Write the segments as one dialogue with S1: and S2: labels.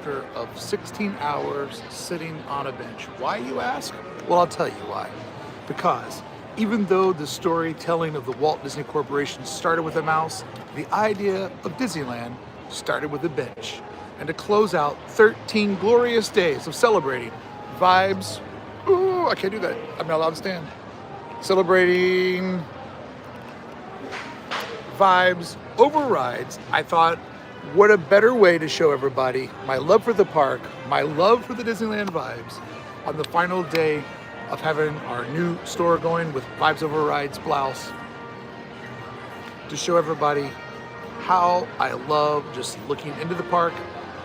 S1: after of 16 hours sitting on a bench. Why, you ask? Well, I'll tell you why. Because even though the storytelling of the Walt Disney Corporation started with a mouse, the idea of Disneyland started with a bench. And to close out 13 glorious days of celebrating vibes, ooh, I can't do that. I'm not allowed to stand. Celebrating vibes over rides, I thought, what a better way to show everybody my love for the park, my love for the Disneyland vibes on the final day of having our new store going with Vibes Over Rides blouse, to show everybody how I love just looking into the park,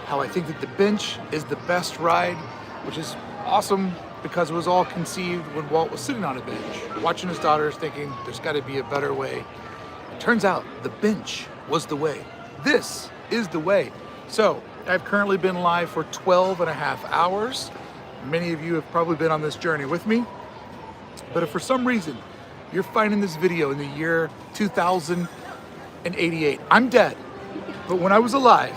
S1: how I think that the bench is the best ride, which is awesome because it was all conceived when Walt was sitting on a bench, watching his daughters, thinking there's got to be a better way. It turns out the bench was the way. This is the way. So I've currently been live for 12 and a half hours. Many of you have probably been on this journey with me. But if for some reason you're finding this video in the year 2088, I'm dead. But when I was alive,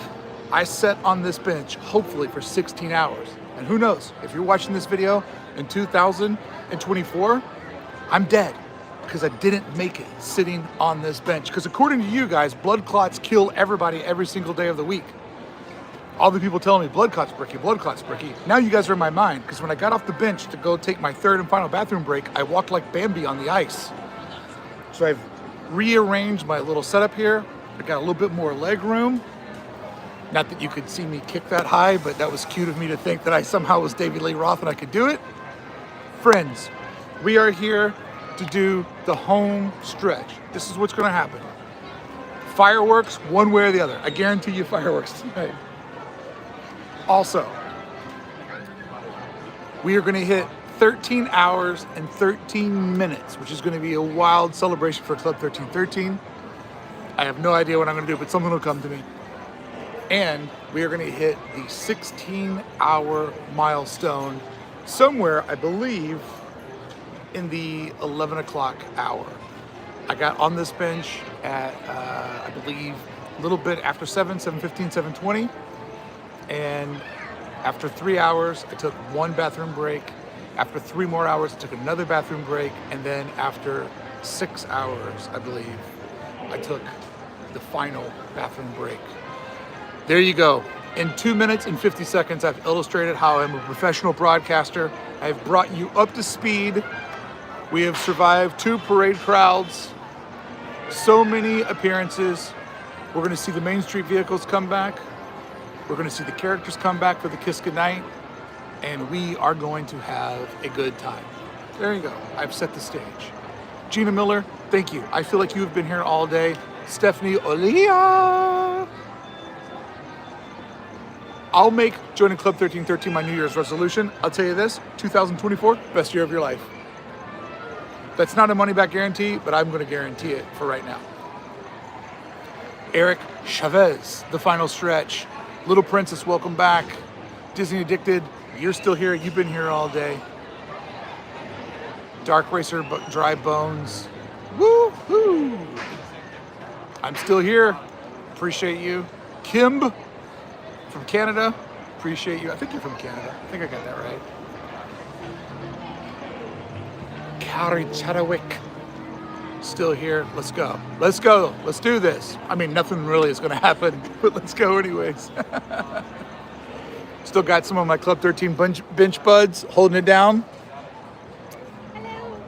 S1: I sat on this bench, hopefully for 16 hours. And who knows, if you're watching this video in 2024, I'm dead because I didn't make it sitting on this bench. Because according to you guys, blood clots kill everybody every single day of the week. All the people telling me, blood clots, Brickey, blood clots, Brickey. Now you guys are in my mind, because when I got off the bench to go take my third and final bathroom break, I walked like Bambi on the ice. So I've rearranged my little setup here. I got a little bit more leg room. Not that you could see me kick that high, but that was cute of me to think that I somehow was David Lee Roth and I could do it. Friends, we are here to do the home stretch. This is what's gonna happen. Fireworks, one way or the other. I guarantee you fireworks tonight. Also, we are gonna hit 13 hours and 13 minutes, which is gonna be a wild celebration for Club 1313. I have no idea what I'm gonna do, but something will come to me. And we are gonna hit the 16-hour milestone somewhere, I believe, in the 11 o'clock hour. I got on this bench at, I believe, a little bit after 7:15, 7:20. And after 3 hours, I took one bathroom break. After 3 more hours, I took another bathroom break. And then after 6 hours, I believe, I took the final bathroom break. There you go. In 2 minutes and 50 seconds, I've illustrated how I'm a professional broadcaster. I've brought you up to speed. We have survived 2 parade crowds, so many appearances. We're gonna see the Main Street vehicles come back. We're gonna see the characters come back for the Kiss Goodnight, and we are going to have a good time. There you go, I've set the stage. Gina Miller, thank you. I feel like you've been here all day. Stephanie Olia. I'll make joining Club 1313 my New Year's resolution. I'll tell you this, 2024, best year of your life. That's not a money back guarantee, but I'm gonna guarantee it for right now. Eric Chavez, the final stretch. Little Princess, welcome back. Disney Addicted, you're still here. You've been here all day. Dark Racer, Dry Bones. Woo-hoo! I'm still here. Appreciate you. Kim from Canada, appreciate you. I think you're from Canada. I think I got that right. Carrie Chadwick, still here. Let's go. Let's go. Let's do this. I mean, nothing really is going to happen, but let's go anyways. Still got some of my Club 13 bench buds holding it down.
S2: Hello.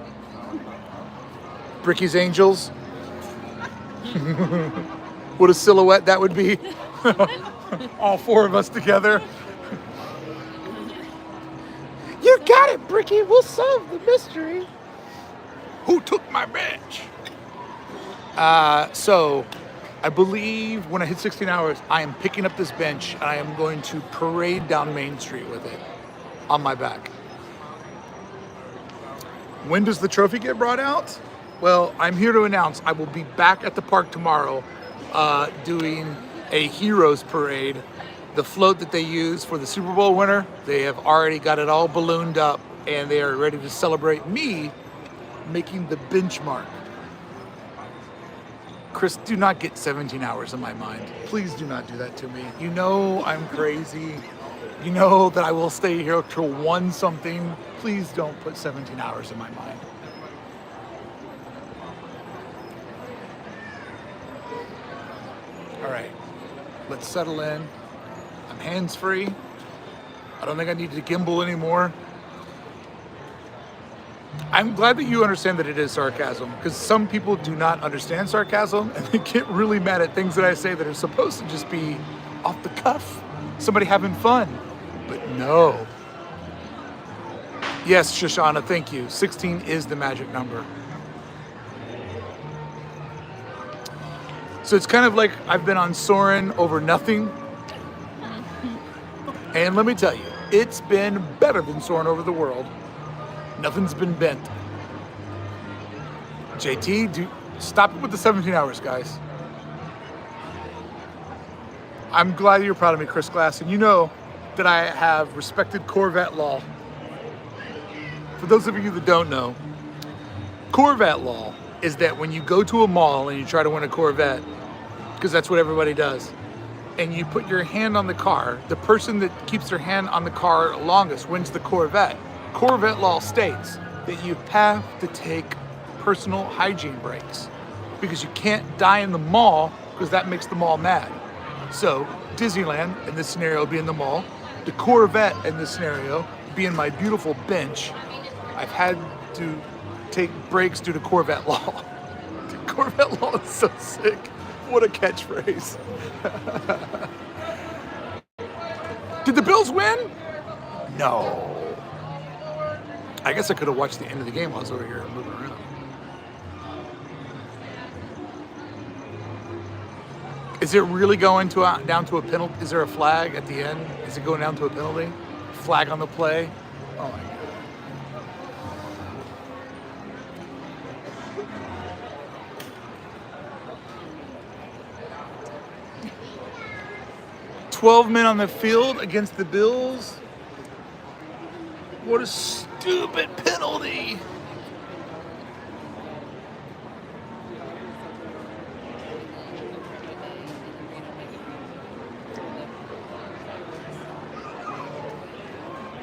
S1: Brickey's Angels. What a silhouette that would be. All 4 of us together. You got it, Brickey. We'll solve the mystery. Who took my bench? So I believe when I hit 16 hours, I am picking up this bench and I am going to parade down Main Street with it on my back. When does the trophy get brought out? Well, I'm here to announce I will be back at the park tomorrow doing a Heroes Parade. The float that they use for the Super Bowl winner, they have already got it all ballooned up and they are ready to celebrate me making the benchmark. Chris, do not get 17 hours in my mind. Please do not do that to me. You know I'm crazy. You know that I will stay here till 1 something. Please don't put 17 hours in my mind. All right, let's settle in. I'm hands-free. I don't think I need to gimbal anymore. I'm glad that you understand that it is sarcasm, because some people do not understand sarcasm and they get really mad at things that I say that are supposed to just be off the cuff, somebody having fun. But no. Yes, Shoshana, thank you. 16 is the magic number. So it's kind of like I've been on Soarin' over nothing. And let me tell you, it's been better than Soarin' over the world. Nothing's been bent. JT, stop it with the 17 hours, guys. I'm glad you're proud of me, Chris Glass, and you know that I have respected Corvette law. For those of you that don't know, Corvette law is that when you go to a mall and you try to win a Corvette, because that's what everybody does, and you put your hand on the car, the person that keeps their hand on the car longest wins the Corvette. Corvette law states that you have to take personal hygiene breaks because you can't die in the mall because that makes the mall mad. So Disneyland, in this scenario, being the mall, the Corvette in this scenario being my beautiful bench, I've had to take breaks due to Corvette law. Dude, Corvette law is so sick. What a catchphrase. Did the Bills win? No. I guess I could have watched the end of the game while I was over here moving around. Is it really going down to a penalty? Is there a flag at the end? Is it going down to a penalty? Flag on the play? Oh my God. 12 men on the field against the Bills. What a stupid penalty.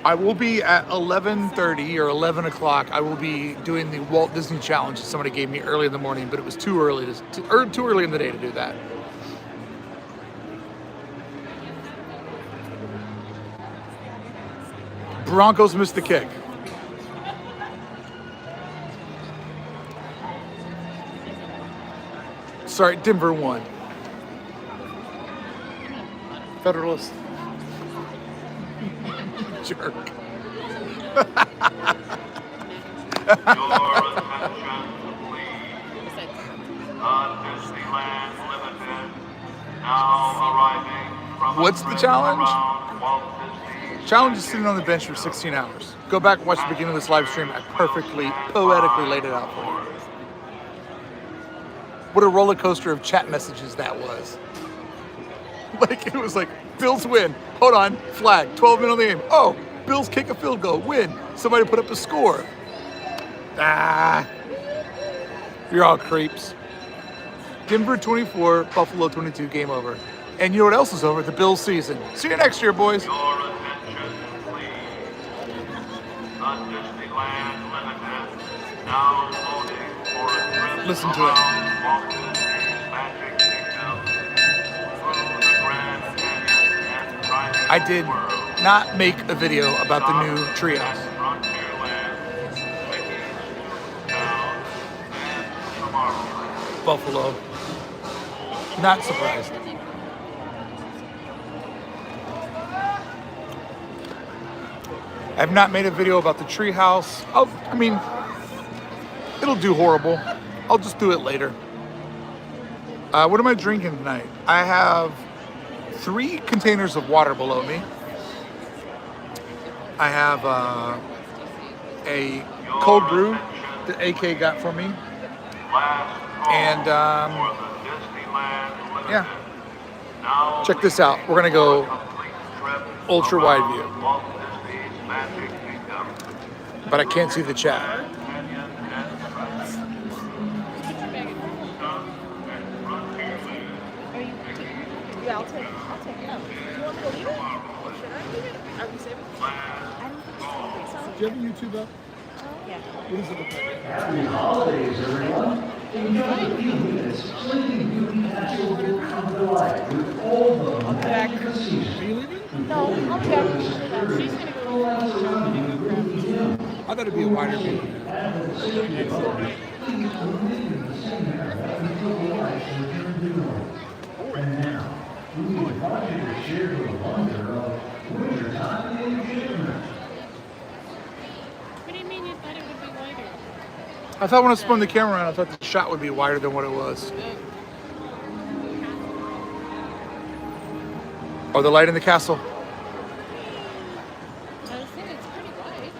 S1: I will be at 11:30 or 11 o'clock. I will be doing the Walt Disney Challenge that somebody gave me early in the morning, but it was too early too early in the day to do that. Broncos missed the kick. Sorry, Denver won. Federalist. Jerk.
S3: Your attention, please. Disneyland Limited, now arriving from
S1: What's the challenge?
S3: around Walt Disney.
S1: Challenge is sitting on the bench for 16 hours. Go back and watch the beginning of this live stream. I perfectly, poetically laid it out for you. What a roller coaster of chat messages that was. Like, it was like, Bills win. Hold on, flag, 12 minutes on the game. Oh, Bills kick a field goal, win. Somebody put up a score. Ah, you're all creeps. Denver 24, Buffalo 22, game over. And you know what else is over? The Bills season. See you next year, boys.
S3: Your attention, please. Disneyland Limited, now loading for a trip
S1: Listen to it.
S3: around Walt Disney's Magic Kingdom, through the Grand Canyon and Tiny
S1: I did
S3: World.
S1: not make a video about the new treehouse.
S3: Frontierland, Mickey's Town, and tomorrow.
S1: Buffalo. Not surprised. I've not made a video about the treehouse. I mean, it'll do horrible. I'll just do it later. What am I drinking tonight? I have 3 containers of water below me. I have a cold brew that AK got for me. And yeah, check this out. We're gonna go ultra wide view, but I can't see the chat.
S2: Yeah, I'll take it. Oh, do you want me to leave it? Should I leave it?
S1: Do you have a YouTube up?
S2: Yeah.
S1: What does it look like?
S4: Happy holidays, everyone. In just a few minutes, Sleeping Beauty Castle will come to life with all the magic of the
S1: Are
S4: season.
S1: you leaving?
S2: No, I'll be back. She's gonna go with her niece shopping and go grab me some.
S1: I thought it'd be a wider view.
S4: And with the safety of others, please remain in the same area until the lights return to normal. And now, we invite you to share the wonder of wintertime enchantment.
S2: What do you mean you thought it would be wider?
S1: I thought when I spun the camera around, I thought the shot would be wider than what it was. Oh, the light in the castle.
S2: I was thinking it's pretty wide.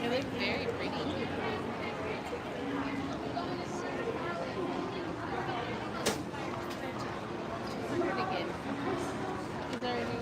S2: It looked very pretty. Pretty good. Is there any?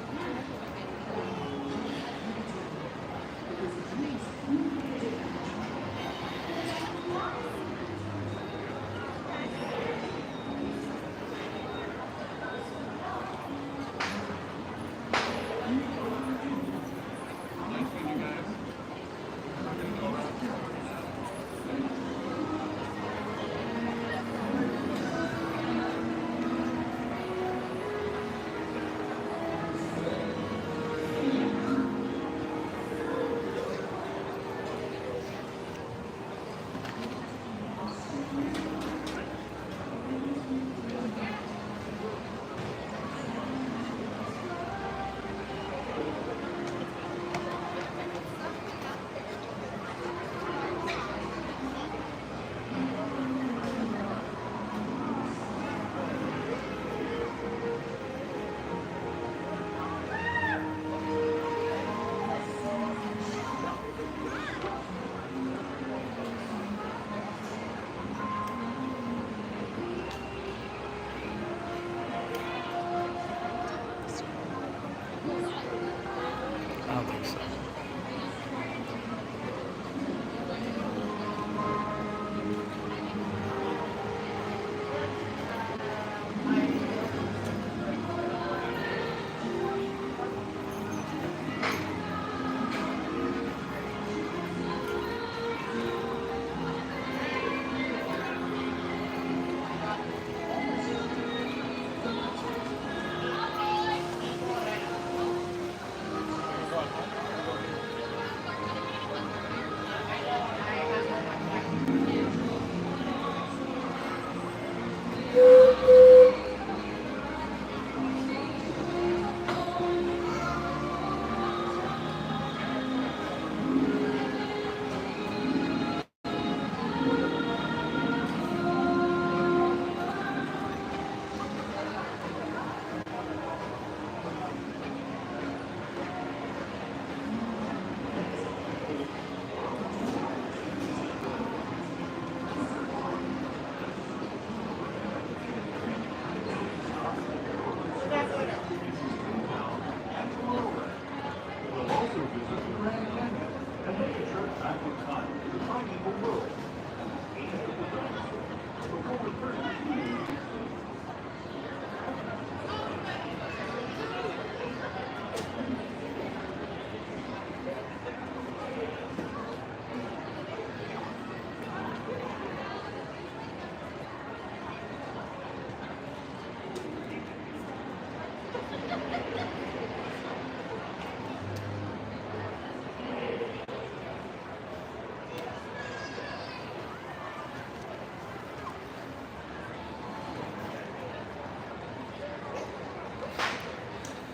S1: I don't think so.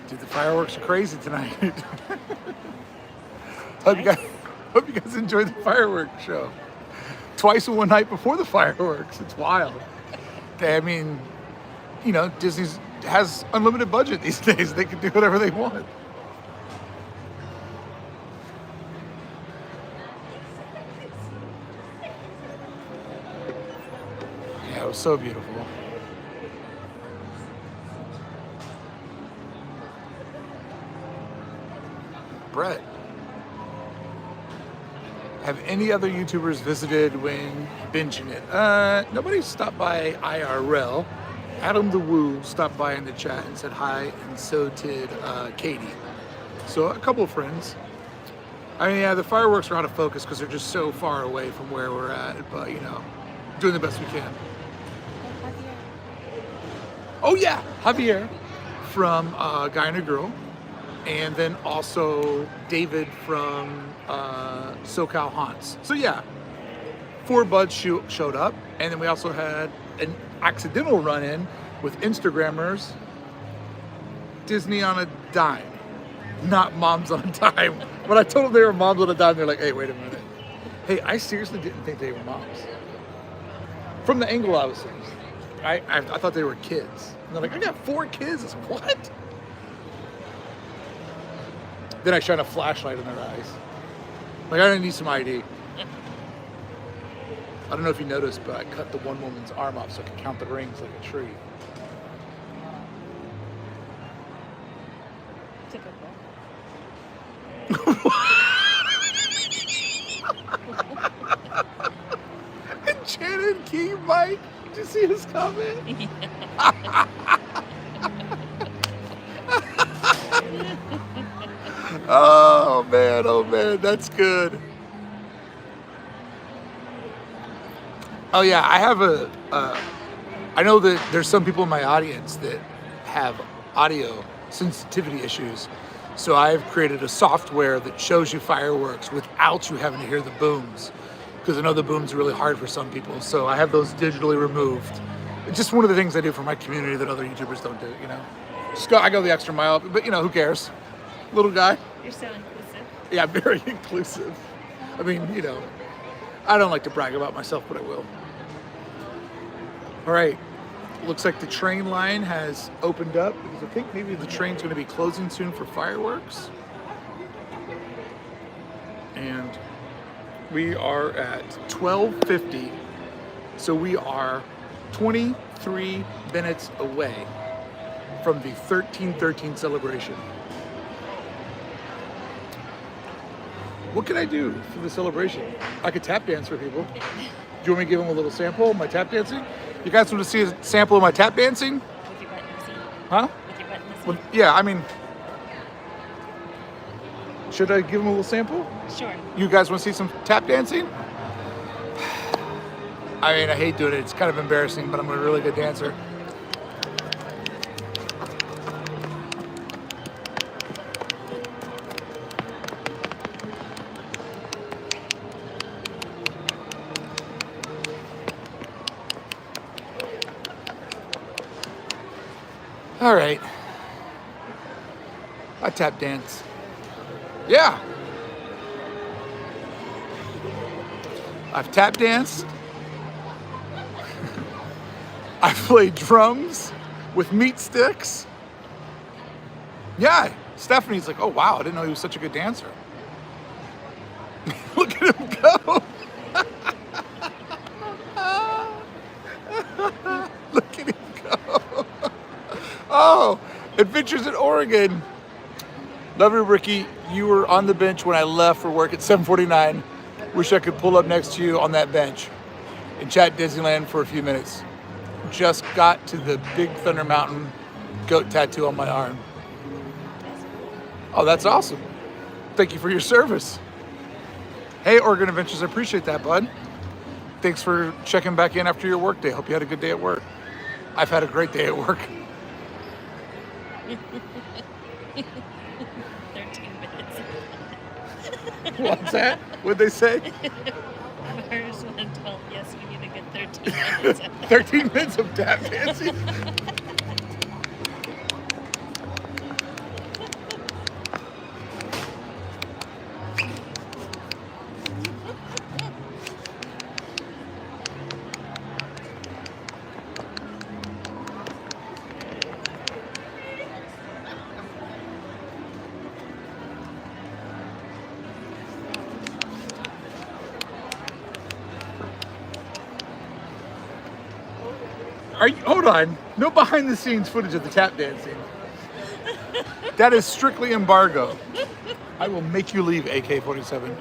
S1: Dude, the fireworks are crazy tonight. hope you guys enjoyed the fireworks show. Twice in one night before the fireworks. It's wild. I mean, you know, Disney has unlimited budget these days. They can do whatever they want. Yeah, it was so beautiful. Brett. Have any other YouTubers visited when binging it? Nobody stopped by IRL. Adam the Woo stopped by in the chat and said hi, and so did Katie. So a couple of friends. I mean, yeah, the fireworks are out of focus because they're just so far away from where we're at, but you know, doing the best we can. Oh yeah, Javier from Guy and a Girl, and then also David from SoCal Haunts. So yeah, 4 buds showed up, and then we also had an accidental run-in with Instagrammers, Disney on a Dime, not Moms on a Dime. When I told them they were Moms on a Dime, they're like, hey, wait a minute. Hey, I seriously didn't think they were moms. From the angle I was seeing. I thought they were kids. And they're like, I got 4 kids. I said, what? Then I shine a flashlight in their eyes. Like, I need some ID. I don't know if you noticed, but I cut the one woman's arm off so I could count the rings like a tree. Enchanted King Mike, did you see his comment? Oh man, that's good. Oh yeah, I have I know that there's some people in my audience that have audio sensitivity issues. So I've created a software that shows you fireworks without you having to hear the booms. Because I know the booms are really hard for some people. So I have those digitally removed. It's just one of the things I do for my community that other YouTubers don't do, you know. I go the extra mile, but you know, who cares? Little guy.
S2: You're so inclusive.
S1: Yeah, very inclusive. I mean, you know, I don't like to brag about myself, but I will. All right, looks like the train line has opened up because I think maybe the train's going to be closing soon for fireworks. And we are at 12:50, so we are 23 minutes away from the 1313 celebration. What can I do for the celebration? I could tap dance for people. Do you want me to give them a little sample of my tap dancing? You guys want to see a sample of my tap dancing?
S2: With your butt missing.
S1: Huh?
S2: With your butt missing.
S1: Well, yeah, I mean, should I give them a little sample?
S2: Sure.
S1: You guys want to see some tap dancing? I mean, I hate doing it. It's kind of embarrassing, but I'm a really good dancer. All right. I tap dance. Yeah. I've tap danced. I've played drums with meat sticks. Yeah. Stephanie's like, oh wow, I didn't know he was such a good dancer. Look at him go. Look at him go. Oh, Adventures in Oregon. Love you, Ricky. You were on the bench when I left for work at 7:49. Wish I could pull up next to you on that bench and chat Disneyland for a few minutes. Just got to the Big Thunder Mountain goat tattoo on my arm. Oh, that's awesome. Thank you for your service. Hey, Oregon Adventures, I appreciate that, bud. Thanks for checking back in after your work day. Hope you had a good day at work. I've had a great day at work.
S2: 13 minutes.
S1: What's that? What'd they say?
S2: Mars 112. Yes, we need a good 13 minutes.
S1: 13 minutes of tap dancing? Hold on. No behind the scenes footage of the tap dancing. That is strictly embargo. I will make you leave, AK-47.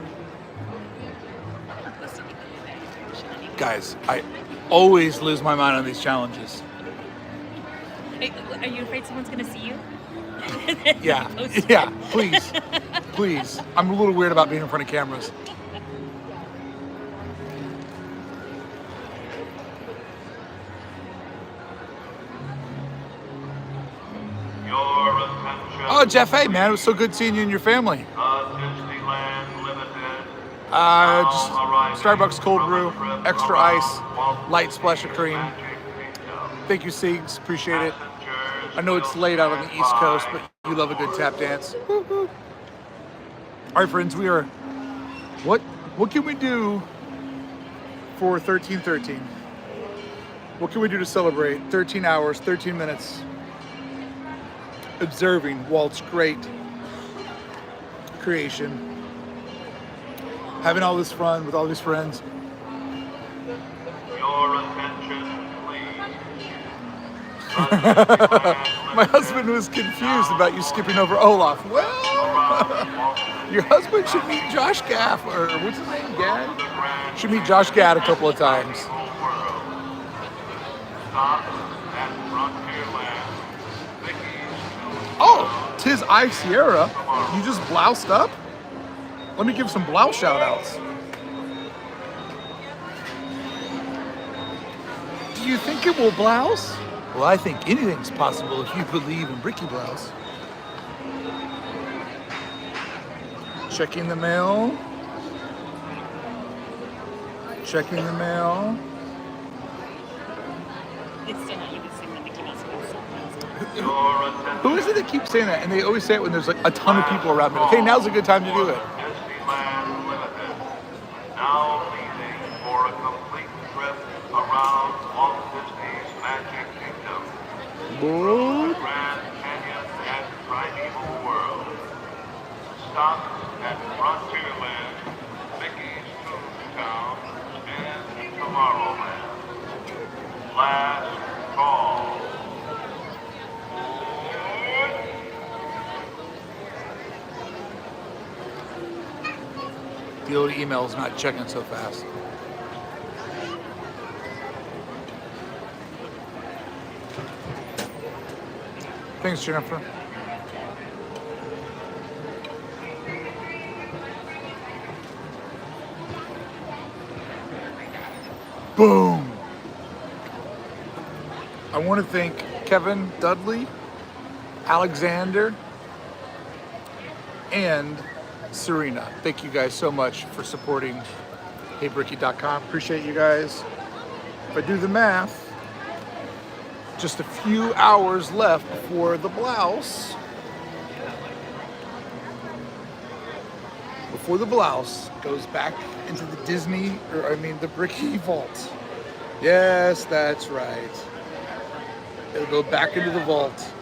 S1: Guys, I always lose my mind on these challenges.
S2: Are you afraid someone's gonna see you?
S1: Yeah, yeah, please, please. I'm a little weird about being in front of cameras.
S3: Your attention.
S1: Oh, Jeff, hey, man, it was so good seeing you and your family.
S3: Disneyland Limited.
S1: Just Starbucks cold brew, extra ice, light splash of cream. Thank you, Siegs, appreciate it. I know it's late out on the East Coast, but you love a good tap dance. Woo-hoo. All right, friends, we are. What can we do for 1313? What can we do to celebrate 13 hours, 13 minutes observing Walt's great creation, having all this fun with all these friends?
S3: Your attention, please.
S1: My husband was confused about you skipping over Olaf. Well, your husband should meet Josh Gaff, or what's his name, Gad? Should meet Josh Gad a couple of times.
S3: Stop at Frontierland.
S1: Oh, tis I, Sierra. You just bloused up? Let me give some blouse shout outs. Do you think it will blouse? Well, I think anything's possible if you believe in Brickey Blouse. Checking the mail. Checking the mail.
S2: It's still not you can sing the Mickey Mouse song.
S3: Your attention.
S1: Who is it that keeps saying that? And they always say it when there's like a ton of people around me. Like, hey, now's a good time to do it.
S3: Disneyland Limited. Now leaving for a complete trip around Walt Disney's Magic Kingdom.
S1: What?
S3: Grand Canyon and Primeval World. Stop at Frontierland, Mickey's Toontown, and Tomorrowland. Last call.
S1: The old email's not checking so fast. Thanks, Jennifer. Boom. I want to thank Kevin Dudley, Alexander, and Serena. Thank you guys so much for supporting HeyBrickey.com. Appreciate you guys. If I do the math, just a few hours left before the blouse. Before the blouse goes back into the the Brickey vault. Yes, that's right. It'll go back into the vault.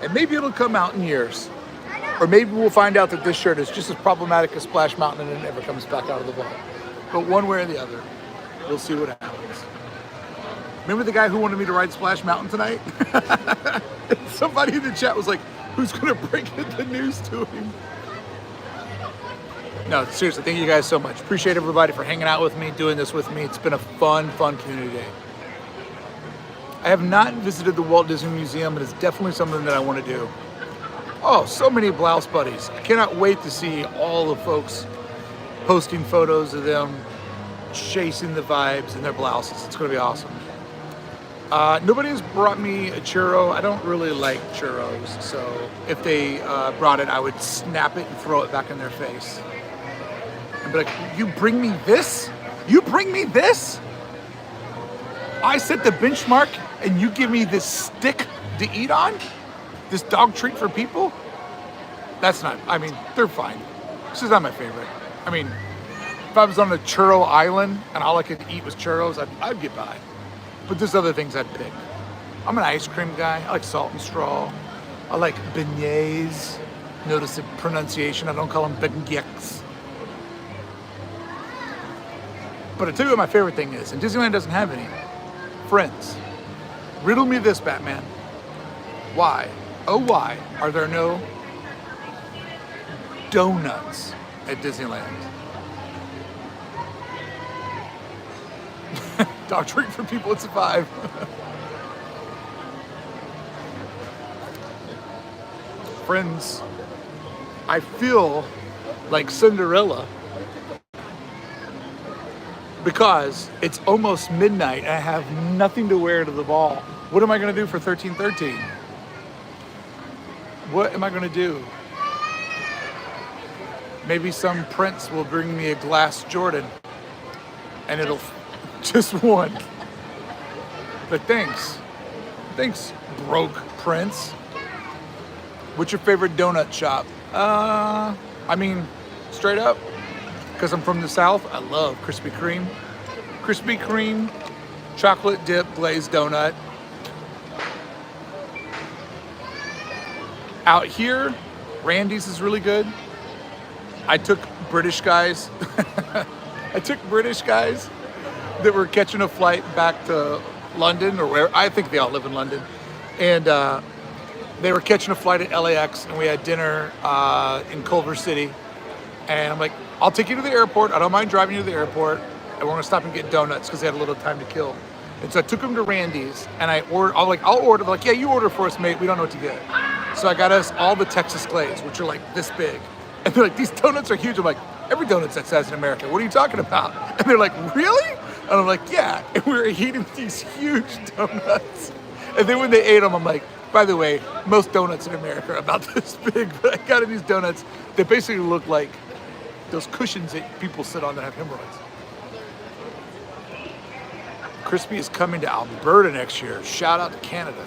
S1: And maybe it'll come out in years. Or maybe we'll find out that this shirt is just as problematic as Splash Mountain and it never comes back out of the vault. But one way or the other, we'll see what happens. Remember the guy who wanted me to ride Splash Mountain tonight? Somebody in the chat was like, who's gonna break the news to him? No, seriously, thank you guys so much. Appreciate everybody for hanging out with me, doing this with me. It's been a fun community day. I have not visited the Walt Disney Museum, but it's definitely something that I want to do. Oh, so many blouse buddies. I cannot wait to see all the folks posting photos of them chasing the vibes in their blouses. It's going to be awesome. Nobody has brought me a churro. I don't really like churros, so if they brought it, I would snap it and throw it back in their face. And be like, you bring me this? You bring me this? I set the benchmark and you give me this stick to eat on? This dog treat for people? That's not, I mean, they're fine. This is not my favorite. I mean, if I was on a churro island and all I could eat was churros, I'd get by. But there's other things I'd pick. I'm an ice cream guy. I like salt and straw. I like beignets. Notice the pronunciation. I don't call them beignets. But I'll tell you what my favorite thing is, and Disneyland doesn't have any. Friends, riddle me this, Batman. Why, oh why, are there no donuts at Disneyland? Dog drink for people at Survive. Friends, I feel like Cinderella because it's almost midnight and I have nothing to wear to the ball. What am I going to do for 13/13? What am I going to do? Maybe some prince will bring me a glass Jordan and it'll just one. But thanks, broke prince. What's your favorite donut shop? I mean, straight up, because I'm from the South, I love Krispy Kreme. Krispy Kreme, chocolate dip glazed donut. Out here, Randy's is really good. I took British guys. I took British guys that were catching a flight back to London or where, I think they all live in London. And they were catching a flight at LAX and we had dinner in Culver City. And I'm like, I'll take you to the airport. I don't mind driving you to the airport. And we're gonna stop and get donuts because they had a little time to kill. And so I took them to Randy's and I'll order. They're like, yeah, you order for us, mate. We don't know what to get. So I got us all the Texas glaze, which are like this big. And they're like, these donuts are huge. I'm like, every donut's that size in America. What are you talking about? And they're like, really? And I'm like, yeah. And we were eating these huge donuts. And then when they ate them, I'm like, by the way, most donuts in America are about this big, but I got in these donuts that basically look like those cushions that people sit on that have hemorrhoids. Crispy is coming to Alberta next year. Shout out to Canada.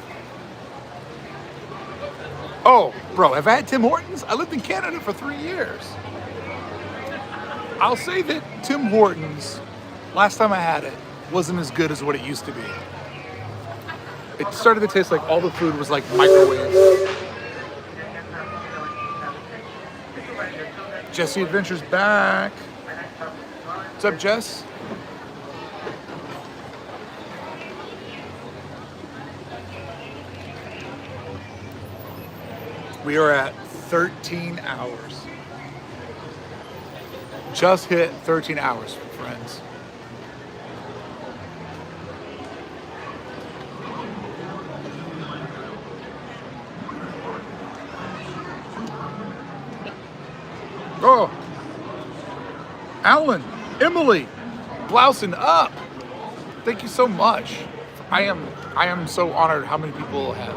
S1: Oh, bro, have I had Tim Hortons? I lived in Canada for 3 years. I'll say that Tim Hortons, last time I had it, wasn't as good as what it used to be. It started to taste like all the food was like microwave. Jesse Adventure's back. What's up, Jess? We are at 13 hours. Just hit 13 hours, friends. Oh, Alan, Emily, blousing up. Thank you so much. I am so honored how many people have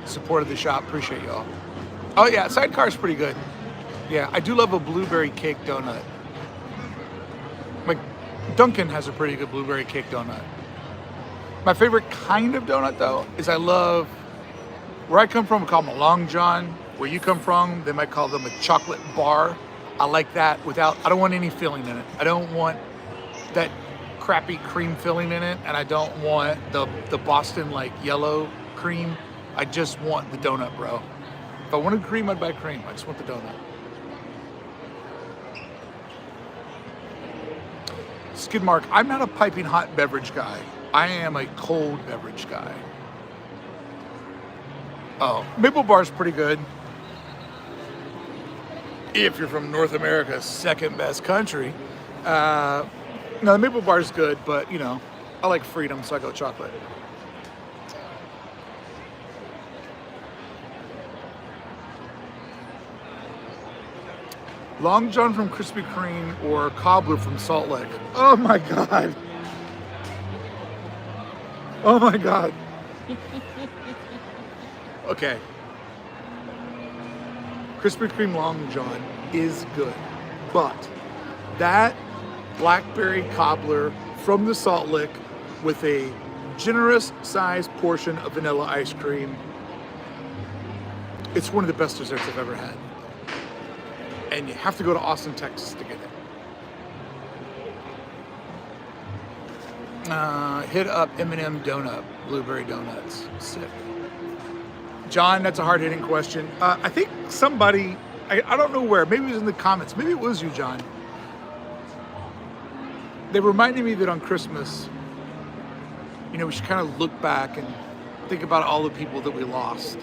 S1: supported the shop. Appreciate y'all. Oh yeah, Sidecar's pretty good. Yeah, I do love a blueberry cake donut. Like Dunkin' has a pretty good blueberry cake donut. My favorite kind of donut though is I love, where I come from, we call them a Long John. Where you come from, they might call them a chocolate bar. I like that without, I don't want any filling in it. I don't want that crappy cream filling in it, and I don't want the Boston like yellow cream. I just want the donut, bro. If I wanted cream, I'd buy cream. I just want the donut. Skid Mark, I'm not a piping hot beverage guy. I am a cold beverage guy. Oh, Maple Bar's pretty good. If you're from North America's second best country. No, the Maple Bar's good, but you know, I like freedom, so I go chocolate. Long John from Krispy Kreme or Cobbler from Salt Lake. Oh my God. Oh my God. Okay. Krispy Kreme Long John is good, but that blackberry cobbler from the Salt Lick with a generous sized portion of vanilla ice cream, it's one of the best desserts I've ever had. And you have to go to Austin, Texas to get it. Hit up M&M Donut, blueberry donuts, sick. John, that's a hard-hitting question. I think somebody, I don't know where, maybe it was in the comments, maybe it was you, John. They reminded me that on Christmas, you know, we should kind of look back and think about all the people that we lost.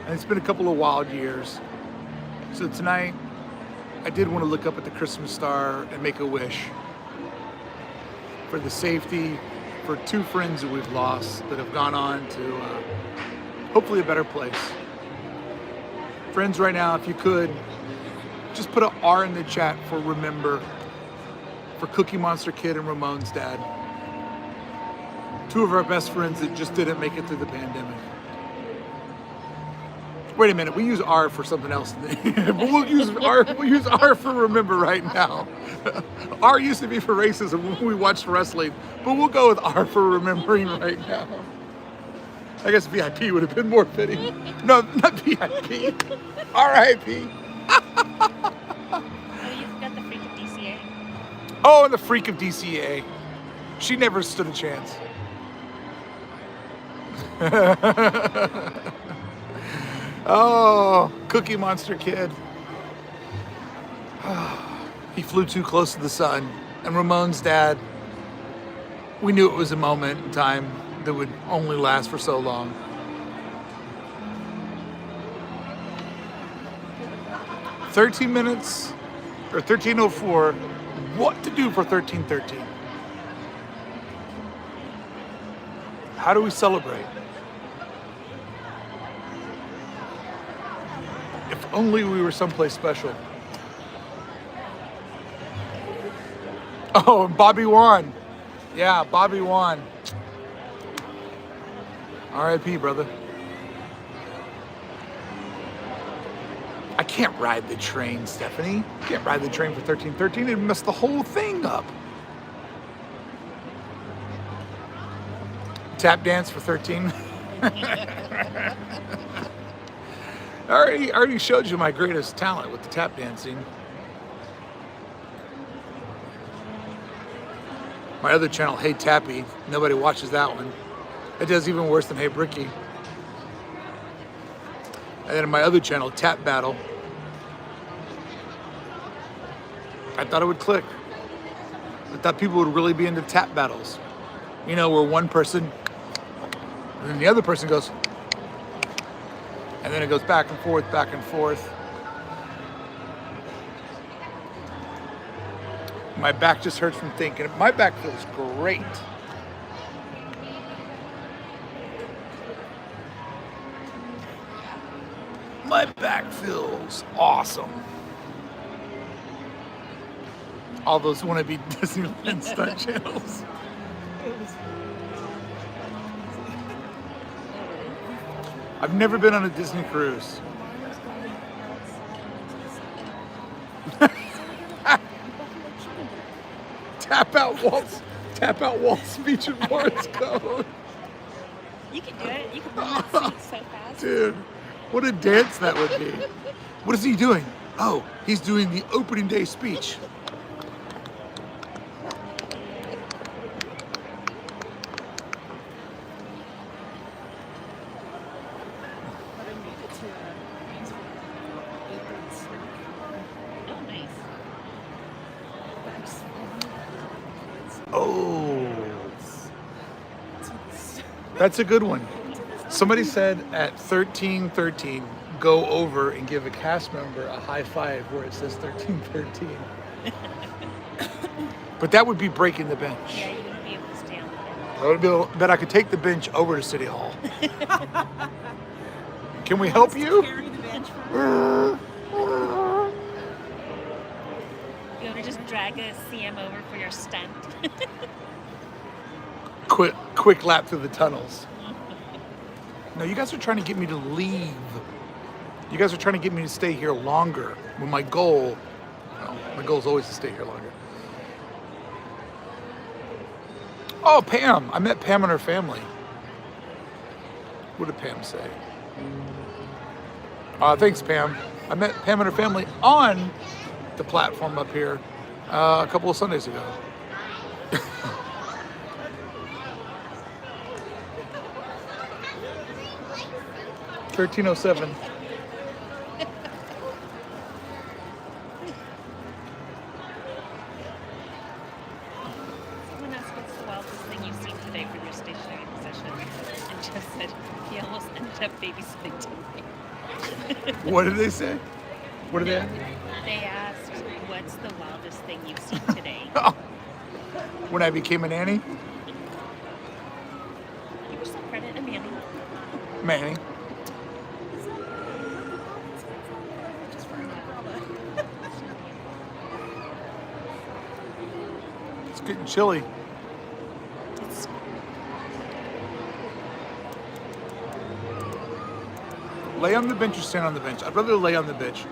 S1: And it's been a couple of wild years. So tonight, I did want to look up at the Christmas star and make a wish. for the safety, for 2 friends that we've lost that have gone on to hopefully a better place. Friends, right now, if you could, just put an R in the chat for remember, for Cookie Monster Kid and Ramon's dad. 2 of our best friends that just didn't make it through the pandemic. Wait a minute, we use R for something else. But we'll use R for remember right now. R used to be for racism when we watched wrestling, but we'll go with R for remembering right now. I guess VIP would have been more fitting. No, not VIP. R.I.P.
S2: Oh, you've got the freak of DCA.
S1: Oh, and the freak of DCA. She never stood a chance. Oh, Cookie Monster Kid. He flew too close to the sun. And Ramon's dad, we knew it was a moment in time that would only last for so long. "13 minutes, or 13:04, what to do for 13:13? How do we celebrate? If only we were someplace special. Oh, and Bobby Wan. Yeah, Bobby Wan. R.I.P., brother. I can't ride the train, Stephanie. I can't ride the train for 13:13. It'd mess the whole thing up. Tap dance for 13. I already showed you my greatest talent with the tap dancing. My other channel, Hey Tappy, nobody watches that one. It does even worse than Hey Brickey. And then my other channel, Tap Battle, I thought it would click. I thought people would really be into tap battles. You know, where one person, and then the other person goes, and then it goes back and forth, back and forth. My back just hurts from thinking. My back feels great. My back feels awesome. All those wannabe Disneyland stunt channels. I've never been on a Disney cruise. Tap out Walt's speech and Morse code.
S2: You can do it. You can run that seat so fast.
S1: Dude, what a dance that would be. What is he doing? Oh, he's doing the opening day speech.
S2: Oh, nice.
S1: Oh, that's a good one. Somebody said at 13:13, go over and give a cast member a high five where it says 13:13. But that would be breaking the bench.
S2: Yeah, you wouldn't be able to stay on there.
S1: I would be able, but I could take the bench over to City Hall. Can we help you?
S5: Carry the bench for
S2: You want to just drag a CM over for your stunt?
S1: Quick lap through the tunnels. No, you guys are trying to get me to leave. You guys are trying to get me to stay here longer. When my goal is always to stay here longer. Oh, Pam. I met Pam and her family. What did Pam say? Thanks, Pam. I met Pam and her family on the platform up here a couple of Sundays ago. $13.07.
S2: Someone asked what's the wildest thing you've seen today from your stationary possession, and Jeff said he almost ended up babysitting today.
S1: What did they say? What did they?
S2: They asked, what's the wildest thing you've seen today?
S1: Oh, when I became a nanny.
S2: You were so credit a Manny.
S1: Manny. It's getting chilly.
S2: It's
S1: Lay on the bench or stand on the bench? I'd rather lay on the bench.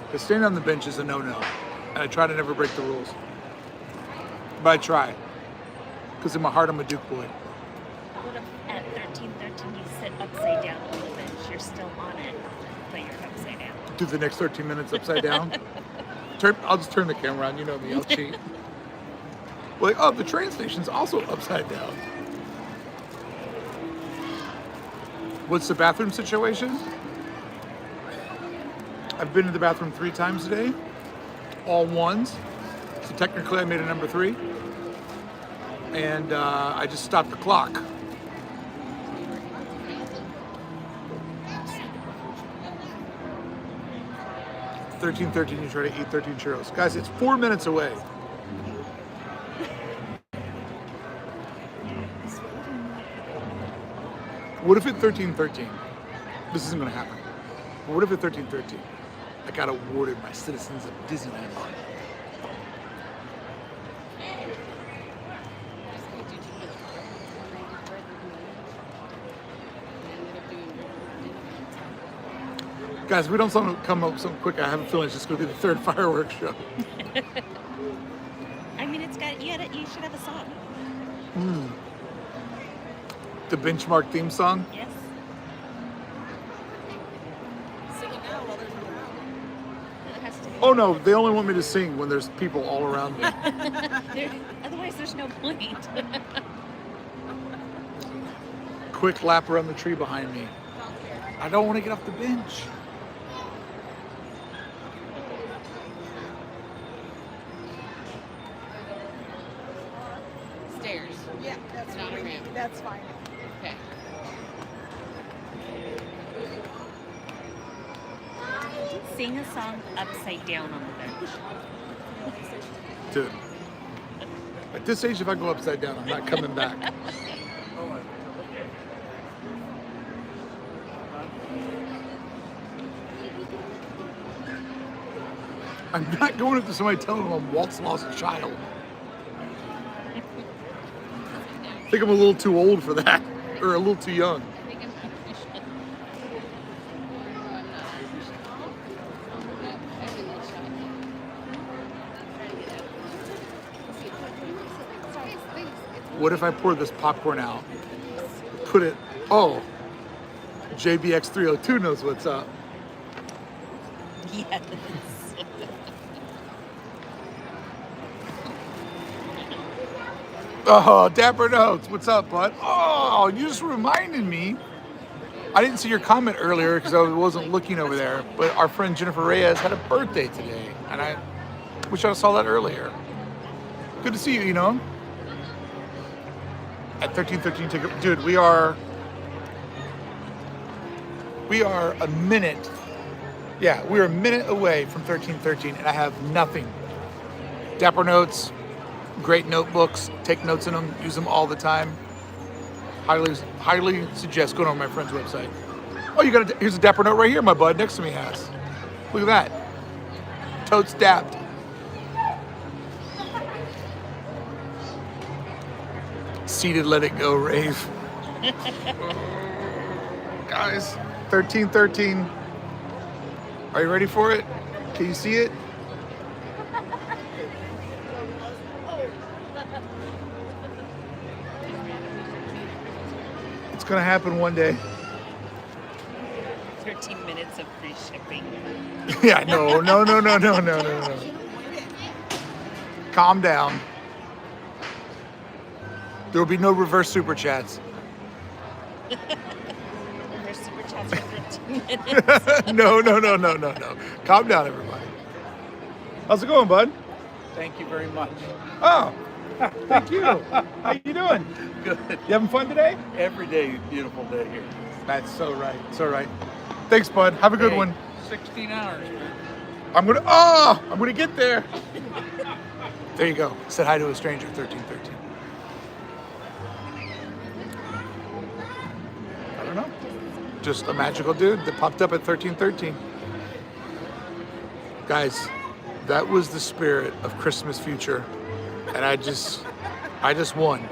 S1: Because standing on the bench is a no-no. And I try to never break the rules. But I try. Because in my heart, I'm a Duke boy.
S2: what if at 13:13 you sit upside down on the bench? You're still on it, but you're upside down.
S1: Do the next 13 minutes upside down. I'll just turn the camera on. You know me. I'll cheat. Like, oh, the train station's also upside down. What's the bathroom situation? I've been to the bathroom 3 times today. All ones. So technically I made a number 3. And I just stopped the clock. $13.13, you try to eat 13 churros. Guys, it's 4 minutes away. What if at 13:13? This isn't going to happen. But what if at 13:13 I got awarded my Citizens of Disneyland honor? Guys, if we don't come up with something quick, I have a feeling it's just going to be the 3rd fireworks show.
S2: I mean, it's got you should have a song.
S1: The benchmark theme song.
S2: Yes.
S5: Sing it now while there's no crowd.
S2: It has to be.
S1: Oh no, they only want me to sing when there's people all around me.
S2: Otherwise, there's no point.
S1: Quick lap around the tree behind me. I don't want to get off the bench.
S6: Stairs.
S5: Yeah, that's
S6: Not a
S5: fine.
S6: ramp.
S5: That's fine.
S6: Okay.
S2: Sing a song upside down on the bench.
S1: Dude, at this age, if I go upside down, I'm not coming back. I'm not going up to somebody telling them Walt's lost a child. I think I'm a little too old for that, or a little too young.
S6: I think I'm official.
S1: What if I pour this popcorn out, put it, oh, JBX 302 knows what's up.
S2: Yes.
S1: Oh, Dapper Notes, what's up, bud? Oh, you just reminded me. I didn't see your comment earlier because I wasn't looking over there, but our friend Jennifer Reyes had a birthday today, and I wish I saw that earlier. Good to see you, you know. At 13:13 ticket, dude, we are a minute. Yeah, we're a minute away from 13:13, and I have nothing. Dapper Notes, great notebooks. Take notes in them. Use them all the time. Highly suggest going on my friend's website. Oh, here's a Dapper Note right here. My bud next to me has. Look at that. Totes dapped. Seated, let it go, rave. Guys, 13:13. Are you ready for it? Can you see it? It's gonna happen one day.
S2: 13 minutes of free shipping.
S1: Yeah, no. Calm down. There will be no reverse super chats.
S2: There's super chats for 15 minutes.
S1: No. Calm down, everybody. How's it going, bud?
S7: Thank you very much.
S1: Oh, thank you. How you doing?
S7: Good.
S1: You having fun today?
S7: Every day, beautiful day here.
S1: That's so right. So right. Thanks, bud. Have a good
S7: Hey,
S1: one.
S7: 16 hours, man.
S1: I'm gonna get there. There you go. Said hi to a stranger, 1313. I don't know. Just a magical dude that popped up at 1313. Guys, that was the spirit of Christmas Future. And I just won.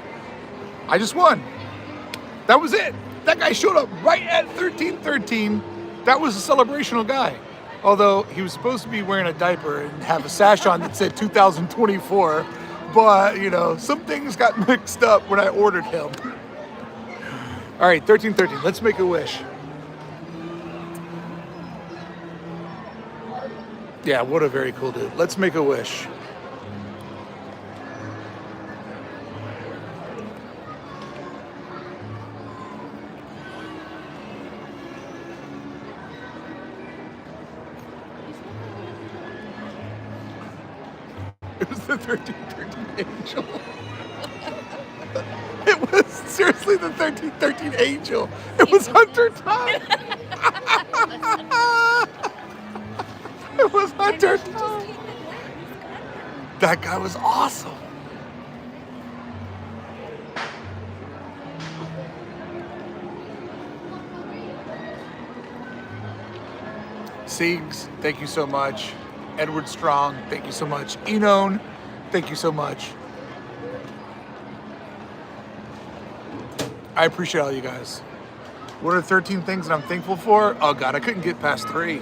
S1: I just won. That was it. That guy showed up right at 1313. That was a celebrational guy. Although he was supposed to be wearing a diaper and have a sash on that said 2024. But, you know, some things got mixed up when I ordered him. All right, 1313. Let's make a wish. Yeah, what a very cool dude. Let's make a wish. It was the 1313 angel. It was seriously the 1313 angel. It was Hunter Tom. It was Hunter Tom. That guy was awesome. Siegs, thank you so much. Edward Strong, thank you so much. Enon, thank you so much. I appreciate all you guys. What are 13 things that I'm thankful for? Oh God, I couldn't get past 3.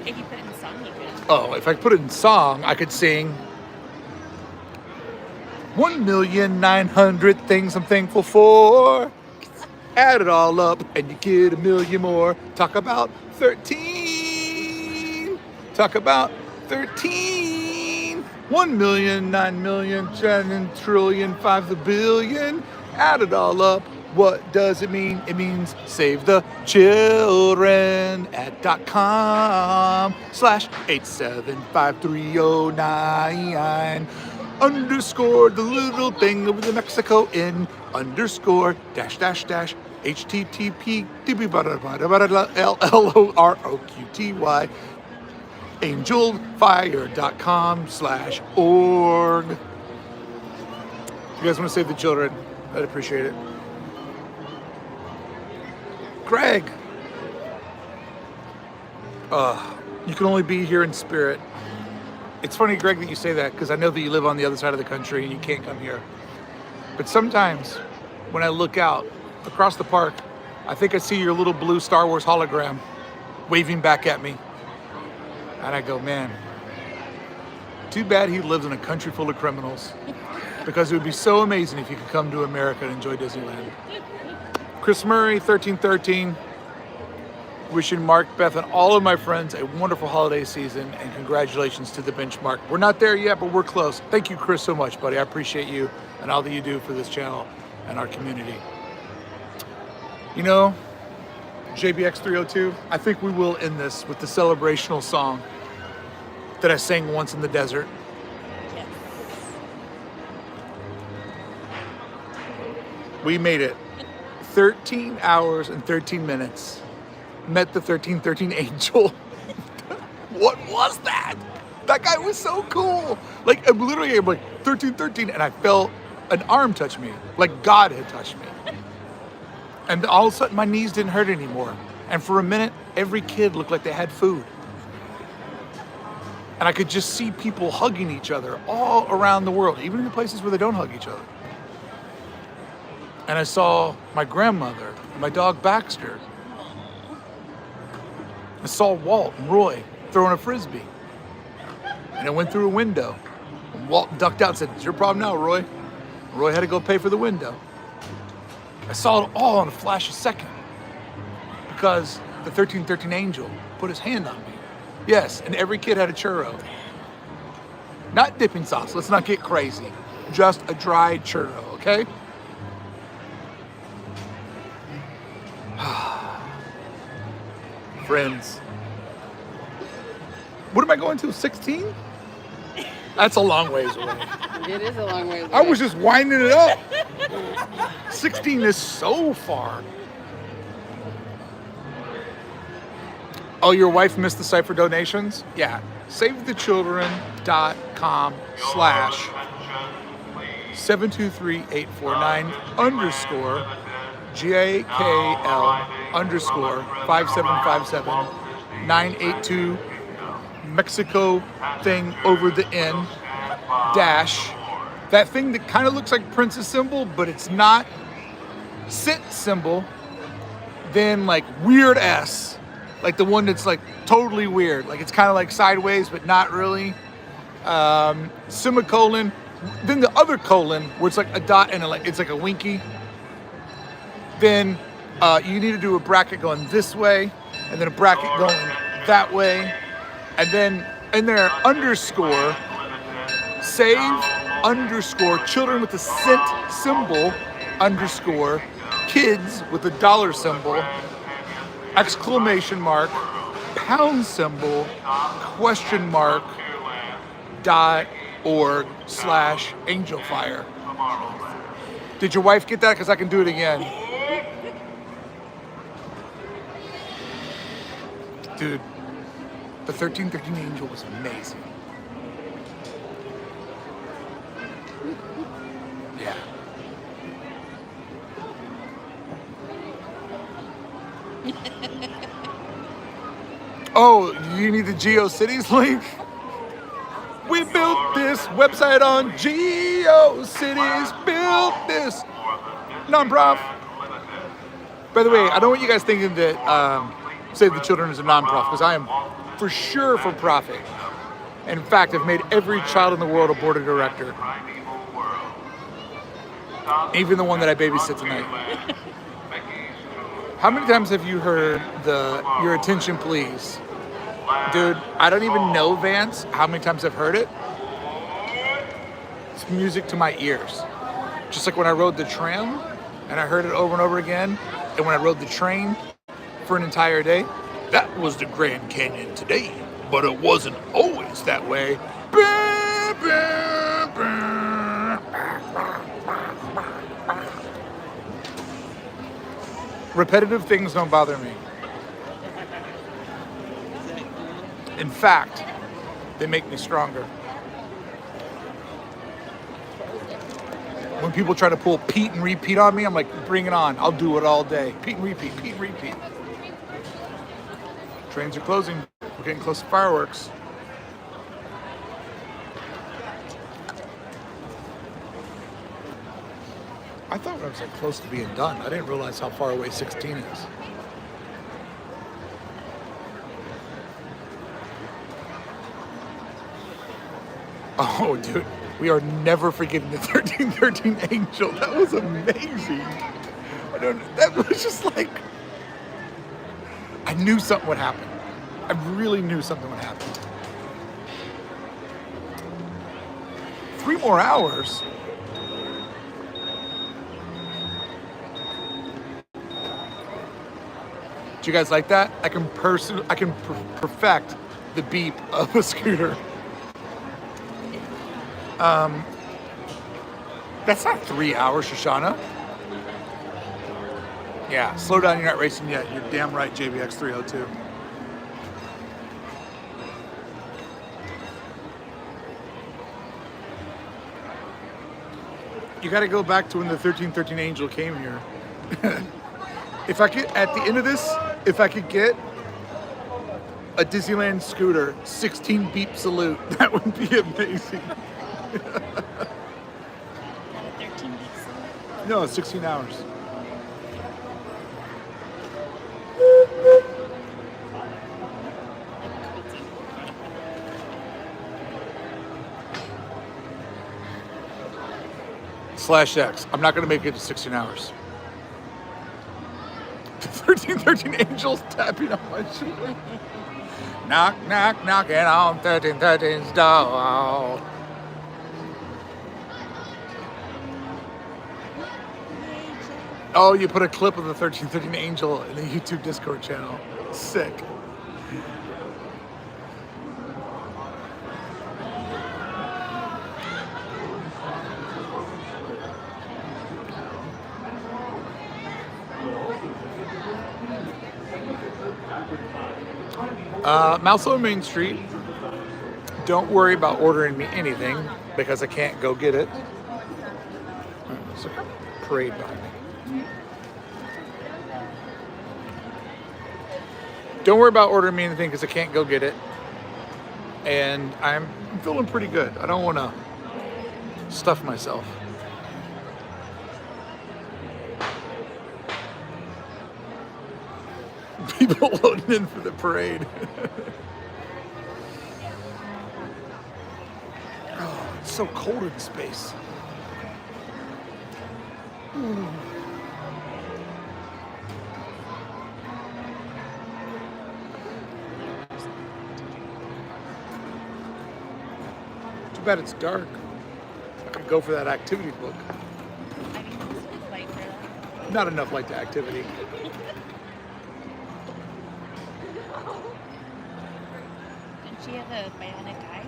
S2: If you put it in song, you could.
S1: Oh, if I put it in song, I could sing 1,900,000 things I'm thankful for. Add it all up and you get 1,000,000 more. Talk about 13. Talk about 13. 1,000,000, 9,000,000, 10 trillion, 5 the billion. Add it all up. What does it mean? It means save the children at .com/8753099. Underscore the little thing over the Mexico in underscore dash dash dash HTTP LLOROQTY angelfire.com/org. If you guys want to save the children, I'd appreciate it. Greg, you can only be here in spirit. It's funny, Greg, that you say that because I know that you live on the other side of the country and you can't come here. But sometimes when I look out across the park, I think I see your little blue Star Wars hologram waving back at me. And I go, man, too bad he lives in a country full of criminals, because it would be so amazing if you could come to America and enjoy Disneyland. Chris Murray, 1313, wishing Mark, Beth, and all of my friends a wonderful holiday season, and congratulations to the benchmark. We're not there yet, but we're close. Thank you, Chris, so much, buddy. I appreciate you and all that you do for this channel and our community. You know, JBX302, I think we will end this with the celebrational song that I sang once in the desert.
S2: Yes.
S1: We made it 13 hours and 13 minutes. Met the 1313 angel. What was that? That guy was so cool. Like, I'm like 1313, and I felt an arm touch me, like God had touched me. And all of a sudden, my knees didn't hurt anymore. And for a minute, every kid looked like they had food. And I could just see people hugging each other all around the world, even in the places where they don't hug each other. And I saw my grandmother, and my dog Baxter. I saw Walt and Roy throwing a Frisbee. And I went through a window. And Walt ducked out and said, "It's your problem now, Roy." Roy had to go pay for the window. I saw it all in a flash of a second, because the 1313 angel put his hand on me. Yes, and every kid had a churro. Not dipping sauce, let's not get crazy. Just a dried churro, okay? Friends. What am I going to, 16? That's a long ways away.
S6: It is a long way away.
S1: I was just winding it up. 16 is so far. Oh, your wife missed the site for donations? Yeah. SaveTheChildren.com/723-849_JKL_5757-982 Mexico thing over the N dash. That thing that kind of looks like Prince's symbol, but it's not. Sit symbol. Then like weird S. Like the one that's like totally weird. Like it's kind of like sideways, but not really. Semicolon. Then the other colon, where it's like a dot and it's like a winky. Then you need to do a bracket going this way, and then a bracket going that way. And then in there, underscore, save, underscore, children with the cent symbol, underscore, kids with the dollar symbol, exclamation mark, pound symbol, question mark, .org/angelfire. Did your wife get that? Because I can do it again. Dude, the 1313 Angel was amazing. Yeah. Oh, you need the GeoCities link? We built this website on GeoCities. Built this non-prof. By the way, I don't want you guys thinking that Save the Children is a non-prof, because I am for sure for profit. In fact, I've made every child in the world a board of director. Even the one that I babysit tonight. How many times have you heard your attention please? Dude, I don't even know, Vance, how many times I've heard it. It's music to my ears. Just like when I rode the tram and I heard it over and over again, and when I rode the train for an entire day. That was the Grand Canyon today, but it wasn't always that way. Repetitive things don't bother me. In fact, they make me stronger. When people try to pull Pete and repeat on me, I'm like, bring it on. I'll do it all day. Pete and repeat, Pete and repeat. Trains are closing. We're getting close to fireworks. I thought I was like close to being done. I didn't realize how far away 16 is. Oh, dude, we are never forgetting the 1313 Angel. That was amazing. That was just like, I knew something would happen. I really knew something would happen. 3 more hours? Do you guys like that? I can perfect the beep of a scooter. That's not 3 hours, Shoshana. Yeah, slow down, you're not racing yet. You're damn right, JBX 302. You gotta go back to when the 1313 Angel came here. If I could, at the end of this, if I could get a Disneyland scooter, 16 beep salute, that would be amazing.
S2: Not a 13 weeks.
S1: No, 16 hours. /X. I'm not going to make it to 16 hours. 1313 Angels tapping on my shoulder. Knock, knock, knocking on 1313's door. Oh, you put a clip of the 1313 Angel in the YouTube Discord channel. Sick. Milestone Main Street. Don't worry about ordering me anything because I can't go get it. There's a parade behind me. Don't worry about ordering me anything because I can't go get it. And I'm feeling pretty good. I don't want to stuff myself. People loading in for the parade. Oh, it's so cold in space. Too bad it's dark. I could go for that activity book.
S2: I mean, it's light for that.
S1: Not enough light to activity.
S2: Didn't she have a bionic eye?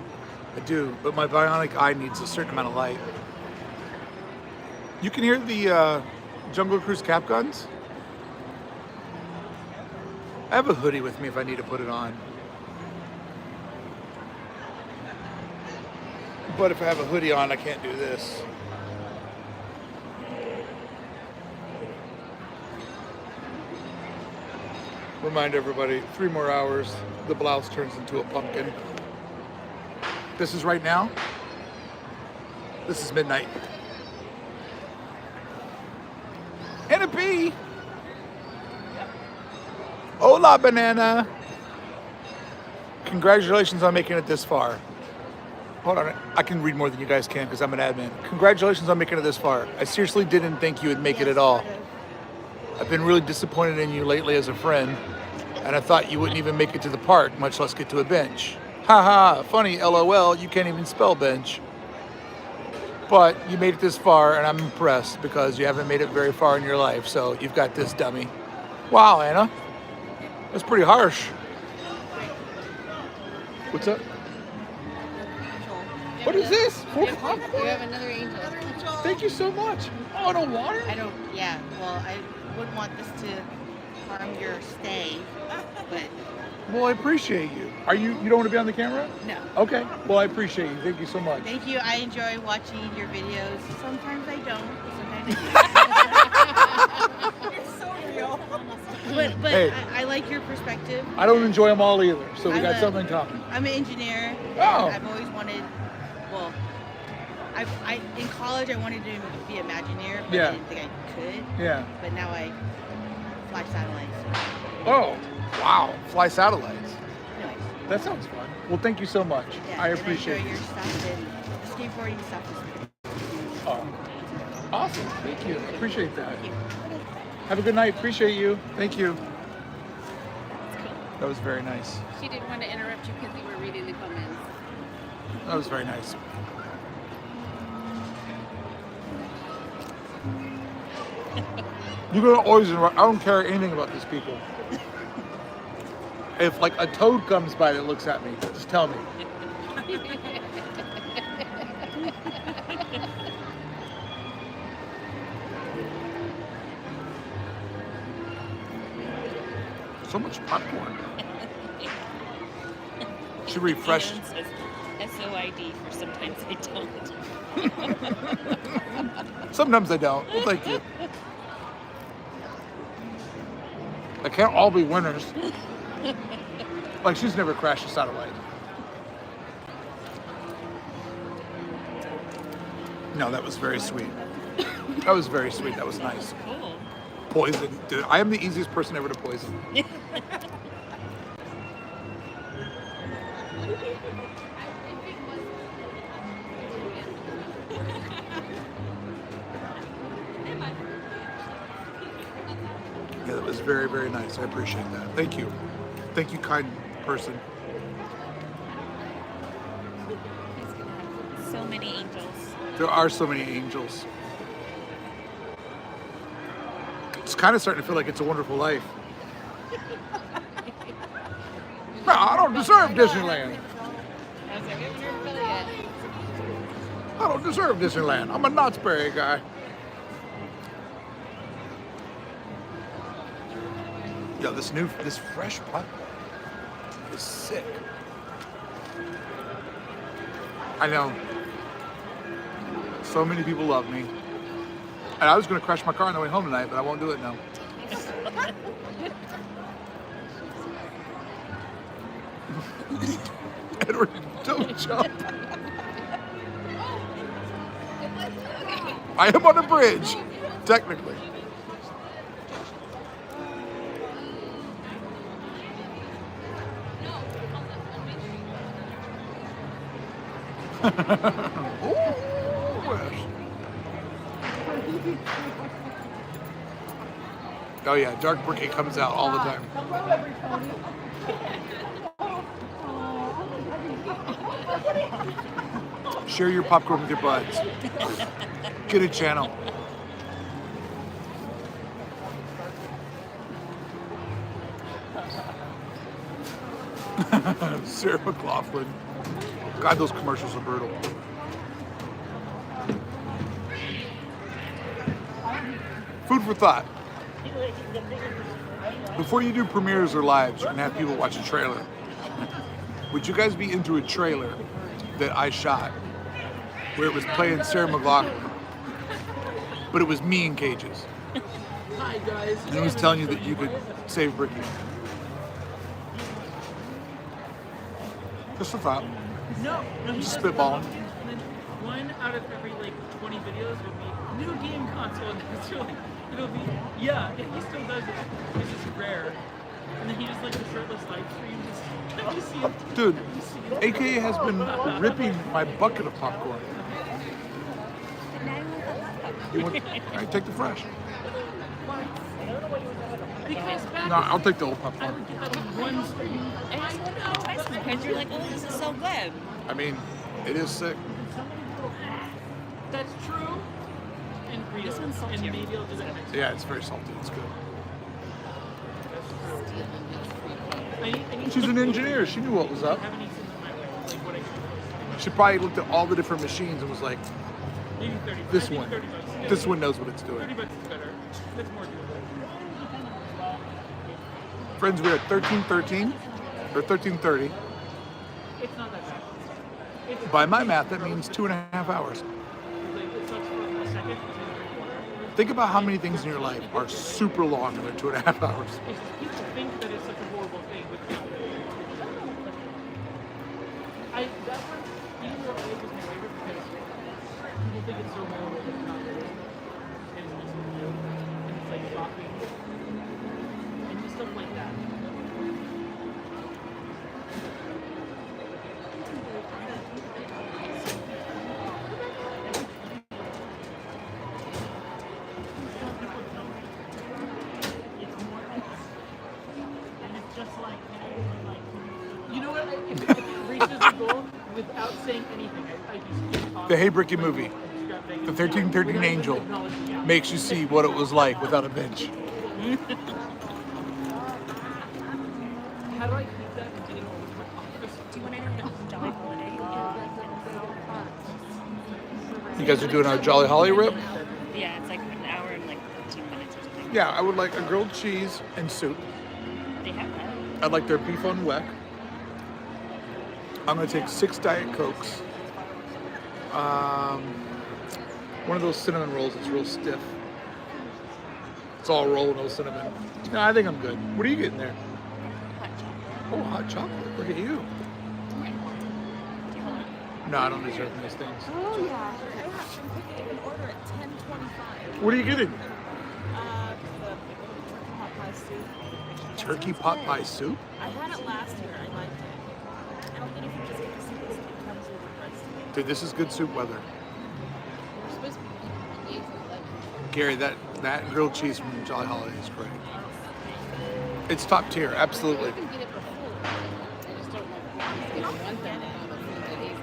S1: I do, but my bionic eye needs a certain amount of light. You can hear the Jungle Cruise cap guns. I have a hoodie with me if I need to put it on. But if I have a hoodie on, I can't do this. Remind everybody, 3 more hours, the blouse turns into a pumpkin. This is right now. This is midnight. And a bee. Hola, banana. Congratulations on making it this far. Hold on, I can read more than you guys can because I'm an admin. Congratulations on making it this far. I seriously didn't think you would make it at all. I've been really disappointed in you lately as a friend, and I thought you wouldn't even make it to the park, much less get to a bench. Haha, funny, LOL, you can't even spell bench. But you made it this far, and I'm impressed because you haven't made it very far in your life, so you've got this, dummy. Wow, Anna. That's pretty harsh. What's up? What is this?
S6: You have another angel.
S1: Thank you so much. Oh, no water?
S6: I don't, yeah, well, I wouldn't want this to harm your stay, but
S1: Well, I appreciate you. You don't want to be on the camera?
S6: no.
S1: Okay. Well, I appreciate you. Thank you so much.
S6: Thank you. I enjoy watching your videos. Sometimes I don't, sometimes I
S5: It's so real.
S6: do. But
S1: Hey.
S6: I like your perspective.
S1: I don't enjoy them all either, so we
S6: I'm
S1: got
S6: a-
S1: something in common.
S6: I'm an engineer.
S1: Oh.
S6: I've always wanted, well, I in college I wanted to be an Imagineer, but
S1: Yeah.
S6: I didn't think I could.
S1: Yeah.
S6: But now I fly satellites.
S1: Oh, wow. Fly satellites.
S6: Anyways,
S1: That sounds fun. Well, thank you so much.
S6: yeah,
S1: I
S6: and
S1: appreciate
S6: enjoy
S1: it.
S6: your stuff and the skateboarding stuff is
S1: Oh, awesome. Thank you. I appreciate that.
S6: Thank you.
S1: Have a good night. Appreciate you. Thank you.
S2: It's cool.
S1: That was very nice.
S8: She didn't want to interrupt you because you were reading the comments.
S1: That was very nice. You're gonna always interrupt. I don't care anything about these people. If like a toad comes by that looks at me, just tell me. So much popcorn. Should refresh.
S2: Ian says SOID for sometimes I don't.
S1: Sometimes I don't. Well, thank you. They can't all be winners. Like she's never crashed a satellite. No, that was very sweet. That was very sweet. That was nice.
S2: Cool.
S1: Poison. Dude, I am the easiest person ever to poison. Yeah, that was very, very nice. I appreciate that. Thank you. Thank you, kind person.
S2: He's gonna have so many angels.
S1: There are so many angels. It's kind of starting to feel like It's a Wonderful Life. No, I don't deserve Disneyland.
S8: I was like, I haven't heard Billy yet.
S1: I don't deserve Disneyland. I'm a Knott's Berry guy. Yeah, this fresh popcorn. is sick. I know. So many people love me. And I was going to crash my car on the way home tonight, but I won't do it now. Edward, don't jump. I am on a bridge, technically. Oh yeah, dark briquet comes out all the time. Share your popcorn with your buds. Get a channel. Sarah McLaughlin. God, those commercials are brutal. Food for thought. Before you do premieres or lives and have people watch a trailer, would you guys be into a trailer that I shot where it was playing Sarah McLaughlin, but it was me in cages?
S9: Hi guys.
S1: And it was telling you that you could save Brickey. Just a thought.
S9: No,
S1: Just spitballing.
S9: And then one out of every like 20 videos would be new game console, and it'll be yeah, he still does it. It's just rare. And then he just like the shirtless live stream. Have you seen?
S1: Dude, AKA has been ripping my bucket of popcorn. You want, all right, take the fresh.
S9: Because back
S1: No, I'll take the old
S9: I
S1: popcorn.
S9: would get that on one stream.
S2: I just want to try some because you're like, oh, this is so good.
S1: I mean, it is sick.
S9: That's true. And real.
S2: This one's saltier.
S9: And maybe I'll do that next
S1: Yeah, it's very salty. It's good.
S9: I need
S1: She's an engineer. She knew what was up.
S9: I haven't eaten in my life. Like what I should.
S1: She probably looked at all the different machines and was like,
S9: Maybe 30.
S1: this
S9: I think
S1: one.
S9: 30 bucks. Yeah.
S1: This one knows what it's
S9: 30
S1: doing.
S9: bucks is better. That's more doable.
S1: Friends, we're at 13:13 or 13:30.
S9: It's not that bad. It's
S1: By my math, that means 2.5 hours.
S9: like it sucks for a second. It's like,
S1: Think about how many things in your life are super long and they're 2.5 hours.
S9: it's just people think that it's such a horrible thing, but that one, even though it was my favorite because people think it's so horrible, but it's not really. And it's just real. And it's like shocking. And just stuff like that. It's more and it's just like, you know what? If it reaches the goal without saying anything, I just keep
S1: The Hey Brickey movie, the 1313 Angel, makes you see what it was like without a bench.
S9: How do I keep that from getting over to my office?
S2: Do you want to know Jolly Holiday?
S1: You guys are doing our Jolly Holly rip?
S2: Yeah, it's like an hour and like 15 minutes or something.
S1: Yeah, I would like a grilled cheese and soup.
S2: They have that.
S1: I'd like their beef on weck. I'm gonna take 6 Diet Cokes. One of those cinnamon rolls that's real stiff. It's all roll, no cinnamon. No, I think I'm good. What are you getting there? Oh, hot chocolate. Look at you. No, I don't deserve these things.
S5: Oh yeah. I have an order at 10:25.
S1: What are you getting?
S5: The hot pie soup.
S1: Turkey pot pie soup?
S5: I had it last year. I liked it. I don't think if you just get the soup, it comes with the price.
S1: Dude, this is good soup weather.
S8: We're supposed to be engaged with like
S1: Gary, that grilled cheese from Jolly Holiday is great. It's top tier, absolutely.
S8: you can get it for full. I just don't want to get one thing and all the food that he's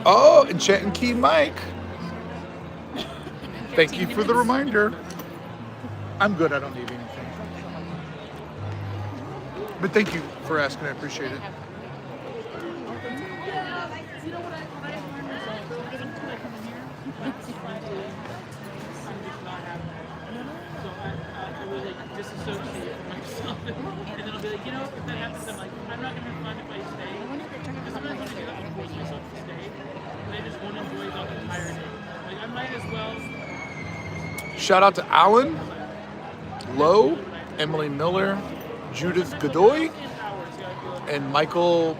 S1: Oh, and Chet and Key Mike. Thank you for the reminder. I'm good, I don't need anything. But thank you for asking, I appreciate it.
S9: So I will like disassociate from myself. And then I'll be like, you know, if that happens, I'm like, I'm not gonna have fun if I stay. Because sometimes when I do that, I force myself to stay, and I just won't enjoy the entire day. Like I might as well.
S1: Shout out to Alan, Lowe, Emily Miller, Judith Godoy, and Michael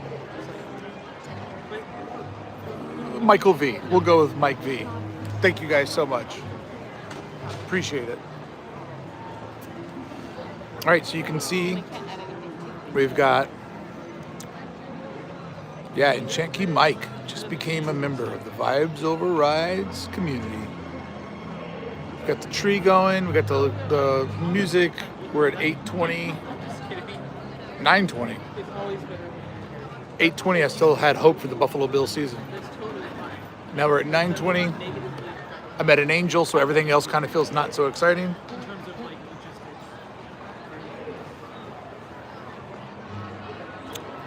S1: V. We'll go with Mike V. Thank you guys so much. Appreciate it. All right, so you can see we've got, Enchant Key Mike just became a member of the Vibes Over Rides community. We've got the tree going, we got the music. We're at 8:20, 9:20. 8:20, I still had hope for the Buffalo Bill season. Now we're at 9:20. I met an angel, so everything else kind of feels not so exciting.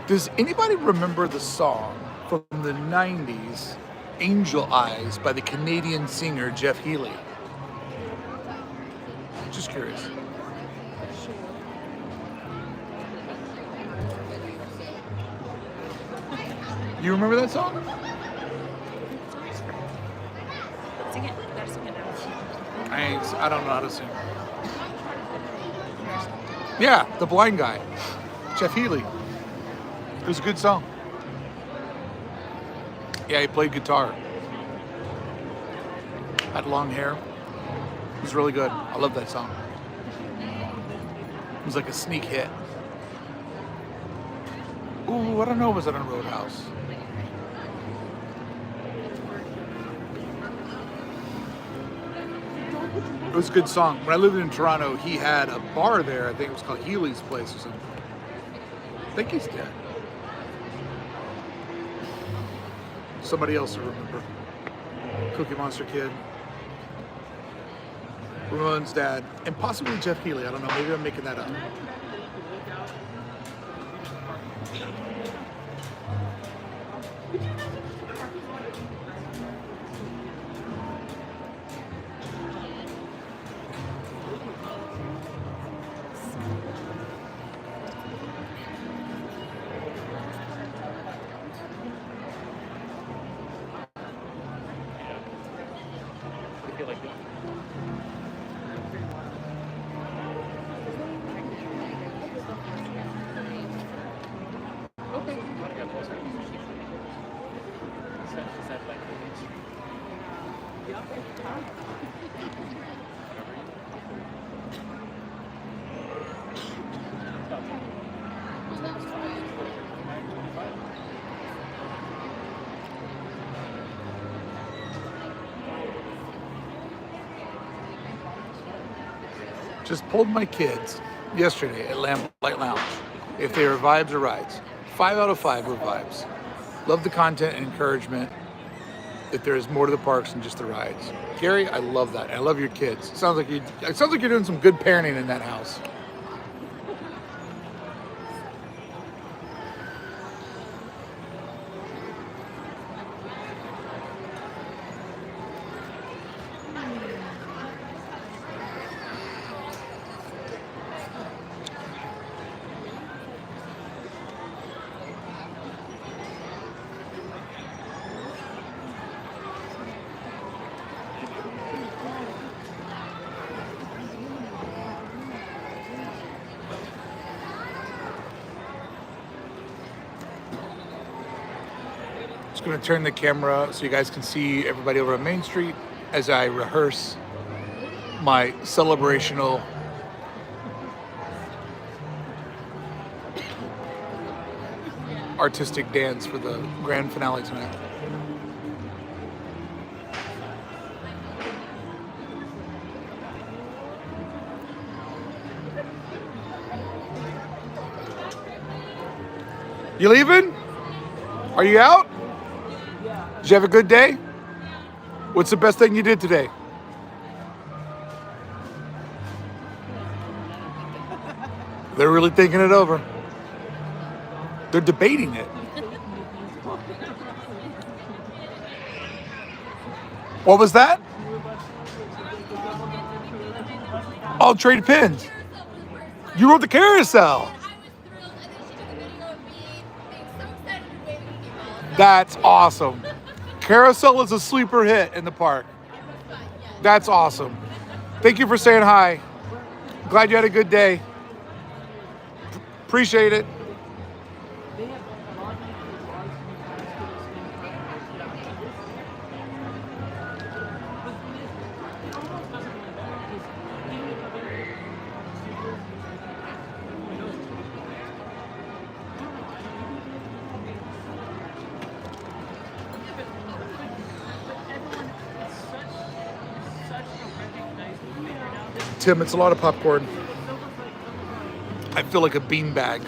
S1: Does anybody remember the song from the 90s, Angel Eyes, by the Canadian singer Jeff Healey? Just curious. You remember that song?
S2: Sing it. You gotta sing it now.
S1: I don't know how to sing. Yeah, the blind guy, Jeff Healey. It was a good song. Yeah, he played guitar. Had long hair. It was really good. I love that song. It was like a sneak hit. Ooh, I don't know. Was it on Roadhouse? It was a good song. When I lived in Toronto, he had a bar there. I think it was called Healy's Place or something. I think he's dead. Somebody else to remember. Cookie Monster Kid. Ramon's dad. And possibly Jeff Healey. I don't know. Maybe I'm making that up. Just pulled my kids yesterday at Lamplight Lounge. If they were vibes or rides, 5 out of 5 were vibes. Love the content and encouragement that there is more to the parks than just the rides. Gary, I love that. I love your kids. It sounds like you're doing some good parenting in that house. Just going to turn the camera so you guys can see everybody over on Main Street as I rehearse my celebrational artistic dance for the grand finale tonight. You leaving? Are you out? Did you have a good day? What's the best thing you did today? They're really thinking it over. They're debating it. What was that? Oh, trade pins. You rode the carousel. That's awesome. Carousel is a sleeper hit in the park. That's awesome. Thank you for saying hi. Glad you had a good day. Appreciate it. Tim, it's a lot of popcorn. I feel like a beanbag.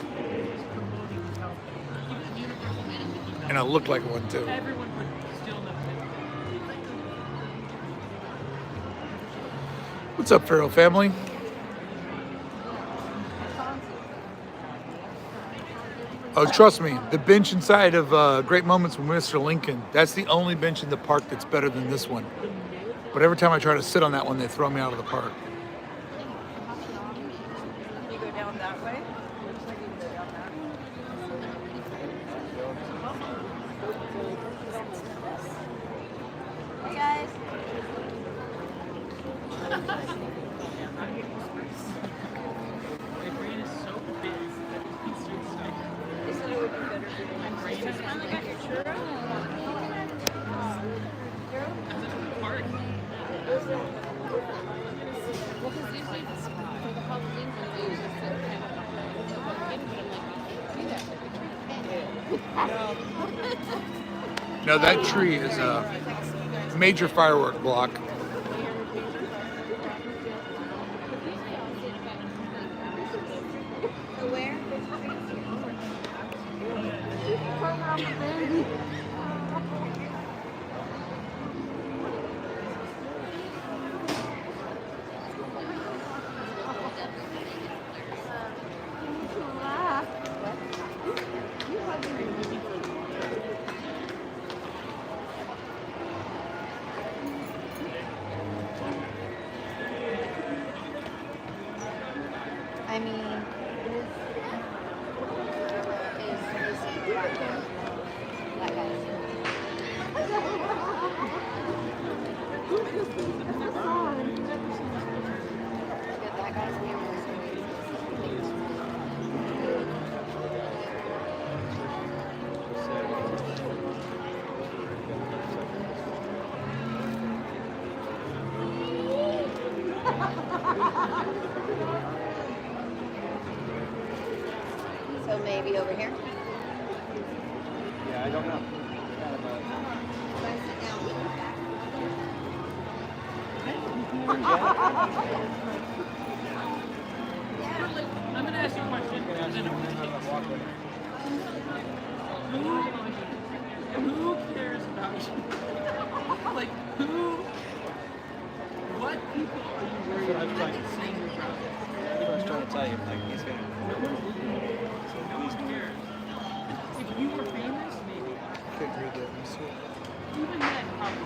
S1: And I look like one too. What's up, Pharaoh family? Oh, trust me, the bench inside of Great Moments with Mr. Lincoln, that's the only bench in the park that's better than this one. But every time I try to sit on that one, they throw me out of the park.
S5: You go down that way? Looks like you can go down that way. Hey guys.
S9: My brain is so big that it's so excited.
S5: They said it would be better for you.
S9: My brain is
S5: Finally got your churro?
S9: park.
S8: Well, because usually for the Halloween ones, they usually sit kind of behind the pumpkin, but I'm like, do that.
S1: No, that tree is a major firework block.
S5: Where? I mean, that guy. That guy's name So maybe over here?
S7: Yeah, I don't know.
S9: I'm gonna ask you a question. And then who cares about you? Like, what people are you worried about seeing your brother?
S7: That's what I was trying to tell you. Like, he's gonna.
S9: No one cares. If you were famous, maybe. Even then, probably.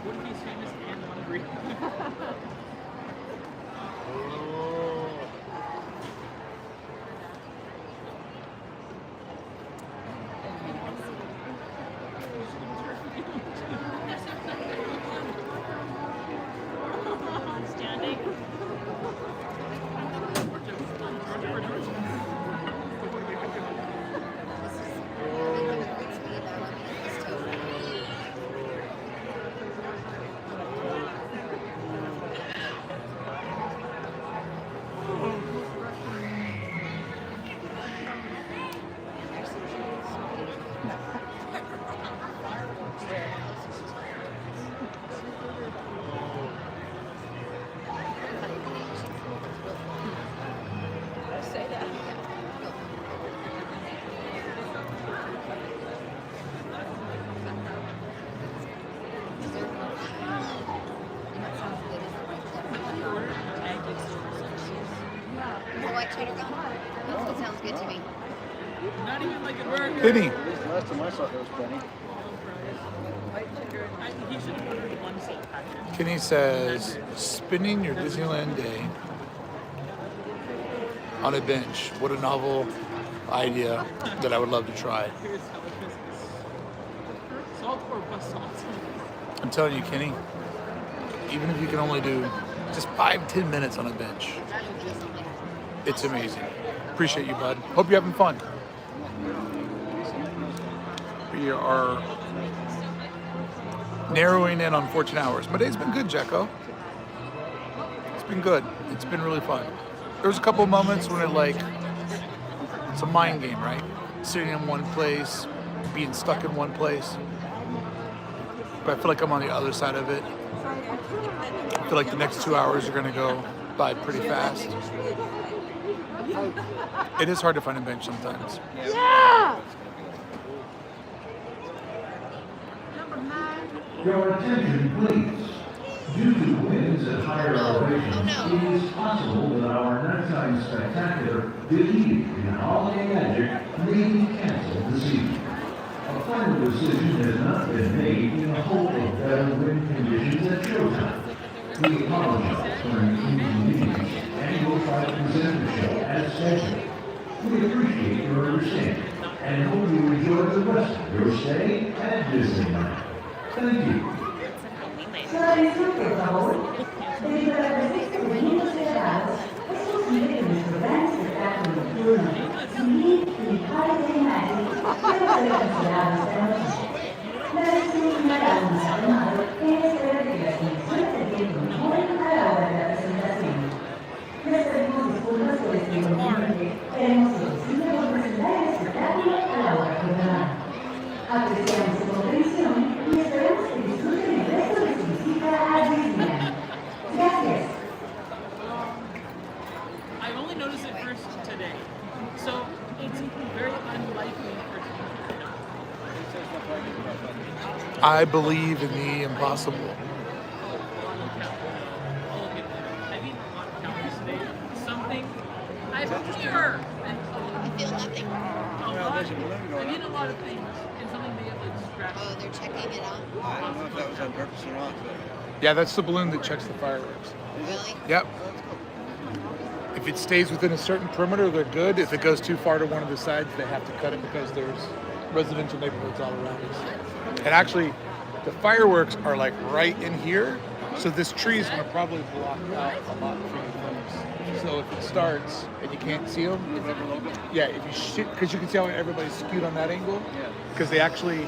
S9: What if he's famous and hungry?
S10: That's what sounds good to me.
S9: Not even like a burger.
S1: Penny,
S7: Last time I saw there was plenty.
S9: He should have ordered one salt packet.
S1: Kenny says, spending your Disneyland day on a bench. What a novel idea that I would love to try.
S9: Here's how it is. Salt or bus salt?
S1: I'm telling you, Kenny, even if you can only do just 5-10 minutes on a bench, it's amazing. Appreciate you, bud. Hope you're having fun. We are narrowing in on 14 hours. My day's been good, Jacko. It's been good. It's been really fun. There was a couple of moments when it's a mind game, right? Sitting in one place, being stuck in one place. But I feel like I'm on the other side of it. I feel like the next 2 hours are gonna go by pretty fast. It is hard to find a bench sometimes.
S10: Yeah!
S4: Your attention, please. Due to winds at higher elevations, it is possible that our nighttime spectacular, believed in holiday magic, may be canceled this evening. A final decision has not been made in the hope of better wind conditions at showtime. We apologize for any inconvenience and will try to present the show as scheduled. We appreciate your understanding and hope you enjoy the rest of your stay at Disneyland. Thank you.
S11: Solo disfrute, por favor. Debido a la presencia de niños cerrados, es posible que nuestro gran espectáculo nocturno, Believe in Holiday Magic, sea cancelado esta noche. La decisión hará un llamado en espera de que las condiciones del tiempo mejoren a la hora de la presentación. Les pedimos disculpas por este inconveniente, pero hemos sido posible por presentar el espectáculo a la hora programada. Apreciamos su comprensión y esperamos que disfruten el resto de su visita a Disneyland. Gracias.
S9: I've only noticed it first today, so it's very unlikely for
S1: I believe in the impossible.
S9: I've eaten a lot of calories today. Something I've here and
S10: I feel nothing.
S9: a lot. I've eaten a lot of things and something may have like scratched.
S10: Oh, they're checking it out.
S7: I don't know if that was on purpose or not, but
S1: Yeah, that's the balloon that checks the fireworks.
S10: Really?
S1: Yep. If it stays within a certain perimeter, they're good. If it goes too far to one of the sides, they have to cut it because there's residential neighborhoods all around us. And actually, the fireworks are like right in here, so this tree is going to probably block out a lot for you folks. So if it starts and you can't see them, yeah, if you shoot, because you can see how everybody's skewed on that angle, because they actually,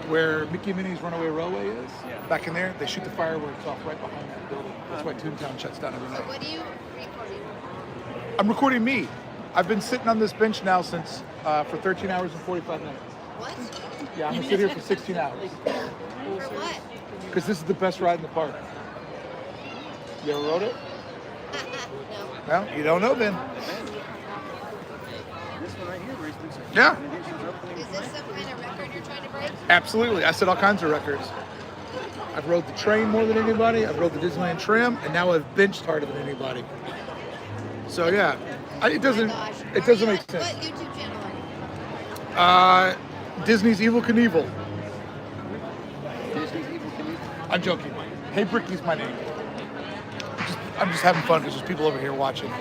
S1: where Mickey and Minnie's Runaway Railway is, back in there, they shoot the fireworks off right behind that building. That's why Toontown shuts down every night.
S10: What are you recording?
S1: I'm recording me. I've been sitting on this bench now since for 13 hours and 45 minutes.
S10: What?
S1: Yeah, I'm gonna sit here for 16 hours
S10: For what?
S1: because this is the best ride in the park. You ever rode it?
S10: No.
S1: Well, you don't know then.
S7: this one right here, where he's been searching.
S1: Yeah.
S10: Is this some kind of record you're trying to break?
S1: Absolutely. I set all kinds of records. I've rode the train more than anybody. I've rode the Disneyland tram, and now I've benched harder than anybody. So yeah, it doesn't
S10: Oh my gosh.
S1: it doesn't
S10: Are you
S1: make sense.
S10: What YouTube channel are you?
S1: Disney's Evil Knievel.
S7: Disney's Evil Knievel.
S1: I'm joking. Hey Brickey's my name. I'm just having fun because there's people over here watching.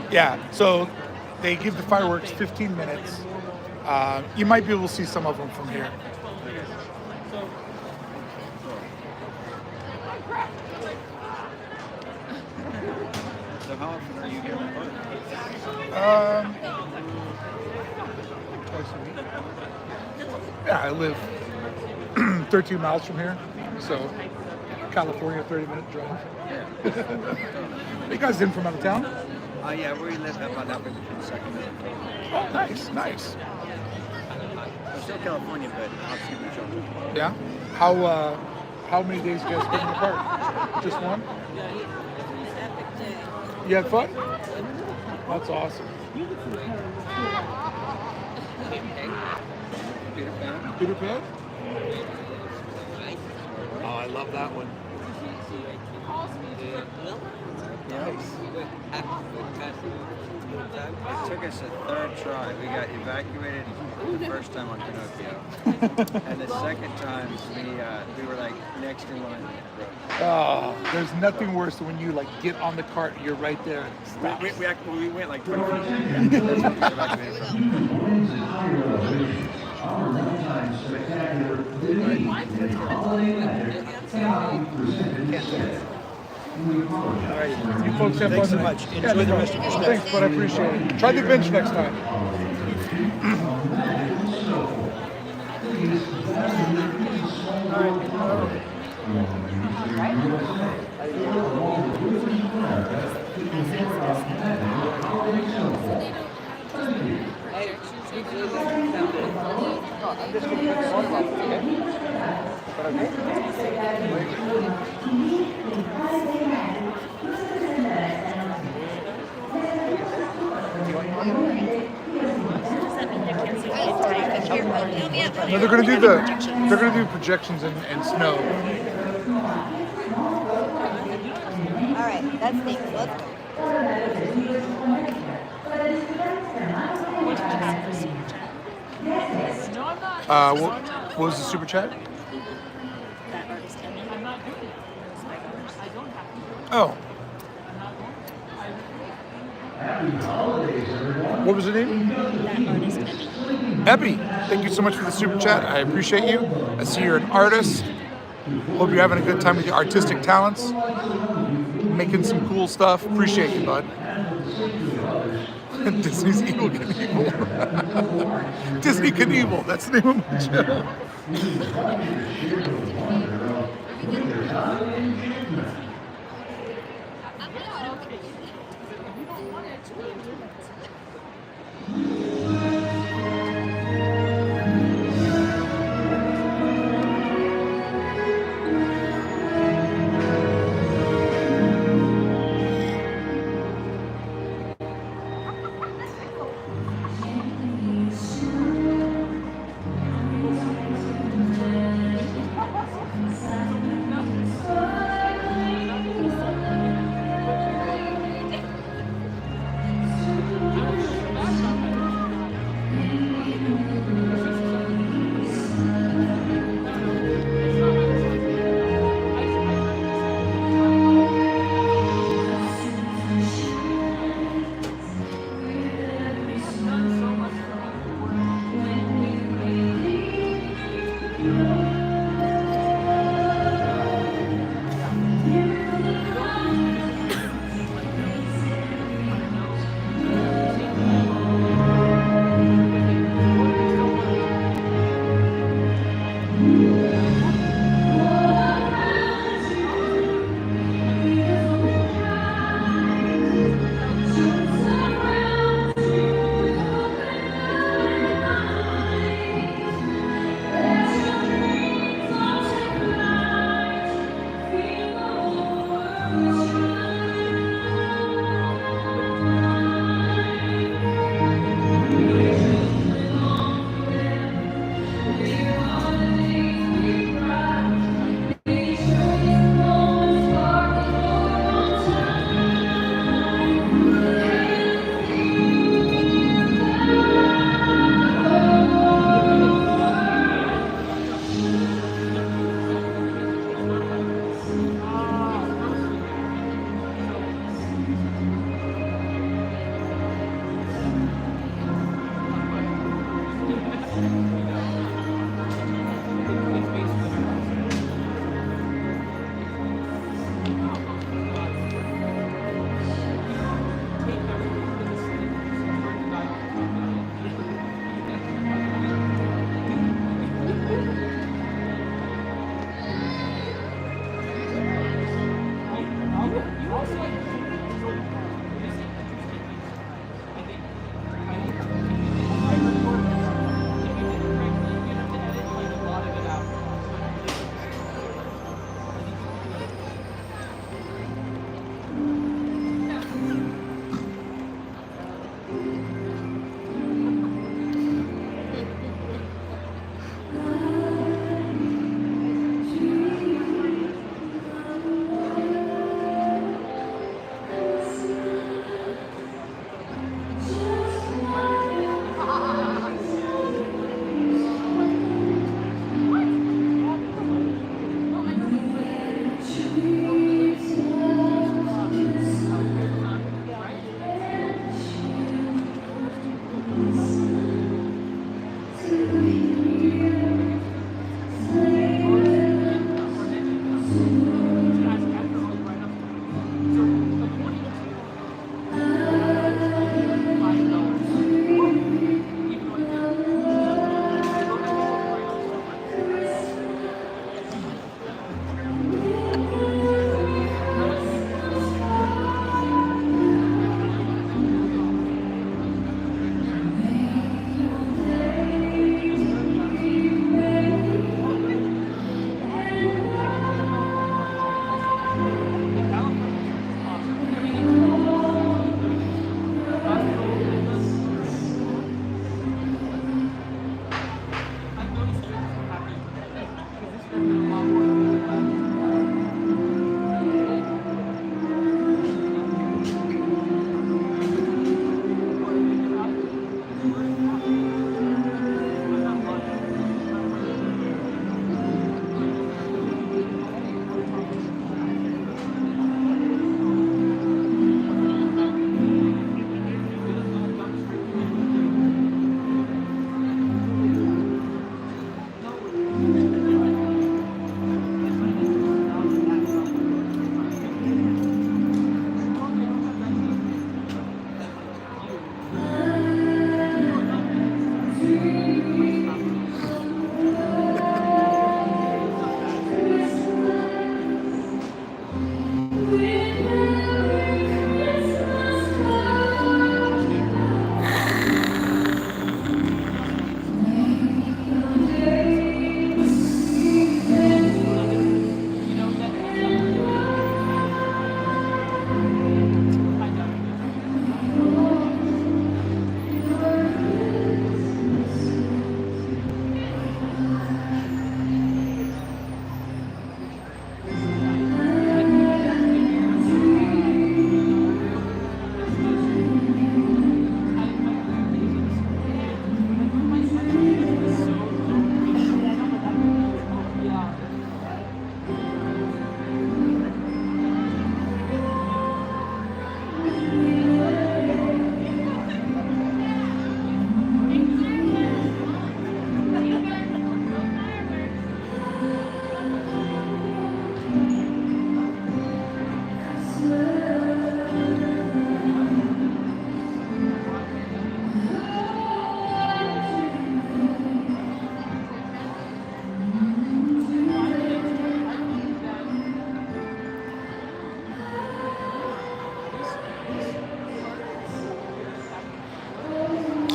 S1: Yeah, so they give the fireworks 15 minutes. You might be able to see some of them from here.
S7: So how often are you here in the park?
S1: Twice a week. Yeah, I live 13 miles from here, so California, 30-minute drive. You guys in from out of town?
S7: Yeah, we live about that way between Sacramento.
S1: Oh, nice, nice.
S7: I'm still California, but obviously we jumped.
S1: Yeah. How many days you guys spend in the park? Just one? You had fun? That's awesome. Peter Pan? Oh, I love that one.
S7: It took us a third try. We got evacuated the first time on Pinocchio, and the second time we were like next in line.
S1: Oh, there's nothing worse than when you like get on the cart, you're right there. And it stops.
S7: We went like 20 feet. That's what we got evacuated from.
S4: Our one-time spectacular Disney holiday magic cannot be presented instead. We apologize.
S1: You folks have
S7: Thanks
S1: fun
S7: so
S1: tonight.
S7: much. Enjoy the rest of your stay.
S1: Thanks, but I appreciate it. Try the bench next time. No, they're gonna do projections and snow.
S10: All right, that's neat. Let's go.
S2: What did you have for super chat?
S1: What was the super chat?
S2: That artist Emmy. I'm not doing it.
S1: Oh. What was her name?
S2: That artist Emmy.
S1: Ebby, thank you so much for the super chat. I appreciate you. I see you're an artist. Hope you're having a good time with your artistic talents. Making some cool stuff. Appreciate you, bud. Disney's Evil Knievel. Disney Knievel, that's the name of my show.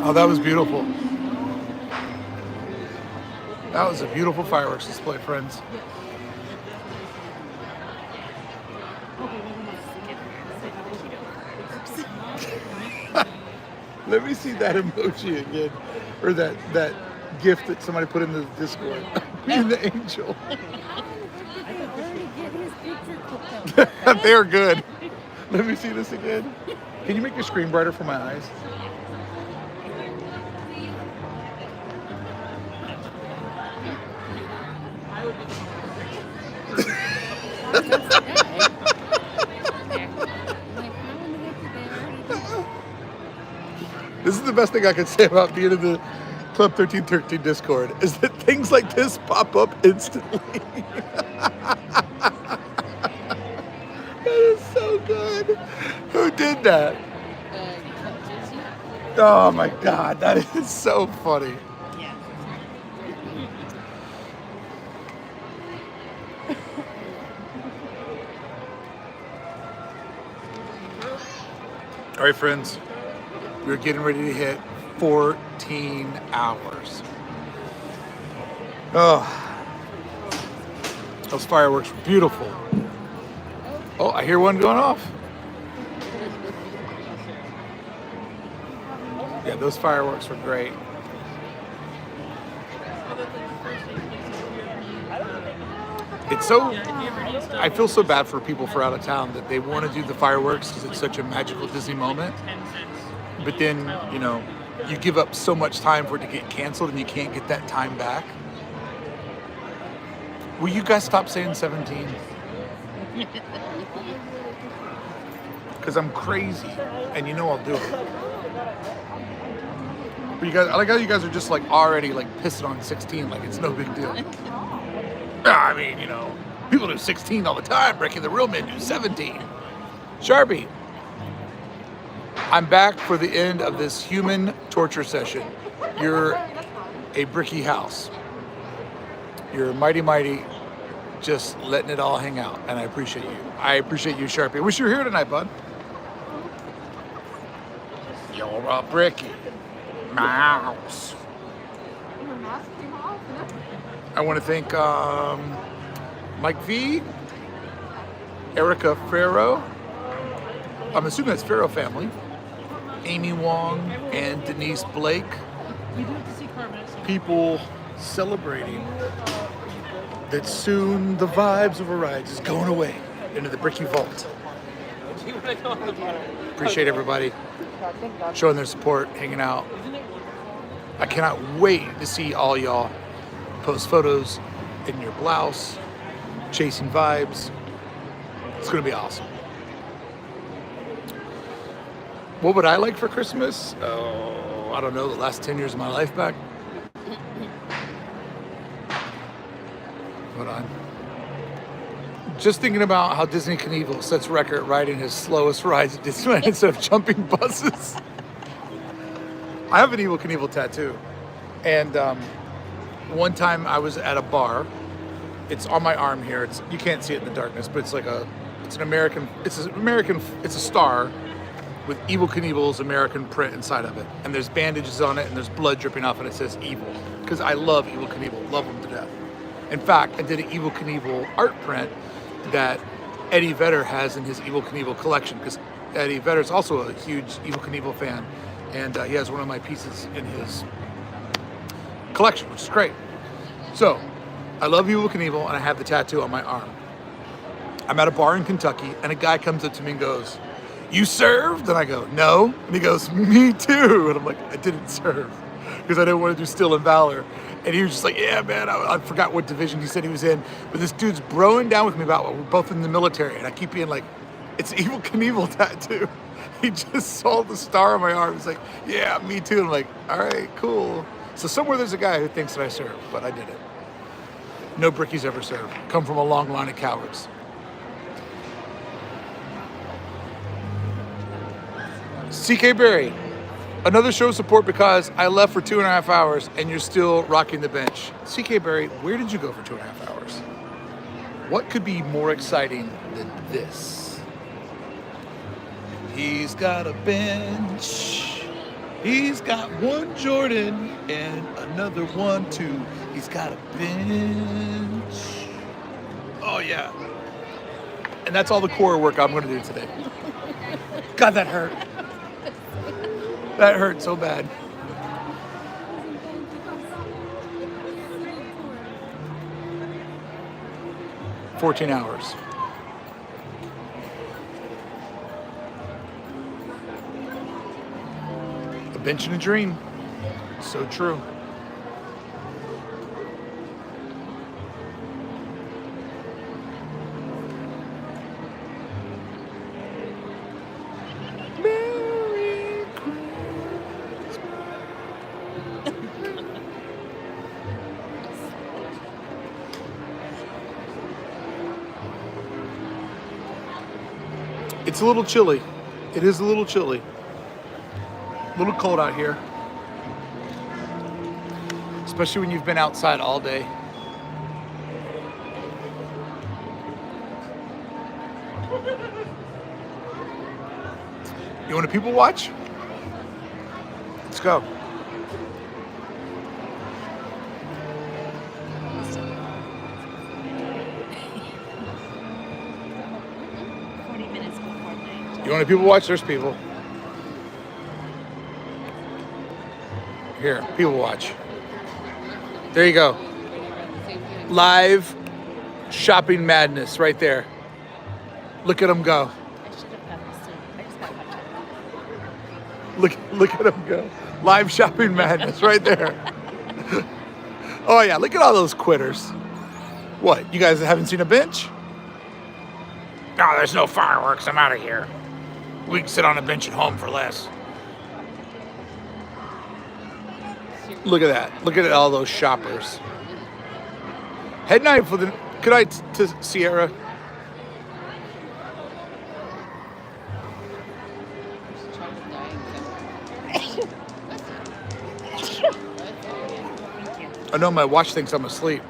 S1: Oh, that was beautiful. That was a beautiful fireworks display, friends. Let me see that emoji again, or that gift that somebody put in the Discord. Me and the angel. They're good. Let me see this again. Can you make your screen brighter for my eyes? This is the best thing I can say about being in the Club 1313 Discord, is that things like this pop up instantly. That is so good. Who did that? Oh my God, that is so funny. All right, friends, we're getting ready to hit 14 hours. Oh, those fireworks were beautiful. Oh, I hear one going off. Yeah, those fireworks were great. It's so, I feel so bad for people for out of town that they want to do the fireworks because it's such a magical Disney moment. But then, you know, you give up so much time for it to get canceled and you can't get that time back. Will you guys stop saying 17? Because I'm crazy and you know I'll do it. But you guys, I like how you guys are just like already like pissing on 16, like it's no big deal. I mean, you know, people do 16 all the time. Breaking the real men do 17. Sharpie, I'm back for the end of this human torture session. You're a bricky house. You're mighty, just letting it all hang out, and I appreciate you. I appreciate you, Sharpie. I wish you were here tonight, bud. You're a bricky mouse. I want to thank Mike V, Erica Farrow. I'm assuming that's Farrow family. Amy Wong and Denise Blake.
S9: We do have to see Carmen.
S1: People celebrating that soon the vibes of a ride is going away into the Bricky Vault. Appreciate everybody showing their support, hanging out. I cannot wait to see all y'all post photos in your blouse, chasing vibes. It's gonna be awesome. What would I like for Christmas? Oh, I don't know, the last 10 years of my life back. Hold on. Just thinking about how Disney Knievel sets record riding his slowest rides at Disneyland instead of jumping buses. I have an Evel Knievel tattoo. And one time I was at a bar. It's on my arm here. You can't see it in the darkness, but it's a star with Evel Knievel's American print inside of it. And there's bandages on it and there's blood dripping off and it says Evil. Because I love Evel Knievel, love him to death. In fact, I did an Evel Knievel art print that Eddie Vedder has in his Evel Knievel collection, because Eddie Vedder is also a huge Evel Knievel fan, and he has one of my pieces in his collection, which is great. So, I love Evel Knievel, and I have the tattoo on my arm. I'm at a bar in Kentucky, and a guy comes up to me and goes, "You served?" And I go, "No." And he goes, "Me too." And I'm like, "I didn't serve," because I didn't want to do Steel and Valor. And he was just like, "Yeah, man," I forgot what division he said he was in. But this dude's broing down with me about we're both in the military. And I keep being like, "It's Evel Knievel tattoo." He just saw the star on my arm. He's like, "Yeah, me too." I'm like, "All right, cool." So somewhere there's a guy who thinks that I served, but I didn't. No brickies ever served. Come from a long line of cowards. CK Berry. Another show of support because I left for 2.5 hours and you're still rocking the bench. CK Berry, where did you go for 2.5 hours? What could be more exciting than this? He's got a bench. He's got one Jordan and another one too. He's got a bench. Oh yeah. And that's all the core work I'm gonna do today. God, that hurt. That hurt so bad. $14 hours. A bench and a dream. So true. It's a little chilly. It is a little chilly. A little cold out here. Especially when you've been outside all day. You want to people watch? Let's go. You want to people watch? There's people. Here, people watch. There you go. Live shopping madness right there. Look at them go. Look at them go. Live shopping madness right there. Oh yeah, look at all those quitters. What, you guys haven't seen a bench? No, there's no fireworks. I'm out of here. We can sit on a bench at home for less. Look at that. Look at all those shoppers. Head night for the. Good night to Sierra. I know my watch thinks I'm asleep.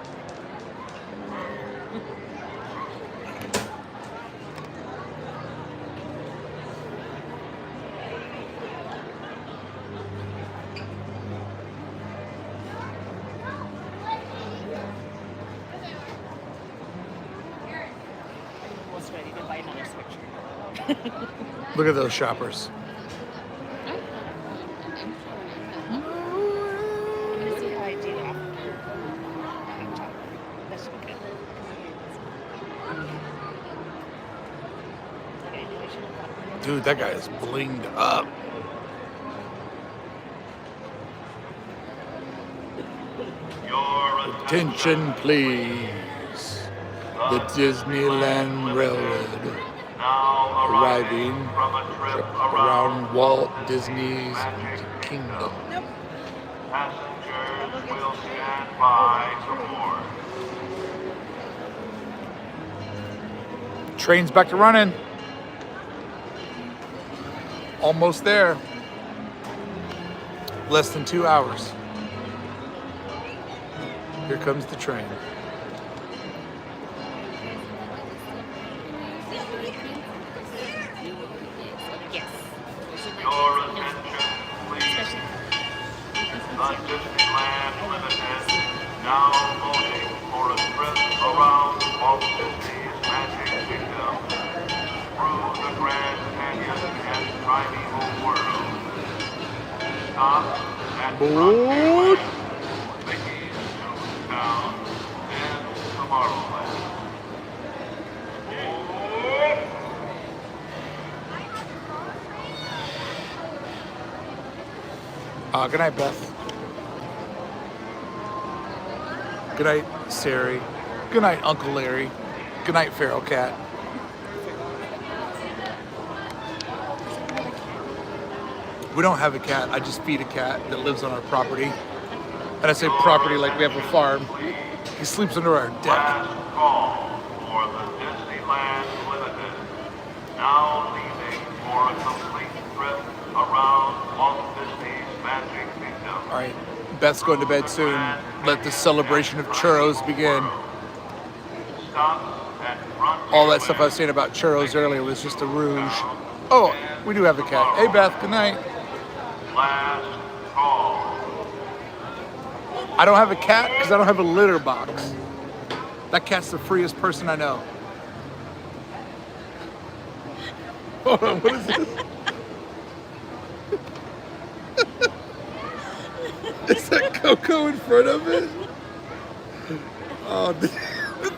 S2: Almost ready to buy another sweatshirt.
S1: Look at those shoppers.
S2: I'm gonna see how I do after chocolate. That should be good. Okay, I knew I should have gotten it.
S1: Dude, that guy is blinged up.
S3: Your
S1: Attention, please. The Disneyland Railroad
S3: now
S1: arriving
S3: from a trip
S1: around Walt Disney's Kingdom.
S3: Passengers will stand by to board.
S1: Train's back to running. Almost there. Less than 2 hours. Here comes the train.
S2: Yes.
S3: Your attention, please. The Disneyland Limited now loading for a trip around Walt Disney's Magic Kingdom through the Grand Canyon and Primeval World. Stop at
S1: Board.
S3: Mickey's Toontown, then Tomorrowland.
S1: Good night, Beth. Good night, Sari. Good night, Uncle Larry. Good night, Feral Cat. We don't have a cat. I just feed a cat that lives on our property. And I say property like we have a farm. He sleeps under our deck.
S3: Last call for the Disneyland Limited. Now leaving for a complete trip around Walt Disney's Magic Kingdom.
S1: All right, Beth's going to bed soon. Let the celebration of churros begin.
S3: Stop at Frontier
S1: All that stuff I was saying about churros earlier was just a rouge. Oh, we do have a cat. Hey, Beth, good night.
S3: Last call.
S1: I don't have a cat because I don't have a litter box. That cat's the freest person I know. Hold on, what is this? Is that Coco in front of it? Oh, the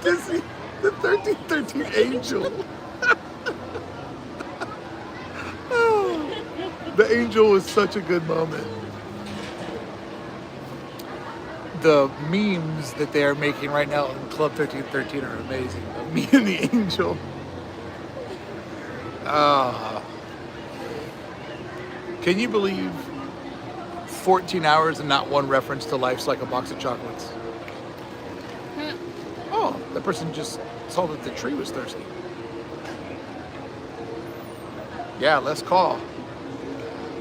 S1: Disney, the 1313 angel. Oh, the angel was such a good moment. The memes that they are making right now in Club 1313 are amazing. Me and the angel. Can you believe 14 hours and not one reference to Life's Like a Box of Chocolates? Oh, that person just saw that the tree was thirsty. Yeah, let's call.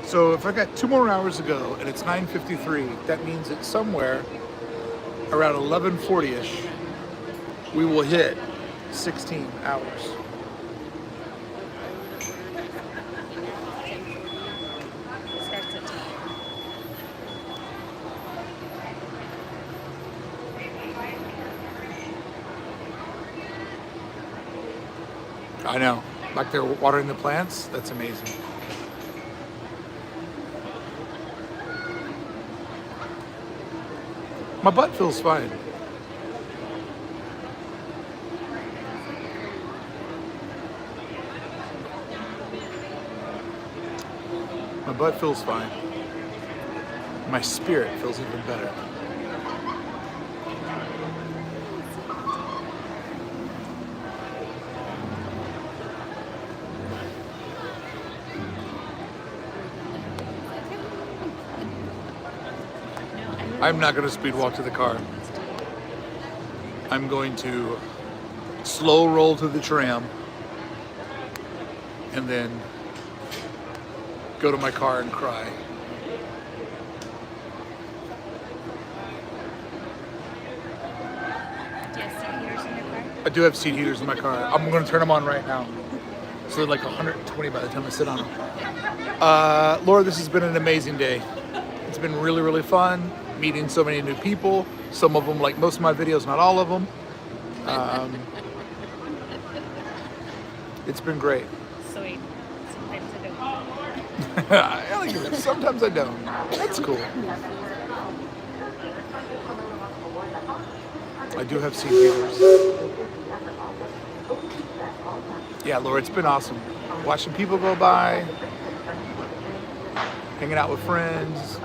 S1: So if I got 2 more hours to go and it's 9:53, that means it's somewhere around 11:40ish, we will hit 16 hours.
S2: Starts at 10.
S1: I know. Like they're watering the plants? That's amazing. My butt feels fine. My butt feels fine. My spirit feels even better.
S2: No, I'm
S1: I'm not going to speed walk to the car. I'm going to slow roll to the tram and then go to my car and cry.
S2: Do you have seat heaters in your car?
S1: I do have seat heaters in my car. I'm going to turn them on right now. So they're like 120 by the time I sit on them. Laura, this has been an amazing day. It's been really, really fun meeting so many new people. Some of them like most of my videos, not all of them. It's been great.
S2: Sweet. Sometimes I don't.
S1: I like it. Sometimes I don't. That's cool. I do have seat heaters. Yeah, Laura, it's been awesome. Watching people go by, hanging out with friends,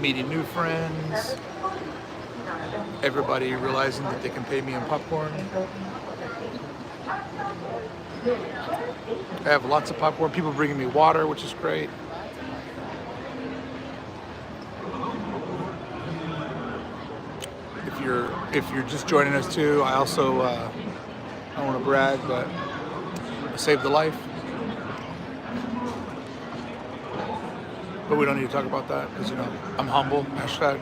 S1: meeting new friends, everybody realizing that they can pay me in popcorn. I have lots of popcorn. People bringing me water, which is great. If you're just joining us too, I also I don't want to brag, but I saved the life. But we don't need to talk about that because I'm humble. Hashtag.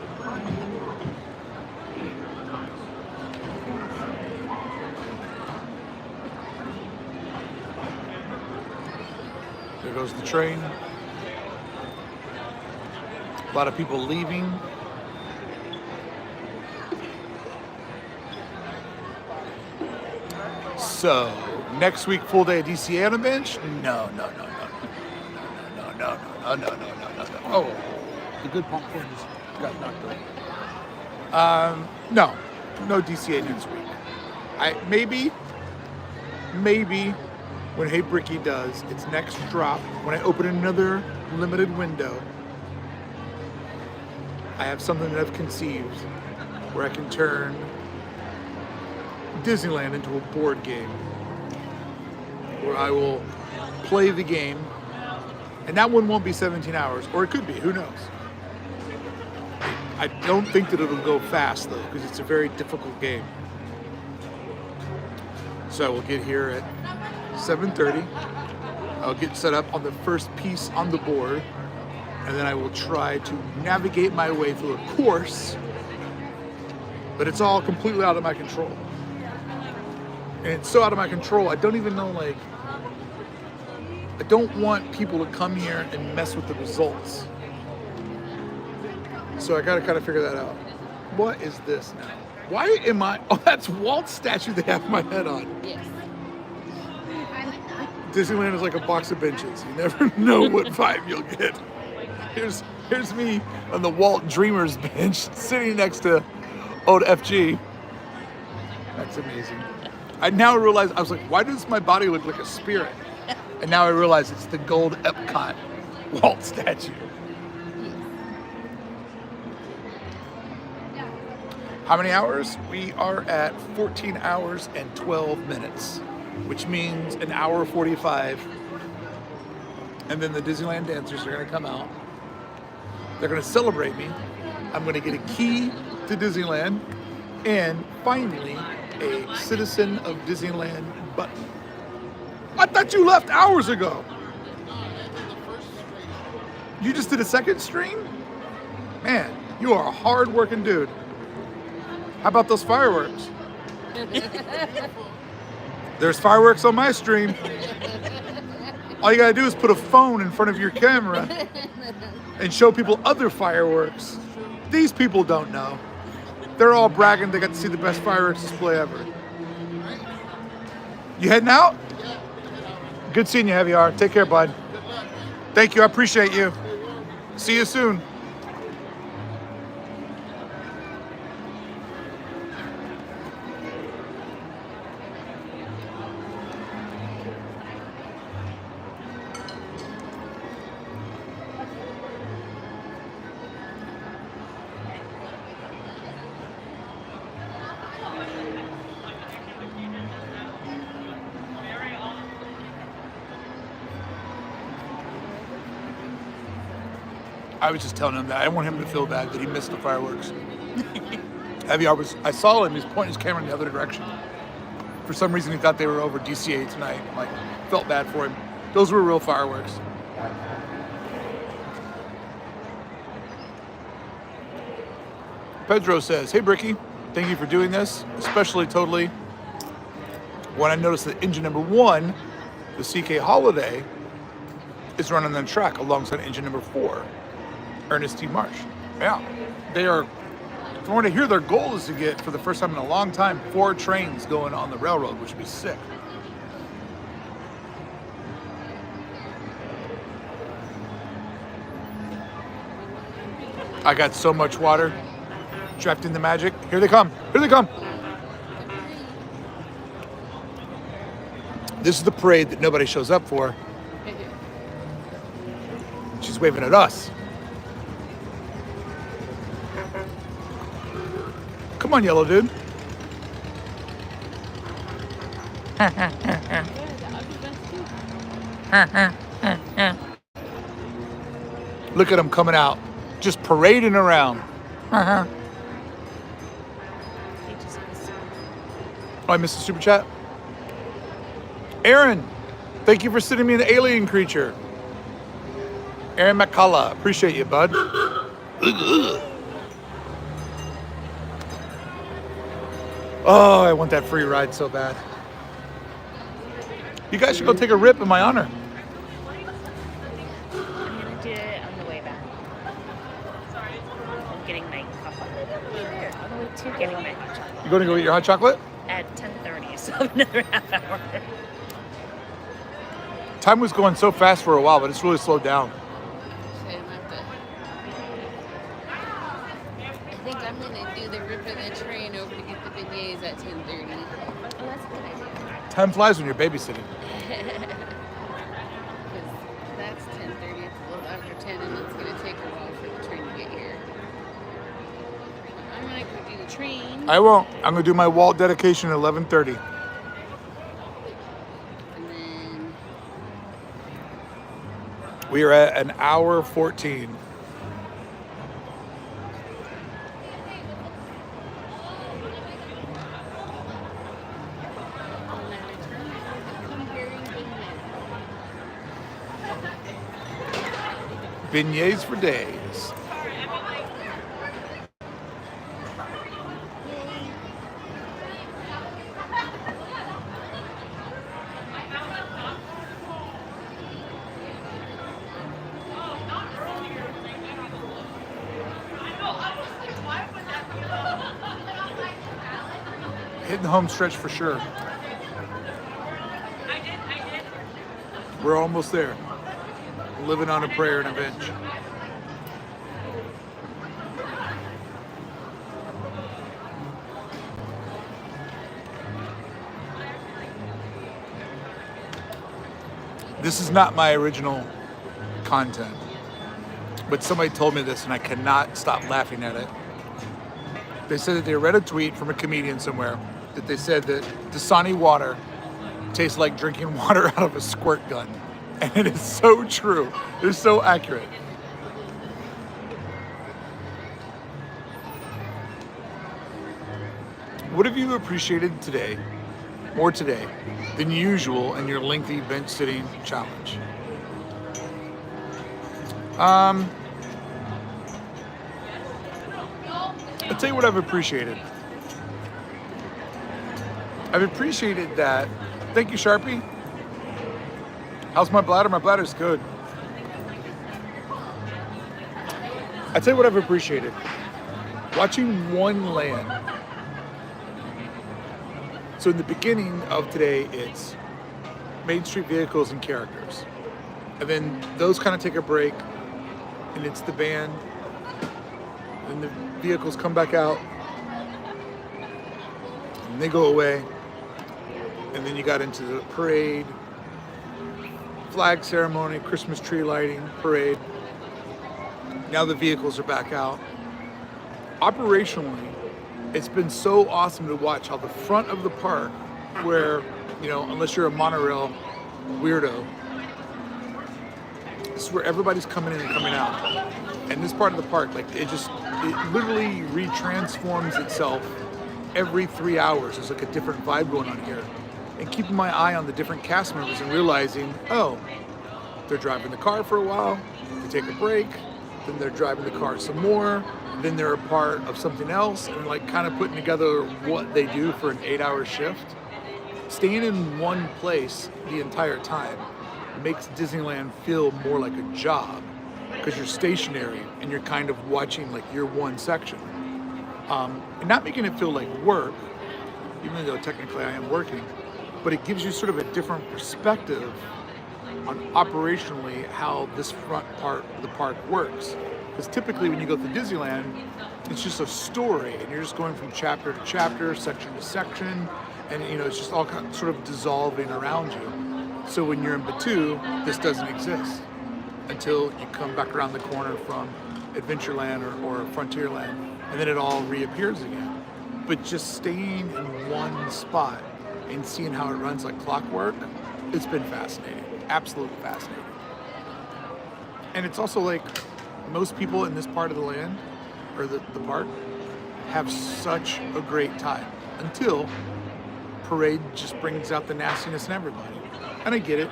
S1: There goes the train. A lot of people leaving. So, next week, full day of DCA on a bench? No. Oh, the good popcorn just got knocked away. No DCA next week. Maybe when Hey Brickey does its next drop, when I open another limited window, I have something that I've conceived where I can turn Disneyland into a board game where I will play the game, and that one won't be 17 hours, or it could be, who knows. I don't think that it'll go fast though, because it's a very difficult game. So I will get here at 7:30. I'll get set up on the first piece on the board, and then I will try to navigate my way through a course, but it's all completely out of my control. And it's so out of my control, I don't even know, I don't want people to come here and mess with the results. So I gotta kind of figure that out. What is this now? Why am I, oh, that's Walt's statue they have my head on.
S8: Yes.
S1: Disneyland is like a box of benches. You never know what vibe you'll get. Here's me on the Walt Dreamers bench, sitting next to old FG. That's amazing. I now realize, I was like, why does my body look like a spirit? And now I realize it's the gold Epcot Walt statue. How many hours? We are at 14 hours and 12 minutes, which means an hour 45. And then the Disneyland dancers are gonna come out. They're gonna celebrate me. I'm gonna get a key to Disneyland, and finally, a Citizen of Disneyland button. I thought you left hours ago. You just did a second stream? Man, you are a hard-working dude. How about those fireworks? There's fireworks on my stream. All you gotta do is put a phone in front of your camera and show people other fireworks. These people don't know. They're all bragging they got to see the best fireworks display ever. You heading out? Good seeing you, Heavy R. Take care, bud. Thank you, I appreciate you. See you soon. I was just telling him that. I didn't want him to feel bad that he missed the fireworks. I saw him, he was pointing his camera in the other direction. For some reason, he thought they were over DCA tonight. Like, felt bad for him. Those were real fireworks. Pedro says, "Hey Brickey, thank you for doing this, especially totally when I noticed that engine number 1, the CK Holiday, is running on the track alongside engine number 4, Ernest T. Marsh." Yeah, they are, from what I hear, their goal is to get, for the first time in a long time, 4 trains going on the railroad, which would be sick. I got so much water trapped in the magic. Here they come. Here they come. This is the parade that nobody shows up for. She's waving at us. Come on, yellow dude. Look at them coming out, just parading around. Oh, I missed the super chat. Aaron, thank you for sending me an alien creature. Aaron McCullough, appreciate you, bud. Oh, I want that free ride so bad. You guys should go take a rip in my honor.
S2: I'm gonna do it on the way back. I'm getting my coffee. On the way to getting my hot chocolate.
S1: You going to go get your hot chocolate?
S2: At 10:30, so another half hour.
S1: Time was going so fast for a while, but it's really slowed down.
S8: I think I'm gonna do the rip of the train over to get the beignets at 10:30.
S2: Oh, that's a good idea.
S1: Time flies when you're babysitting.
S8: That's 10:30. It's a little after 10, and it's gonna take a while for the train to get here. I'm gonna go do the train.
S1: I won't. I'm going to do my Walt dedication at 11:30.
S8: And then
S1: We are at an hour 14. Beignets for days. Hitting the home stretch for sure. We're almost there. Living on a prayer and a bench. This is not my original content, but somebody told me this and I cannot stop laughing at it. They said that they read a tweet from a comedian somewhere that they said that Dasani water tastes like drinking water out of a squirt gun. And it is so true. It's so accurate. What have you appreciated today, more today, than usual in your lengthy bench sitting challenge? I'll tell you what I've appreciated. I've appreciated that. Thank you, Sharpie. How's my bladder? My bladder's good. I tell you what I've appreciated. Watching one land. So in the beginning of today, it's Main Street vehicles and characters. And then those kind of take a break, and it's the band. And the vehicles come back out, and they go away. And then you got into the parade, flag ceremony, Christmas tree lighting, parade. Now the vehicles are back out. Operationally, it's been so awesome to watch how the front of the park, where, you know, unless you're a monorail weirdo, this is where everybody's coming in and coming out. And this part of the park, like it literally retransforms itself every 3 hours. There's like a different vibe going on here. And keeping my eye on the different cast members and realizing, oh, they're driving the car for a while, they take a break, then they're driving the car some more, then they're a part of something else, and like kind of putting together what they do for an 8-hour shift. Staying in one place the entire time makes Disneyland feel more like a job, because you're stationary and you're kind of watching like your one section. And not making it feel like work, even though technically I am working, but it gives you sort of a different perspective on operationally how this front part of the park works. Because typically when you go through Disneyland, it's just a story and you're just going from chapter to chapter, section to section, and you know, it's just all kind of sort of dissolving around you. So when you're in Batu, this doesn't exist until you come back around the corner from Adventureland or Frontierland, and then it all reappears again. But just staying in one spot and seeing how it runs like clockwork, it's been fascinating, absolutely fascinating. And it's also like, most people in this part of the land, or the park, have such a great time until parade just brings out the nastiness in everybody. And I get it.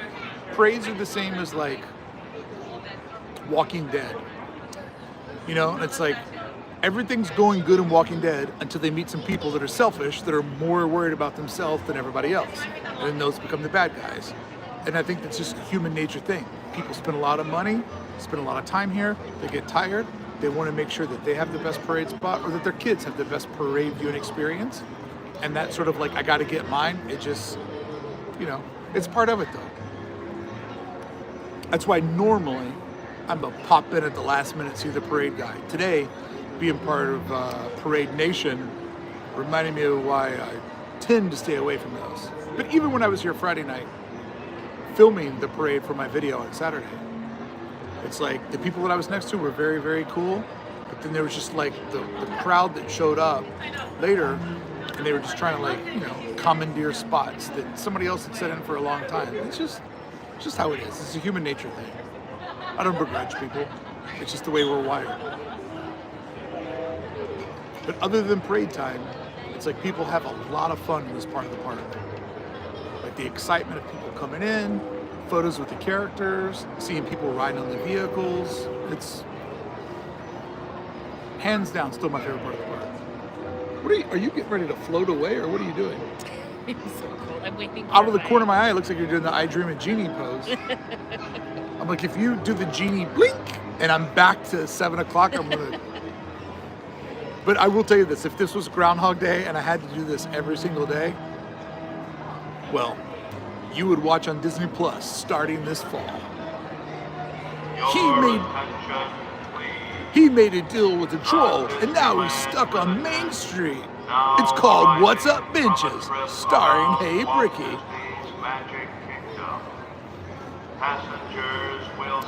S1: Parades are the same as like Walking Dead. You know, and it's like everything's going good in Walking Dead until they meet some people that are selfish, that are more worried about themselves than everybody else. And then those become the bad guys. And I think that's just a human nature thing. People spend a lot of money, spend a lot of time here, they get tired, they want to make sure that they have the best parade spot or that their kids have the best parade viewing experience. And that sort of like, I got to get mine, it just, you know, it's part of it though. That's why normally I'm a pop in at the last minute, see the parade guy. Today, being part of Parade Nation reminded me of why I tend to stay away from those. But even when I was here Friday night, filming the parade for my video on Saturday, it's like the people that I was next to were very, very cool, but then there was just like the crowd that showed up later, and they were just trying to like, you know, commandeer spots that somebody else had set in for a long time. It's just how it is. It's a human nature thing. I don't begrudge people. It's just the way we're wired. But other than parade time, it's like people have a lot of fun in this part of the park. Like the excitement of people coming in, photos with the characters, seeing people riding on the vehicles. It's hands down still my favorite part of the park. Are you getting ready to float away, or what are you doing?
S2: It's so cool. I'm waiting.
S1: Out of the corner of my eye, it looks like you're doing the I Dream of Genie pose. I'm like, if you do the genie blink and I'm back to 7 o'clock, I'm gonna. But I will tell you this, if this was Groundhog Day and I had to do this every single day, well, you would watch on Disney Plus starting this fall. He made a deal with a troll, and now he's stuck on Main Street. It's called What's Up Benches, starring Hey Brickey.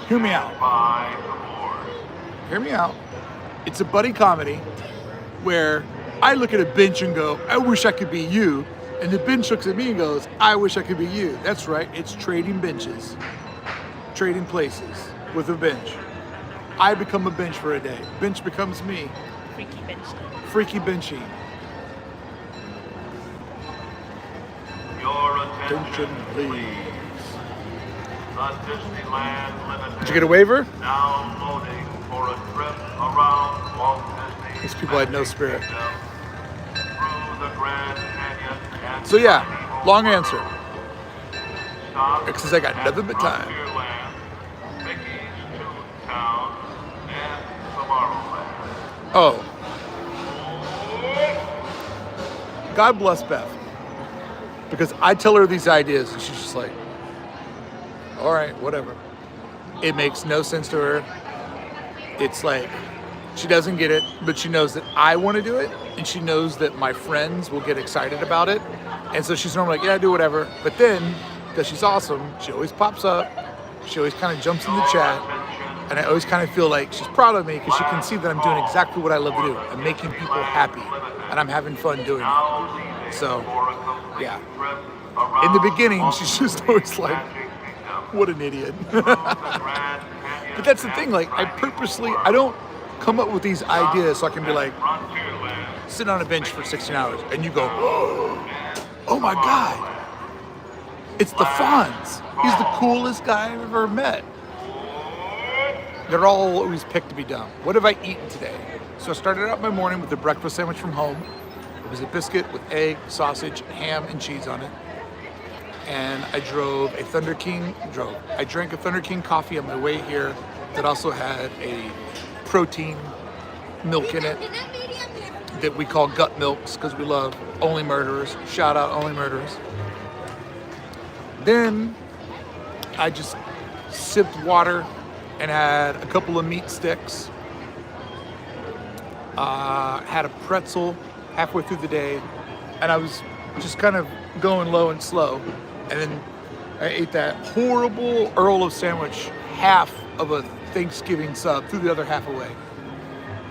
S1: Hear me out. Hear me out. It's a buddy comedy where I look at a bench and go, I wish I could be you. And the bench looks at me and goes, I wish I could be you. That's right, it's trading benches. Trading places with a bench. I become a bench for a day. Bench becomes me.
S2: Freaky benching.
S1: Freaky benching.
S3: Your attention,
S1: please.
S3: The Disneyland Limited.
S1: Did you get a waiver?
S3: Now loading for a trip around Walt Disney.
S1: These people had no spirit.
S3: Through the Grand Canyon and
S1: So yeah, long answer.
S3: stop
S1: Because I got nothing but time.
S3: Frontierland, Mickey's Toontown, and Tomorrowland.
S1: Oh. God bless Beth. Because I tell her these ideas and she's just like, all right, whatever. It makes no sense to her. It's like, she doesn't get it, but she knows that I want to do it, and she knows that my friends will get excited about it. And so she's normally like, yeah, do whatever. But then, because she's awesome, she always pops up. She always kind of jumps in the chat. And I always kind of feel like she's proud of me because she can see that I'm doing exactly what I love to do. I'm making people happy, and I'm having fun doing it. So, yeah. In the beginning, she's just always like, what an idiot. But that's the thing, like, I don't come up with these ideas so I can be like, sit on a bench for 16 hours and you go, oh my God, it's the Fonz. He's the coolest guy I've ever met. They're all always picked to be dumb. What have I eaten today? So I started out my morning with a breakfast sandwich from home. It was a biscuit with egg, sausage, ham, and cheese on it. And I drank a Thunder King coffee on my way here that also had a protein milk in it that we call gut milks because we love Only Murderers. Shout out Only Murderers. Then I just sipped water and had a couple of meat sticks. Had a pretzel halfway through the day, and I was just kind of going low and slow. And then I ate that horrible Earl of sandwich, half of a Thanksgiving sub, threw the other half away.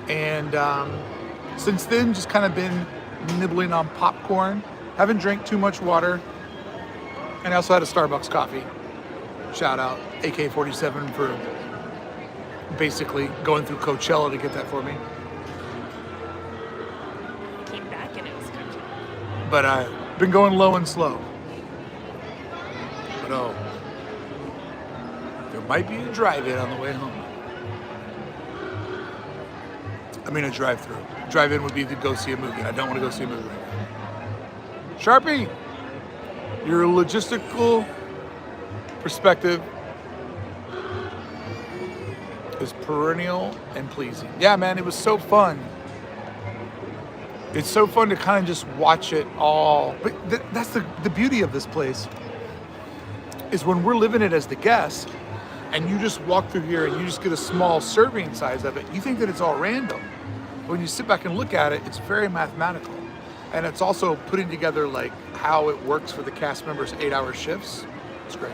S1: And since then, just kind of been nibbling on popcorn. Haven't drank too much water. And I also had a Starbucks coffee. Shout out AK-47 for basically going through Coachella to get that for me.
S2: Came back and it was Coachella.
S1: But I've been going low and slow. But oh, there might be a drive-in on the way home. I mean a drive-through. Drive-in would be to go see a movie. I don't want to go see a movie right now. Sharpie, your logistical perspective is perennial and pleasing. Yeah, man, it was so fun. It's so fun to kind of just watch it all. But that's the beauty of this place, is when we're living it as the guest, and you just walk through here and you just get a small serving size of it, you think that it's all random. When you sit back and look at it, it's very mathematical. And it's also putting together like how it works for the cast members' 8-hour shifts. It's great.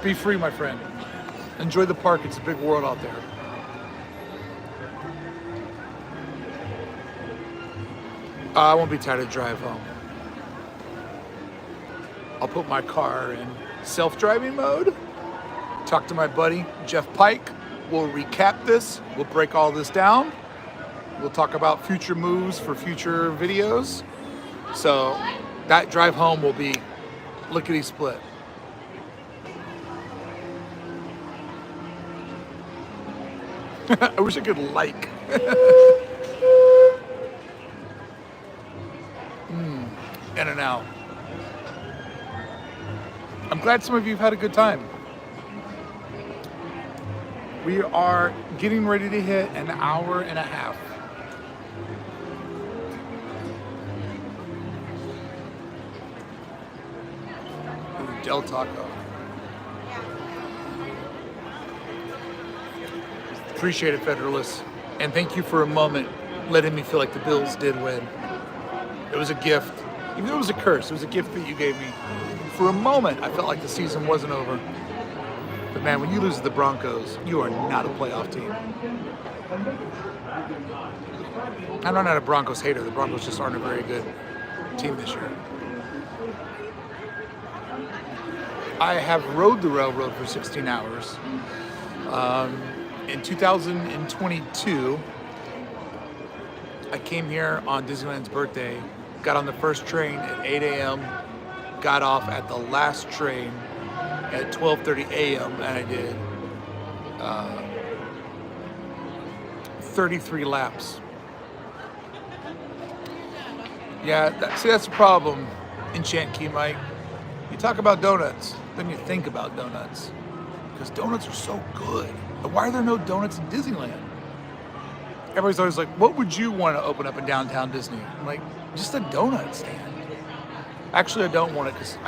S1: Be free, my friend. Enjoy the park. It's a big world out there. I won't be tired to drive home. I'll put my car in self-driving mode, talk to my buddy, Jeff Pike. We'll recap this. We'll break all this down. We'll talk about future moves for future videos. So that drive home will be lickety-split. I wish I could like. In and out. I'm glad some of you have had a good time. We are getting ready to hit an hour and a half. Ooh, Del Taco. Appreciate it, Federalists. And thank you for a moment letting me feel like the Bills did win. It was a gift. Even though it was a curse, it was a gift that you gave me. For a moment, I felt like the season wasn't over. But man, when you lose to the Broncos, you are not a playoff team. I'm not a Broncos hater. The Broncos just aren't a very good team this year. I have rode the railroad for 16 hours. In 2022, I came here on Disneyland's birthday, got on the first train at 8 a.m., got off at the last train at 12:30 a.m., and I did 33 laps. Yeah, that's the problem, Enchant Key Mike. You talk about donuts, then you think about donuts. Because donuts are so good. But why are there no donuts in Disneyland? Everybody's always like, what would you want to open up in downtown Disney? I'm like, just a donut stand. Actually, I don't want it because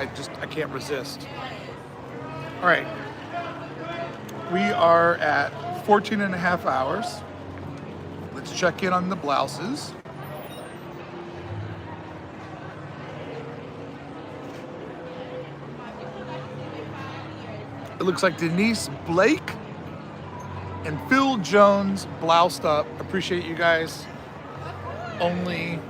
S1: I can't resist. All right. We are at 14 and a half hours. Let's check in on the blouses. It looks like Denise Blake and Phil Jones bloused up. Appreciate you guys. Only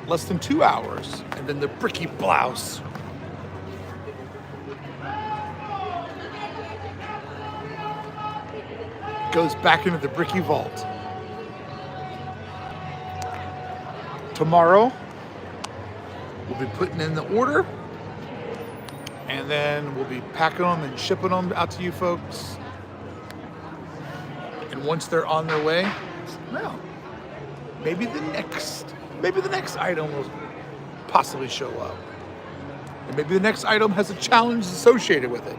S1: less than 2 hours. And then the Brickey blouse. goes back into the Brickey vault. Tomorrow, we'll be putting in the order, and then we'll be packing them and shipping them out to you folks. And once they're on their way, well, maybe the next item will possibly show up. And maybe the next item has a challenge associated with it.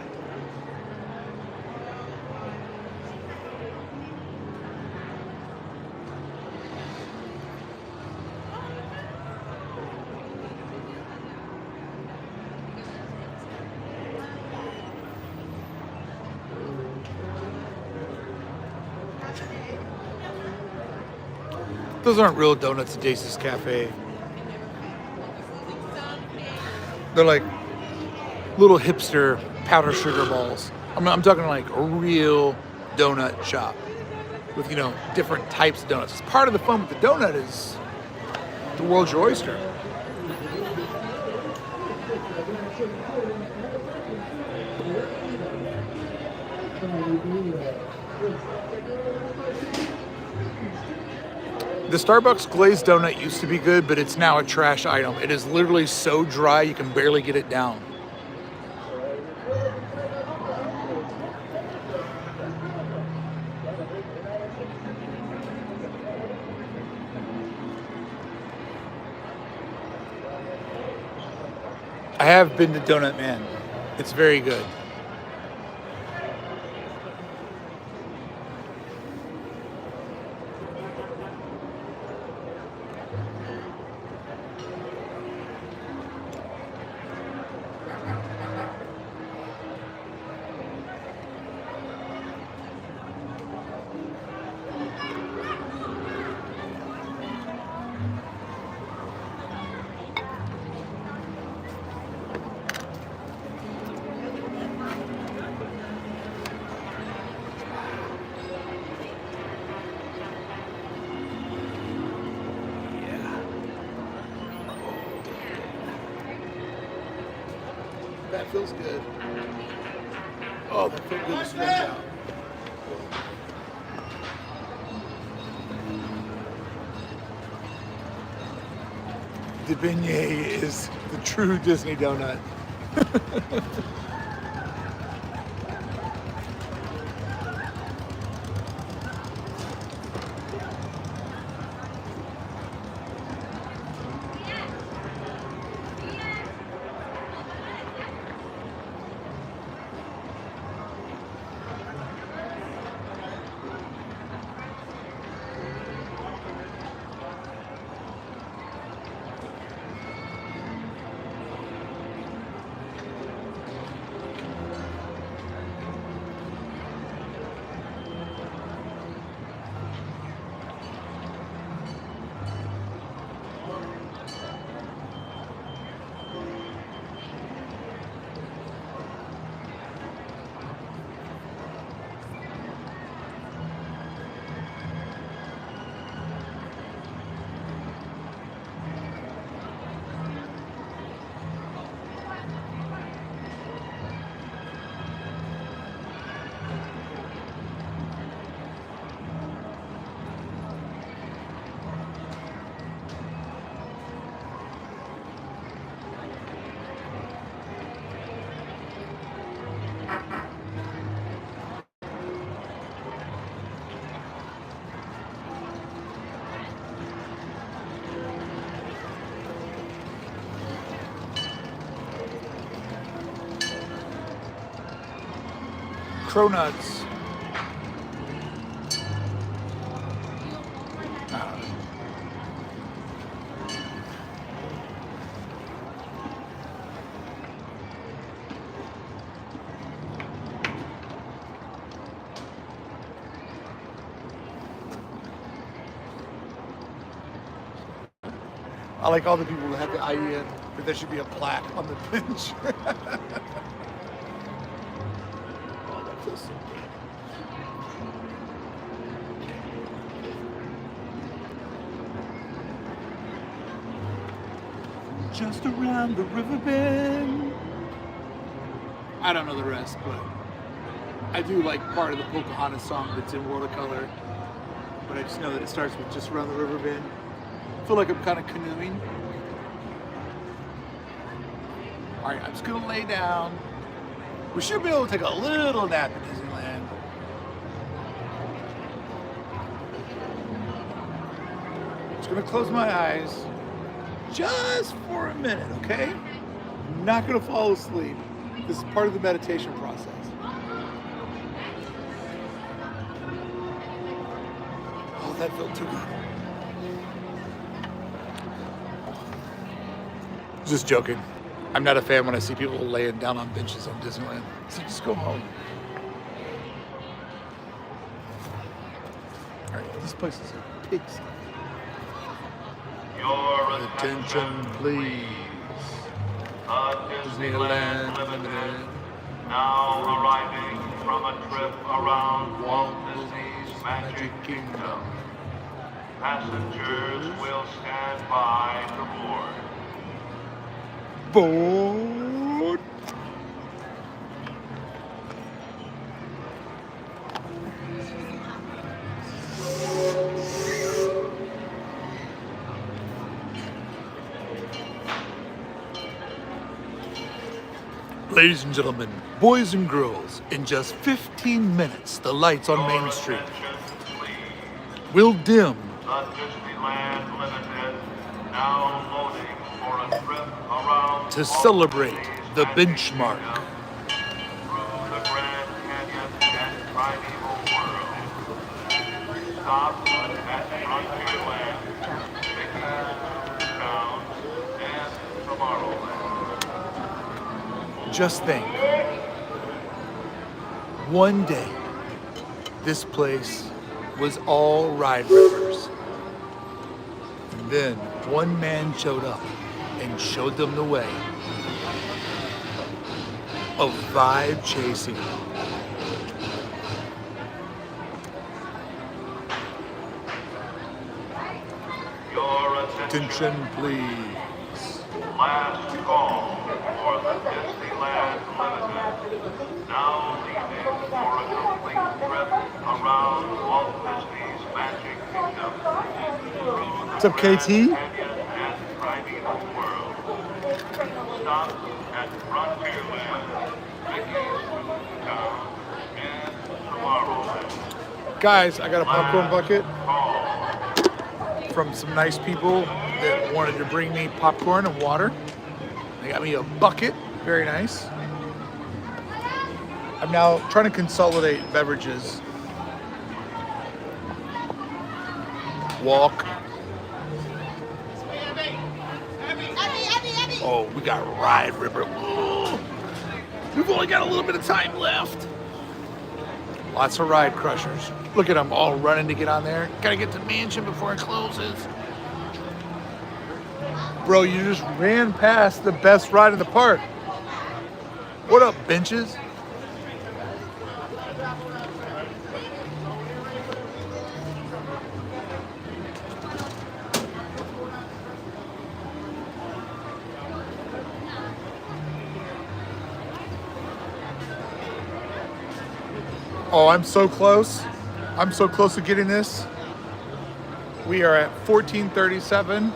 S1: Those aren't real donuts at Jason's Cafe. They're like little hipster powder sugar balls. I'm talking like a real donut shop with, you know, different types of donuts. Part of the fun with the donut is the world's your oyster. The Starbucks glazed donut used to be good, but it's now a trash item. It is literally so dry you can barely get it down. I have been to Donut Man. It's very good. That feels good. Oh, that feels good to stretch out. The beignet is the true Disney donut. Cronuts. I like all the people who have the idea that there should be a plaque on the bench. Oh, that feels so good. Just around the river bend. I don't know the rest, but I do like part of the Pocahontas song that's in watercolor, but I just know that it starts with just around the river bend. I feel like I'm kind of canoeing. All right, I'm just gonna lay down. We should be able to take a little nap at Disneyland. Just gonna close my eyes just for a minute, okay? I'm not gonna fall asleep. This is part of the meditation process. Oh, that felt too good. Just joking. I'm not a fan when I see people laying down on benches on Disneyland. So just go home. All right, this place is a pigsty.
S3: Your
S1: Attention, please. Disneyland Limited.
S3: Now arriving from a trip around Walt Disney's Magic Kingdom. Passengers will stand by to board.
S1: Board. Ladies and gentlemen, boys and girls, in just 15 minutes, the lights on Main Street will dim
S3: The Disneyland Limited now loading for a trip around
S1: to celebrate the benchmark.
S3: through the Grand Canyon and primeval world. Stop at Frontierland, Mickey's Town, and Tomorrowland.
S1: Just think, one day, this place was all ride rippers. And then one man showed up and showed them the way of vibe chasing.
S3: Your
S1: Attention, please.
S3: last call for the Disneyland Limited. Now leaving for a complete trip around Walt Disney's Magic Kingdom.
S1: What's up, KT?
S3: Canyon and primeval world. Stop at Frontierland, Mickey's Town, and Tomorrowland.
S1: Guys, I got a popcorn bucket
S3: Call.
S1: from some nice people that wanted to bring me popcorn and water. They got me a bucket, very nice. I'm now trying to consolidate beverages. Walk. Oh, we got Ride Ripper. Whoa. We've only got a little bit of time left. Lots of ride crushers. Look at them all running to get on there. Gotta get to Mansion before it closes. Bro, you just ran past the best ride in the park. What up, benches? Oh, I'm so close. I'm so close to getting this. We are at 14:37.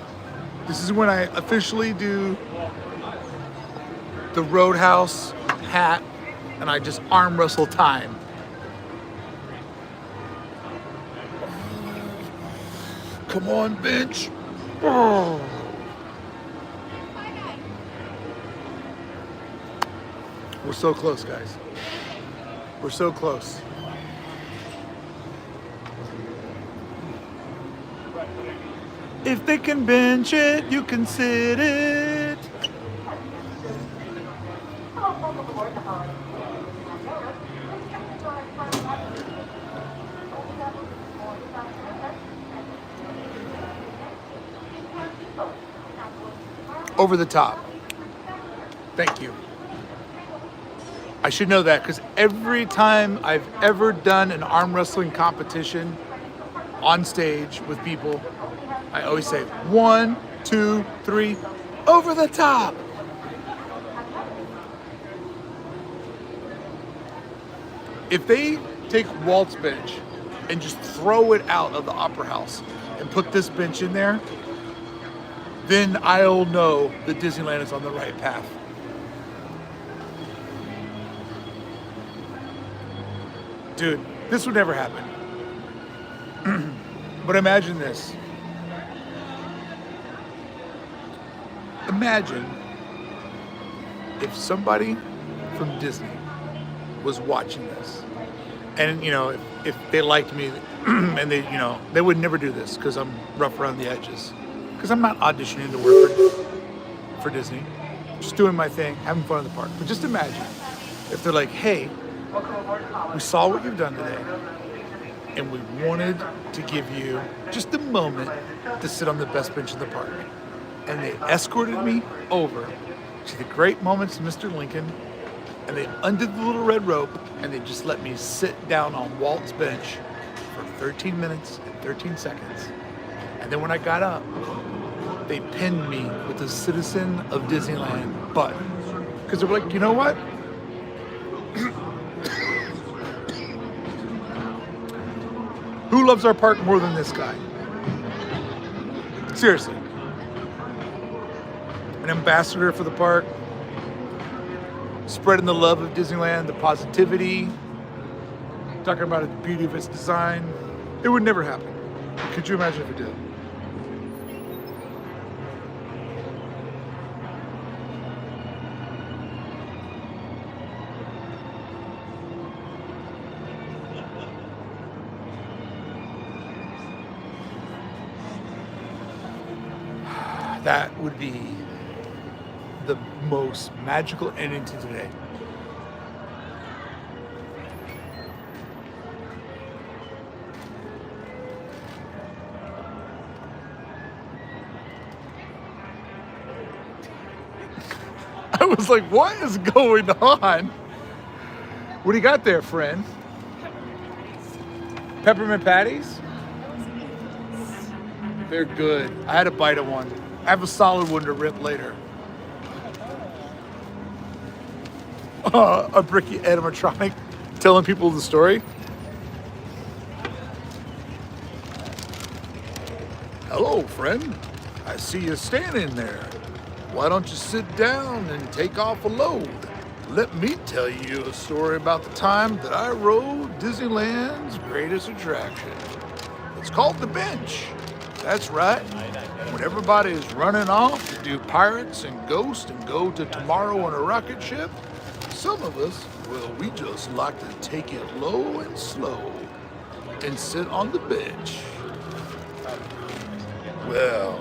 S1: This is when I officially do the Roadhouse hat and I just arm wrestle time. Come on, bench. Oh. We're so close, guys. We're so close. If they can bench it, you can sit it. Over the top. Thank you. I should know that because every time I've ever done an arm wrestling competition on stage with people, I always say 1, 2, 3, over the top. If they take Walt's bench and just throw it out of the Opera House and put this bench in there, then I'll know that Disneyland is on the right path. Dude, this would never happen. But imagine this. Imagine if somebody from Disney was watching this, and if they liked me, and they would never do this because I'm rough around the edges, because I'm not auditioning to work for Disney, just doing my thing, having fun in the park. But just imagine if they're like, hey, we saw what you've done today, and we wanted to give you just a moment to sit on the best bench in the park. And they escorted me over to the great moments of Mr. Lincoln, and they undid the little red rope, and they just let me sit down on Walt's bench for 13 minutes and 13 seconds. And then when I got up, they pinned me with the Citizen of Disneyland button. Because they were like, you know what? Who loves our park more than this guy? Seriously. An ambassador for the park, spreading the love of Disneyland, the positivity, talking about the beauty of its design. It would never happen. Could you imagine if it did? That would be the most magical ending to today. I was like, what is going on? What do you got there, friend? Peppermint patties? They're good. I had a bite of one. I have a solid one to rip later. A Brickey animatronic telling people the story. Hello, friend. I see you standing there. Why don't you sit down and take off a load? Let me tell you a story about the time that I rode Disneyland's greatest attraction. It's called the bench. That's right. When everybody's running off to do pirates and ghosts and go to tomorrow on a rocket ship, some of us, well, we just like to take it low and slow and sit on the bench. Well,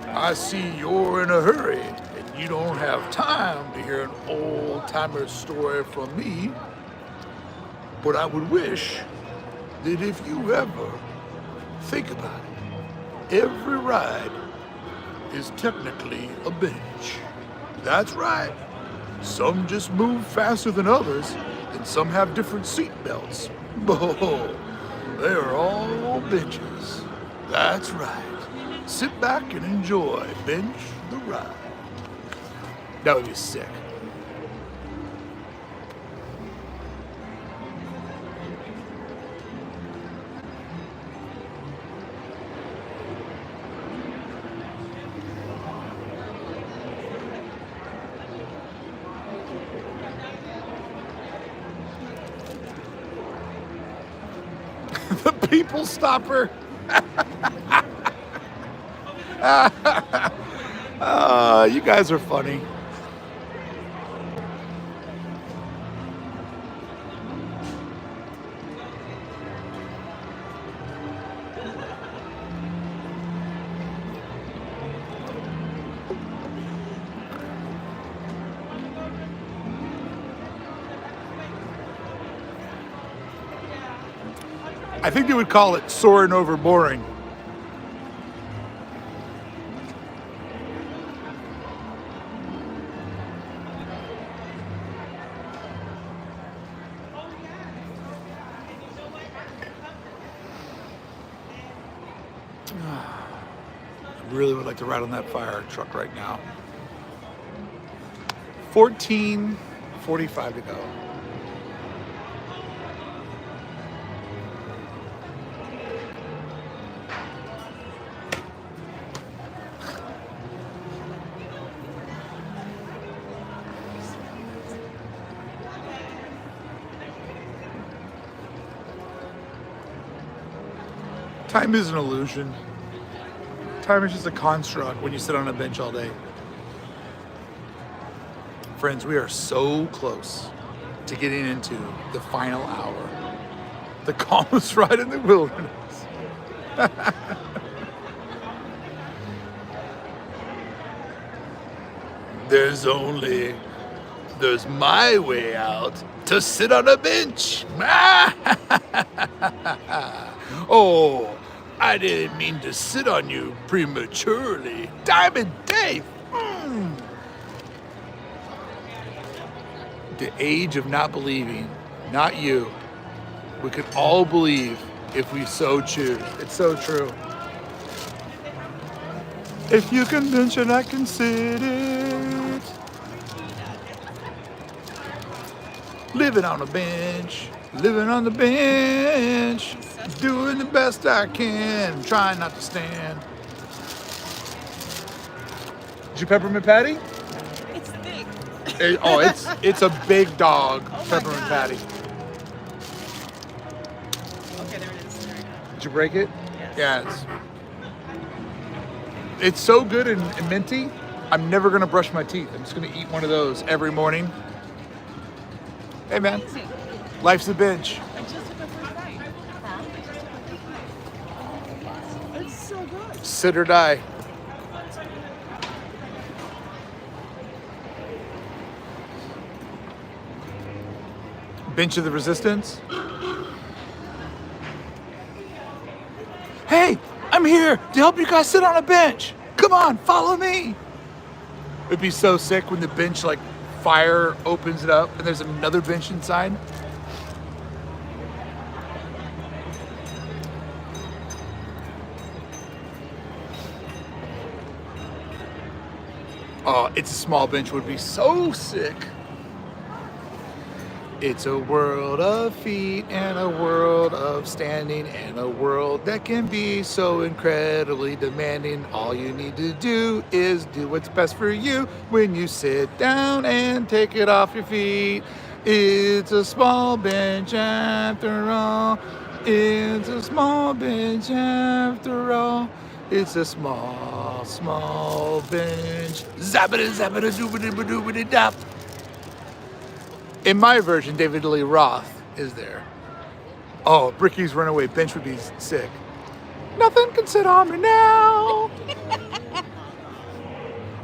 S1: I see you're in a hurry and you don't have time to hear an old-timer story from me, but I would wish that if you ever think about it, every ride is technically a bench. That's right. Some just move faster than others, and some have different seat belts. Oh, they're all benches. That's right. Sit back and enjoy Bench the Ride. That would be sick. The people stopper. You guys are funny. I think they would call it soaring over boring. I really would like to ride on that fire truck right now. 14:45 to go. Time is an illusion. Time is just a construct when you sit on a bench all day. Friends, we are so close to getting into the final hour. The calmest ride in the wilderness. There's my way out to sit on a bench. Oh, I didn't mean to sit on you prematurely. Diamond Dave. The age of not believing, not you. We could all believe if we so choose. It's so true. If you can bench it, I can sit it. Living on a bench, living on the bench, doing the best I can, trying not to stand. Did you peppermint patty?
S6: It's thick.
S1: It's a big dog peppermint patty.
S6: Okay, there it is. There we go.
S1: Did you break it?
S6: Yes.
S1: Yeah, it's so good and minty. I'm never gonna brush my teeth. I'm just gonna eat one of those every morning. Hey man,
S6: Amazing.
S1: life's a bench.
S6: I just took my first bite. It's so good.
S1: Sit or die. Bench of the resistance. Hey, I'm here to help you guys sit on a bench. Come on, follow me. It'd be so sick when the bench like fire opens it up and there's another bench inside. Oh, it's a small bench would be so sick. It's a world of feet and a world of standing and a world that can be so incredibly demanding. All you need to do is do what's best for you when you sit down and take it off your feet. It's a small bench after all. It's a small bench after all. It's a small, small bench. Zabbida, zabbida, doobida, doobida, dap. In my version, David Lee Roth is there. Oh, Brickey's Runaway Bench would be sick. Nothing can sit on me now.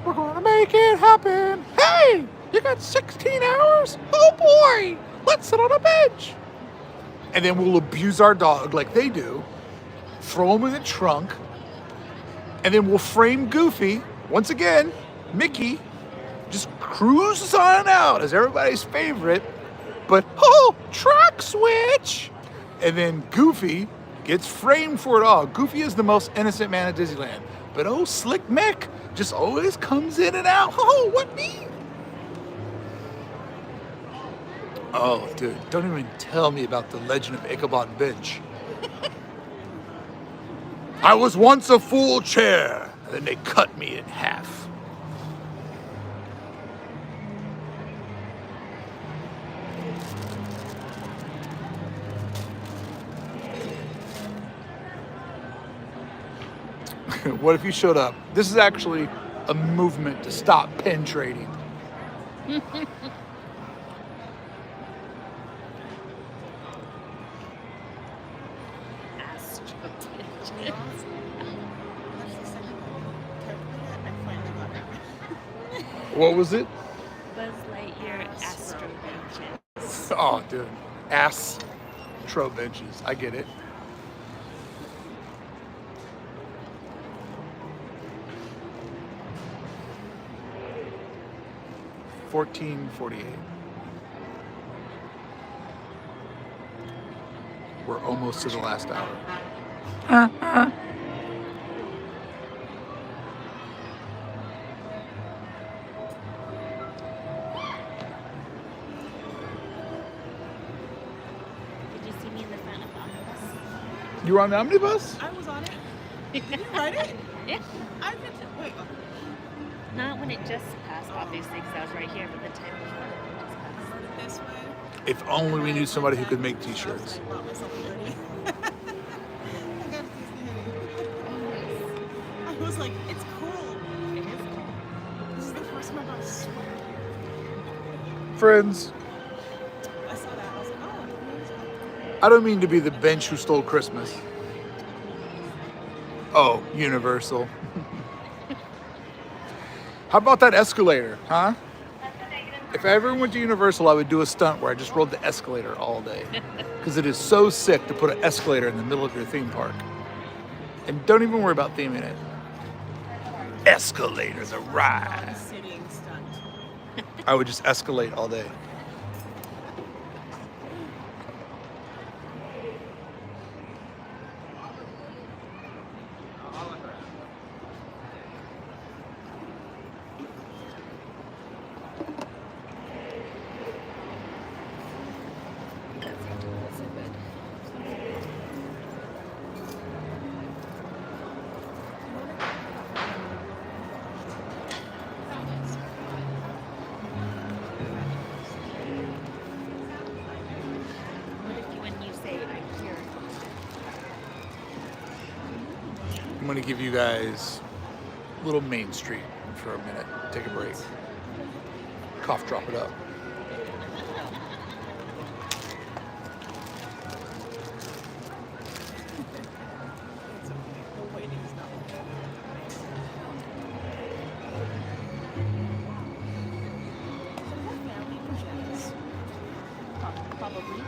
S1: We're gonna make it happen. Hey, you got 16 hours? Oh boy, let's sit on a bench. And then we'll abuse our dog like they do, throw him in the trunk, and then we'll frame Goofy, once again, Mickey, just cruises on out as everybody's favorite, but track switch! And then Goofy gets framed for it all. Goofy is the most innocent man at Disneyland, but Slick Mick just always comes in and out. Oh, what me? Oh, dude, don't even tell me about the legend of Ichabod Bench. I was once a full chair, then they cut me in half. What if you showed up? This is actually a movement to stop pen trading. What was it?
S2: Buzz Lightyear Astro Benches.
S1: Oh, dude. Astro benches. I get it. $14.48. We're almost to the last hour.
S2: Did you see me in the front of the omnibus?
S1: You were on the omnibus?
S6: I was on it. Did you ride it?
S2: Yeah.
S6: I've been to, wait.
S2: Not when it just passed, obviously, because I was right here, but the time before it just passed.
S6: This way.
S1: If only we knew somebody who could make t-shirts.
S6: I bought myself a hoodie. I got these
S5: I was like, it's cool.
S2: It is cool.
S5: This is the first time I got a sweater here.
S1: Friends,
S5: I saw that. I was like, oh, maybe it's
S1: I don't mean to be the bench who stole Christmas. Oh, Universal. How about that escalator, huh? If I ever went to Universal, I would do a stunt where I just rode the escalator all day. Because it is so sick to put an escalator in the middle of your theme park. And don't even worry about theming it. Escalator, the ride.
S5: a sitting stunt.
S1: I would just escalate all day.
S2: When you say I'm here,
S1: I'm gonna give you guys a little Main Street for a minute. Take a break. Cough, drop it up.
S5: It's okay. The waiting is not family pajamas.
S2: probably.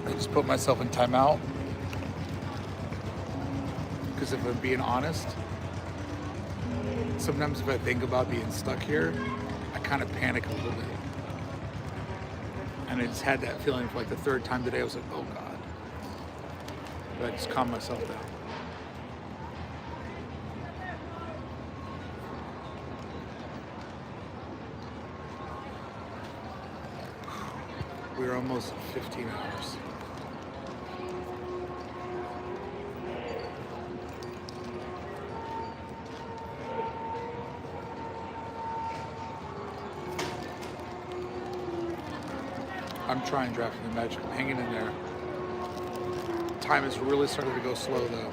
S1: I just put myself in timeout. Because if I'm being honest, sometimes if I think about being stuck here, I kind of panic a little bit. And I just had that feeling for like the third time today. I was like, oh God. But I just calmed myself down. We're almost at 15 hours. I'm trying Drafting the Magic. I'm hanging in there. Time has really started to go slow though.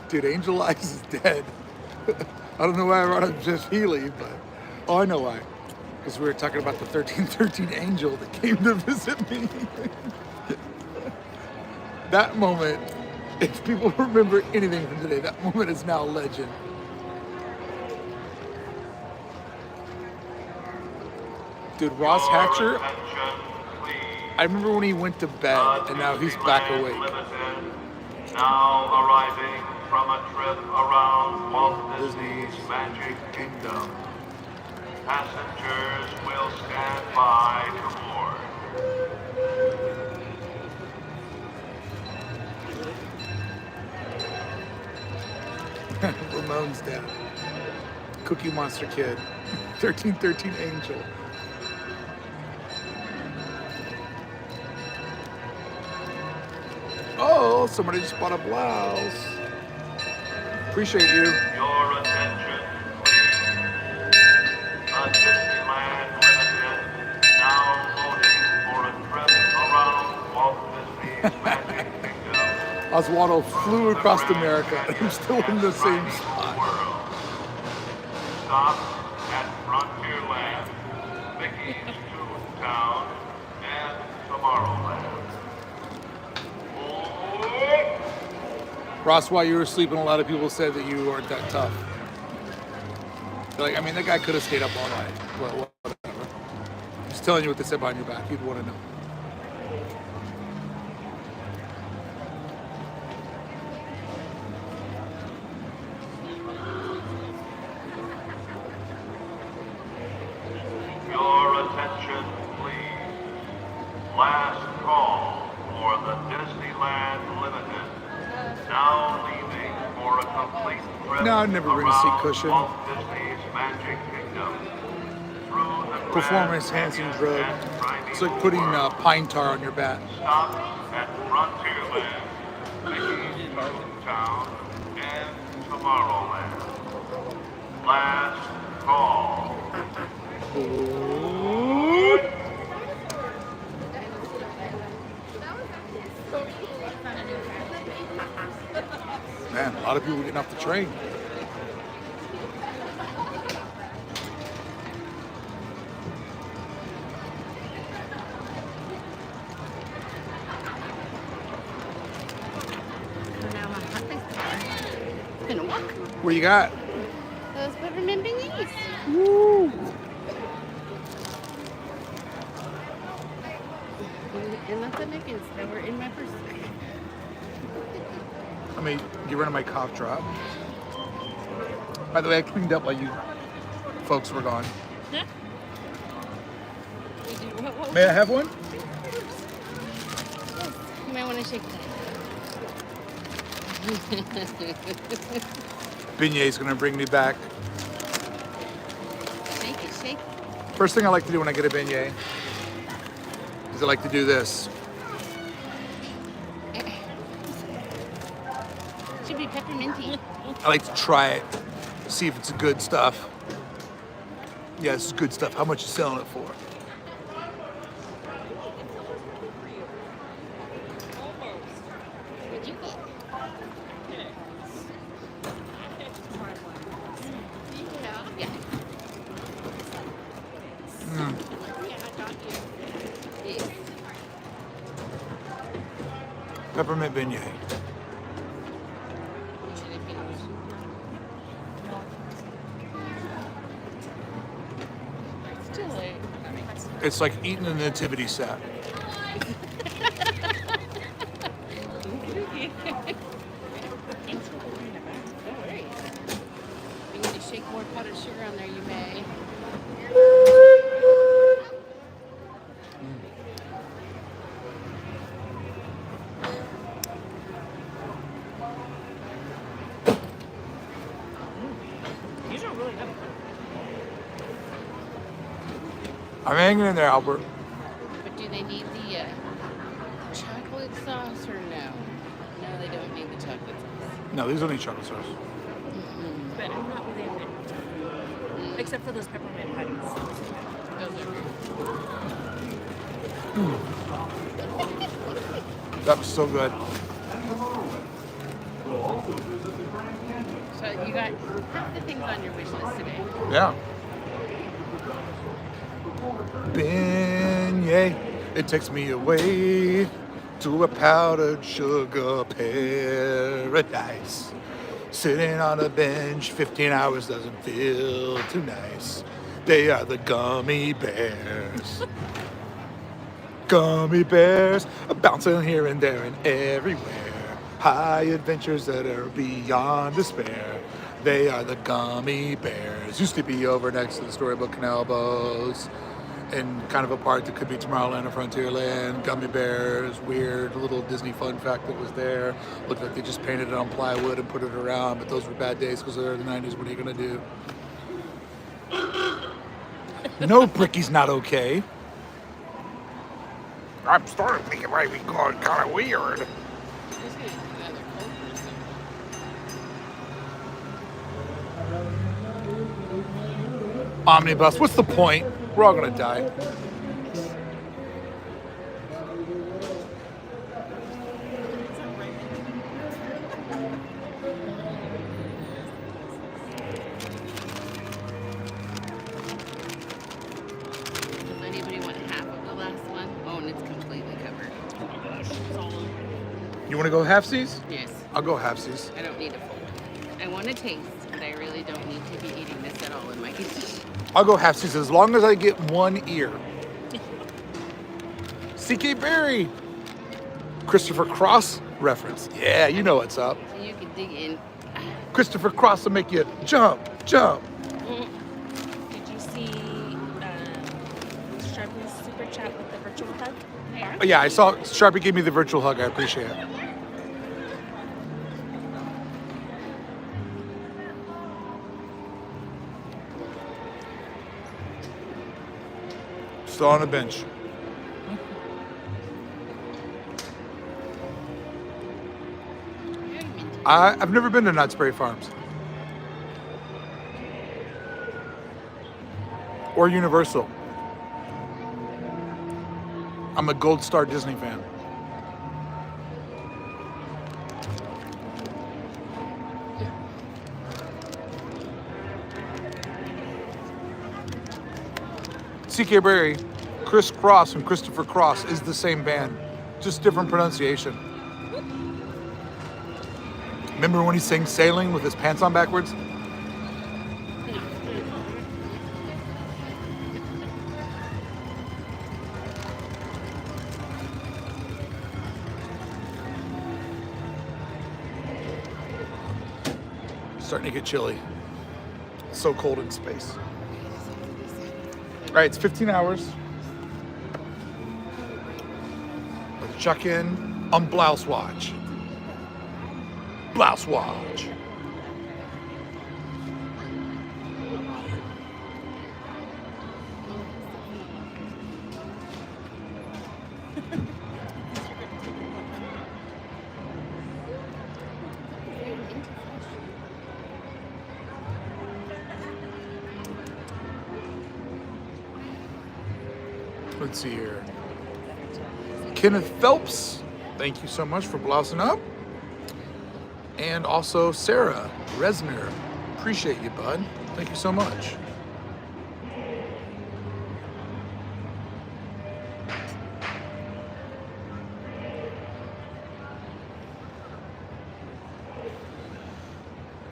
S1: Dude, Angel Eyes is dead. I don't know why I brought up Jeff Healy, but oh, I know why. Because we were talking about the 1313 angel that came to visit me. That moment, if people remember anything from today, that moment is now legend. Dude, Ross Hatcher, I remember when he went to bed, and now he's back awake.
S3: Now arriving from a trip around Walt Disney's Magic Kingdom. Passengers will stand by to board.
S1: Ramon's dad. Cookie Monster Kid. 1313 Angel. Oh, somebody just bought a blouse. Appreciate you.
S3: Your attention, please. A Disneyland Limited now loading for a trip around Walt Disney's Magic Kingdom.
S1: Oswaldo flew across America and I'm still in the same spot.
S3: Stop at Frontierland, Mickey's Toontown, and Tomorrowland.
S1: Ross, while you were sleeping, a lot of people said that you weren't that tough. They're like, I mean, that guy could have stayed up all night. Well, whatever. I'm just telling you what they said behind your back. You'd want to know.
S3: Your attention, please. Last call for the Disneyland Limited. Now leaving for a complete trip
S1: No, I'd never bring a seat
S3: around
S1: cushion.
S3: Walt Disney's Magic Kingdom. Through the
S1: Performance enhancing drug. It's like putting pine tar on your back.
S3: Stop at Frontierland, Mickey's Toontown, and Tomorrowland. Last call.
S1: Man, a lot of people getting off the train.
S5: It's been a walk.
S1: What you got?
S5: Those peppermint beanies.
S1: Woo!
S5: And that's the Mickey's that were in my purse.
S1: Let me get rid of my cough drop. By the way, I cleaned up while you folks were gone. May I have one?
S5: You might want to shake that.
S1: Beignet's gonna bring me back.
S5: Shake it, shake it.
S1: First thing I like to do when I get a beignet is I like to do this.
S5: Should be pepperminty.
S1: I like to try it, see if it's good stuff. Yeah, this is good stuff. How much you selling it for?
S5: What'd you get? Yeah.
S1: Mm.
S5: Yeah, I got you. Yes.
S1: Peppermint beignet. It's like eating a nativity set.
S5: If you need to shake more powdered sugar on there, you may.
S9: These are really good.
S1: I'm hanging in there, Albert.
S5: But do they need the chocolate sauce or no? No, they don't need the chocolate sauce.
S1: No, these don't need chocolate sauce.
S9: But I'm not really a fan. Except for those peppermint patties.
S5: Those are good.
S1: That was so good.
S5: So you got half the things on your wish list today.
S1: Yeah. Beignet, it takes me away to a powdered sugar paradise. Sitting on a bench, 15 hours doesn't feel too nice. They are the gummy bears. Gummy bears, bouncing here and there and everywhere. High adventures that are beyond despair. They are the gummy bears. Used to be over next to the Storybook Canal Bows. And kind of a part that could be Tomorrowland or Frontierland. Gummy bears, weird little Disney fun fact that was there. Looked like they just painted it on plywood and put it around, but those were bad days because they're the 90s. What are you gonna do? No, Bricky's not okay. I'm starting to think it might be going kind of weird. Omnibus, what's the point? We're all gonna die.
S5: Does anybody want half of the last one? Oh, and it's completely covered.
S2: Oh my gosh, it's all over.
S1: You wanna go halfsies?
S5: Yes.
S1: I'll go halfsies.
S5: I don't need a full one. I want to taste, but I really don't need to be eating this at all in my kitchen.
S1: I'll go halfsies as long as I get one ear. C.K. Berry. Christopher Cross reference. Yeah, you know what's up.
S5: So you can dig in.
S1: Christopher Cross will make you jump, jump.
S2: Did you see Sharpie's super chat with the virtual hug?
S1: Oh, yeah, I saw Sharpie gave me the virtual hug. I appreciate it. Still on the bench. I've never been to Knott's Berry Farms. Or Universal. I'm a Gold Star Disney fan. C.K. Berry, Chris Cross and Christopher Cross is the same band, just different pronunciation. Remember when he sang Sailing with his pants on backwards? Starting to get chilly. It's so cold in space. All right, it's 15 hours. Let's check in on Blouse Watch. Blouse Watch. Let's see here. Kenneth Phelps, thank you so much for blousing up. And also Sarah Resner, appreciate you, bud. Thank you so much.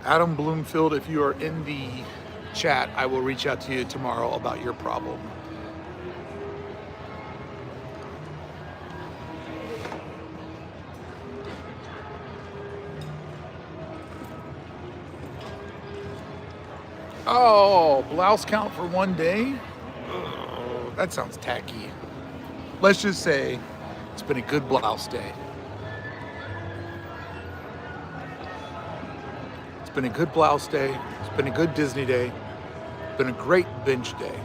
S1: Adam Bloomfield, if you are in the chat, I will reach out to you tomorrow about your problem. Oh, blouse count for one day? Oh, that sounds tacky. Let's just say it's been a good blouse day. It's been a good blouse day. It's been a good Disney day. It's been a great bench day.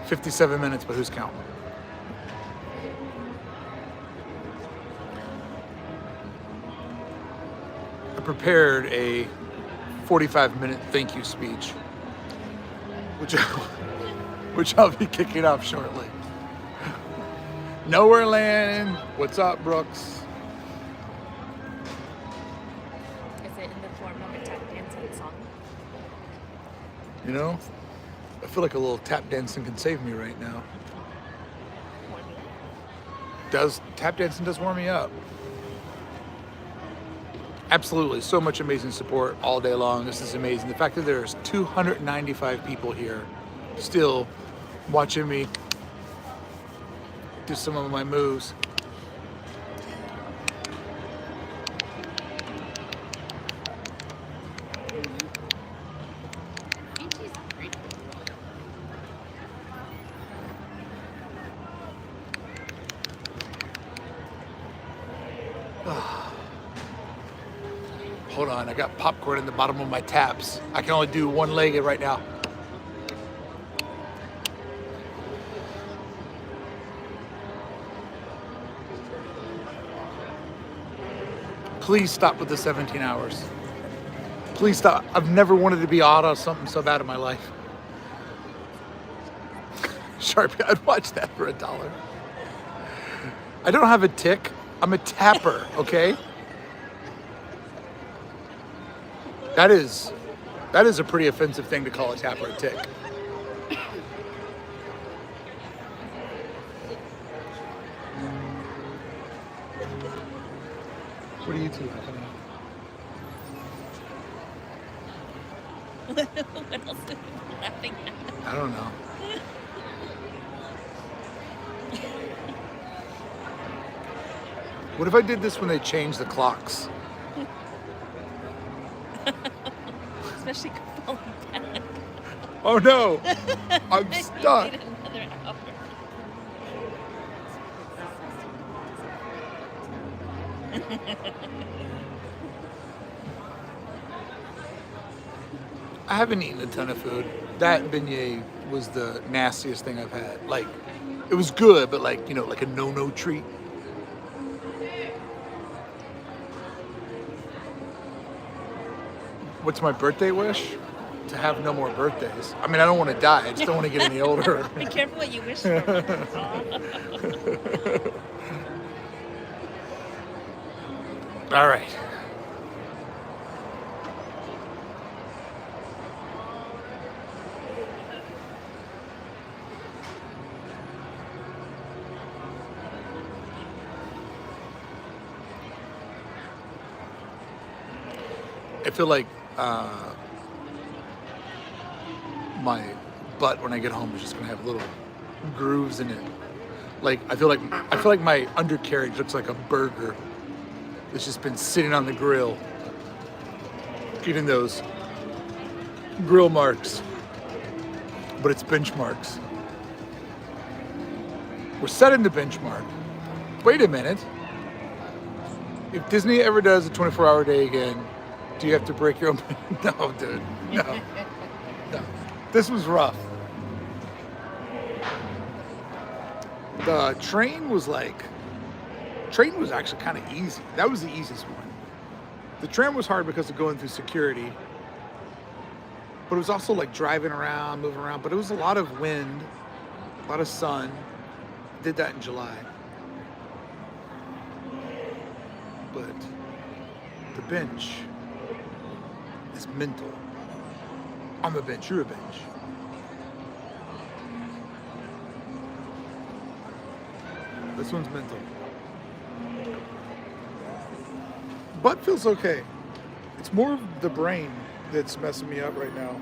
S1: 57 minutes, but who's counting? I prepared a 45-minute thank you speech, which I'll be kicking off shortly. Nowhere Land, what's up, Brooks? You know? I feel like a little tap dancing can save me right now. Tap dancing does warm me up. Absolutely, so much amazing support all day long. This is amazing. The fact that there's 295 people here still watching me do some of my moves. Hold on, I got popcorn in the bottom of my taps. I can only do one-legged right now. Please stop with the 17 hours. Please stop. I've never wanted to be out of something so bad in my life. Sharpie, I'd watch that for $1. I don't have a tick. I'm a tapper, okay? That is a pretty offensive thing to call a tapper a tick. What are you two laughing at?
S2: What else are you laughing at?
S1: I don't know. What if I did this when they changed the clocks?
S2: Especially falling back.
S1: Oh no! I'm stuck.
S2: Wait another hour.
S1: I haven't eaten a ton of food. That beignet was the nastiest thing I've had. Like, it was good, but like, you know, like a no-no treat. What's my birthday wish? To have no more birthdays. I mean, I don't want to die. I just don't want to get any older.
S2: Be careful what you wish for.
S1: All right. I feel like my butt when I get home is just gonna have little grooves in it. Like I feel like my undercarriage looks like a burger that's just been sitting on the grill, getting those grill marks. But it's benchmarks. We're setting the benchmark. Wait a minute. If Disney ever does a 24-hour day again, do you have to break your own? No, dude. No. No. This was rough. The train was actually kind of easy. That was the easiest one. The tram was hard because of going through security. But it was also like driving around, moving around. But it was a lot of wind, a lot of sun. Did that in July. But the bench is mental. I'm a bench, you're a bench. This one's mental. Butt feels okay. It's more of the brain that's messing me up right now.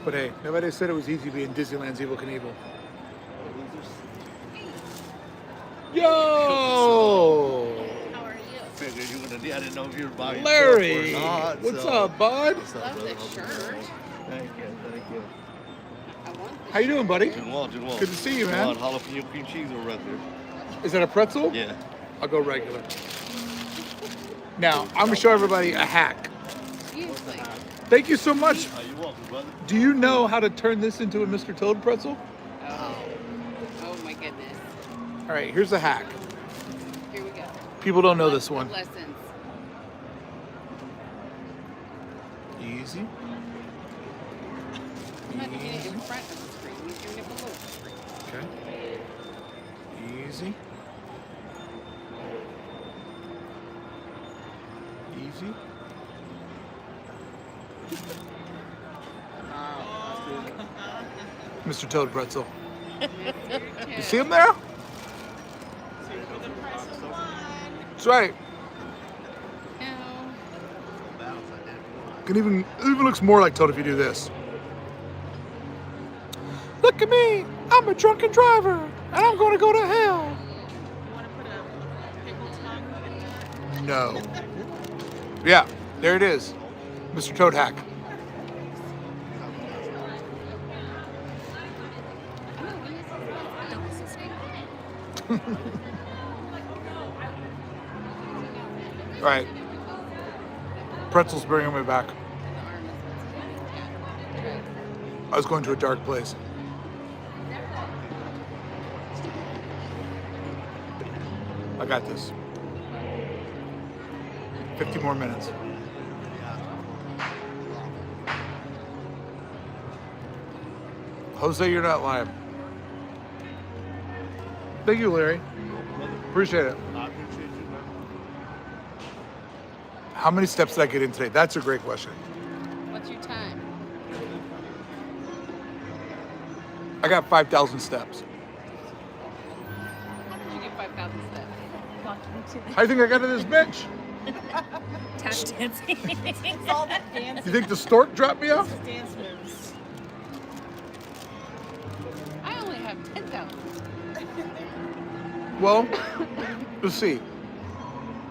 S1: But hey, nobody said it was easy being Disneyland's Evel Knievel. Yo!
S8: How are you?
S12: Figured you were gonna. I didn't know if you were by yourself
S1: Larry!
S12: or not.
S1: What's
S12: so.
S1: up, bud?
S12: What's up,
S8: Love
S12: brother?
S8: the shirt.
S12: Thank you.
S8: I want the
S1: How you doing, buddy?
S12: Doing well.
S1: Good to see you, man.
S12: Jalapeno cream cheese over right there.
S1: Is that a pretzel?
S12: Yeah.
S1: I'll go regular. Now, I'm gonna show everybody a hack.
S8: Seriously.
S1: Thank you so much.
S12: You're welcome, brother.
S1: Do you know how to turn this into a Mr. Toad pretzel?
S8: Oh. Oh my goodness.
S1: All right, here's a hack.
S8: Here we go.
S1: People don't know this one.
S8: Lessons.
S1: Easy.
S8: I'm not doing it in front of the screen. You're doing it below the screen.
S1: Okay. Easy. Easy. Mr. Toad Pretzel. You see him there? That's right. It even looks more like Toad if you do this. Look at me! I'm a drunken driver, and I'm going to go to hell. No. Yeah, there it is. Mr. Toad Hack. Right. Pretzel's bringing me back. I was going to a dark place. I got this. 50 more minutes. Jose, you're not lying. Thank you, Larry. Appreciate it. How many steps did I get in today? That's a great question.
S5: What's your time?
S1: I got 5,000 steps.
S5: How did you get 5,000 steps?
S1: How do you think I got to this bench?
S2: Tap dancing.
S6: It's all that dance.
S1: You think the stork dropped me off?
S6: Dance moves.
S5: I only have 10,000.
S1: Well, let's see.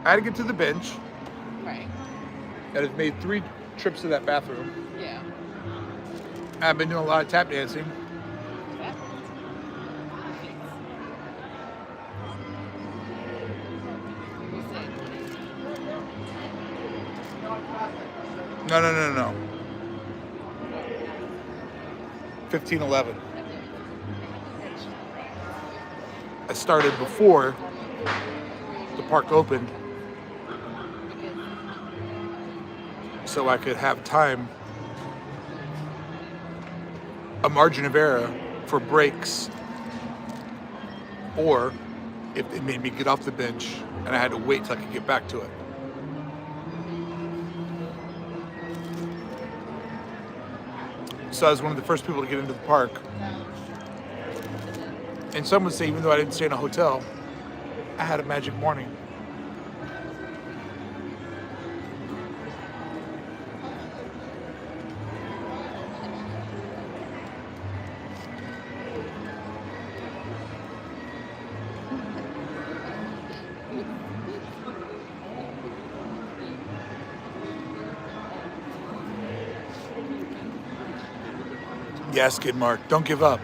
S1: I had to get to the bench.
S5: Right.
S1: And I've made 3 trips to that bathroom.
S5: Yeah.
S1: I've been doing a lot of tap dancing. No. 15:11. I started before the park opened, so I could have time, a margin of error for breaks, or if it made me get off the bench and I had to wait till I could get back to it. So I was one of the first people to get into the park. And some would say, even though I didn't stay in a hotel, I had a magic morning. Yes, Skid Mark, don't give up.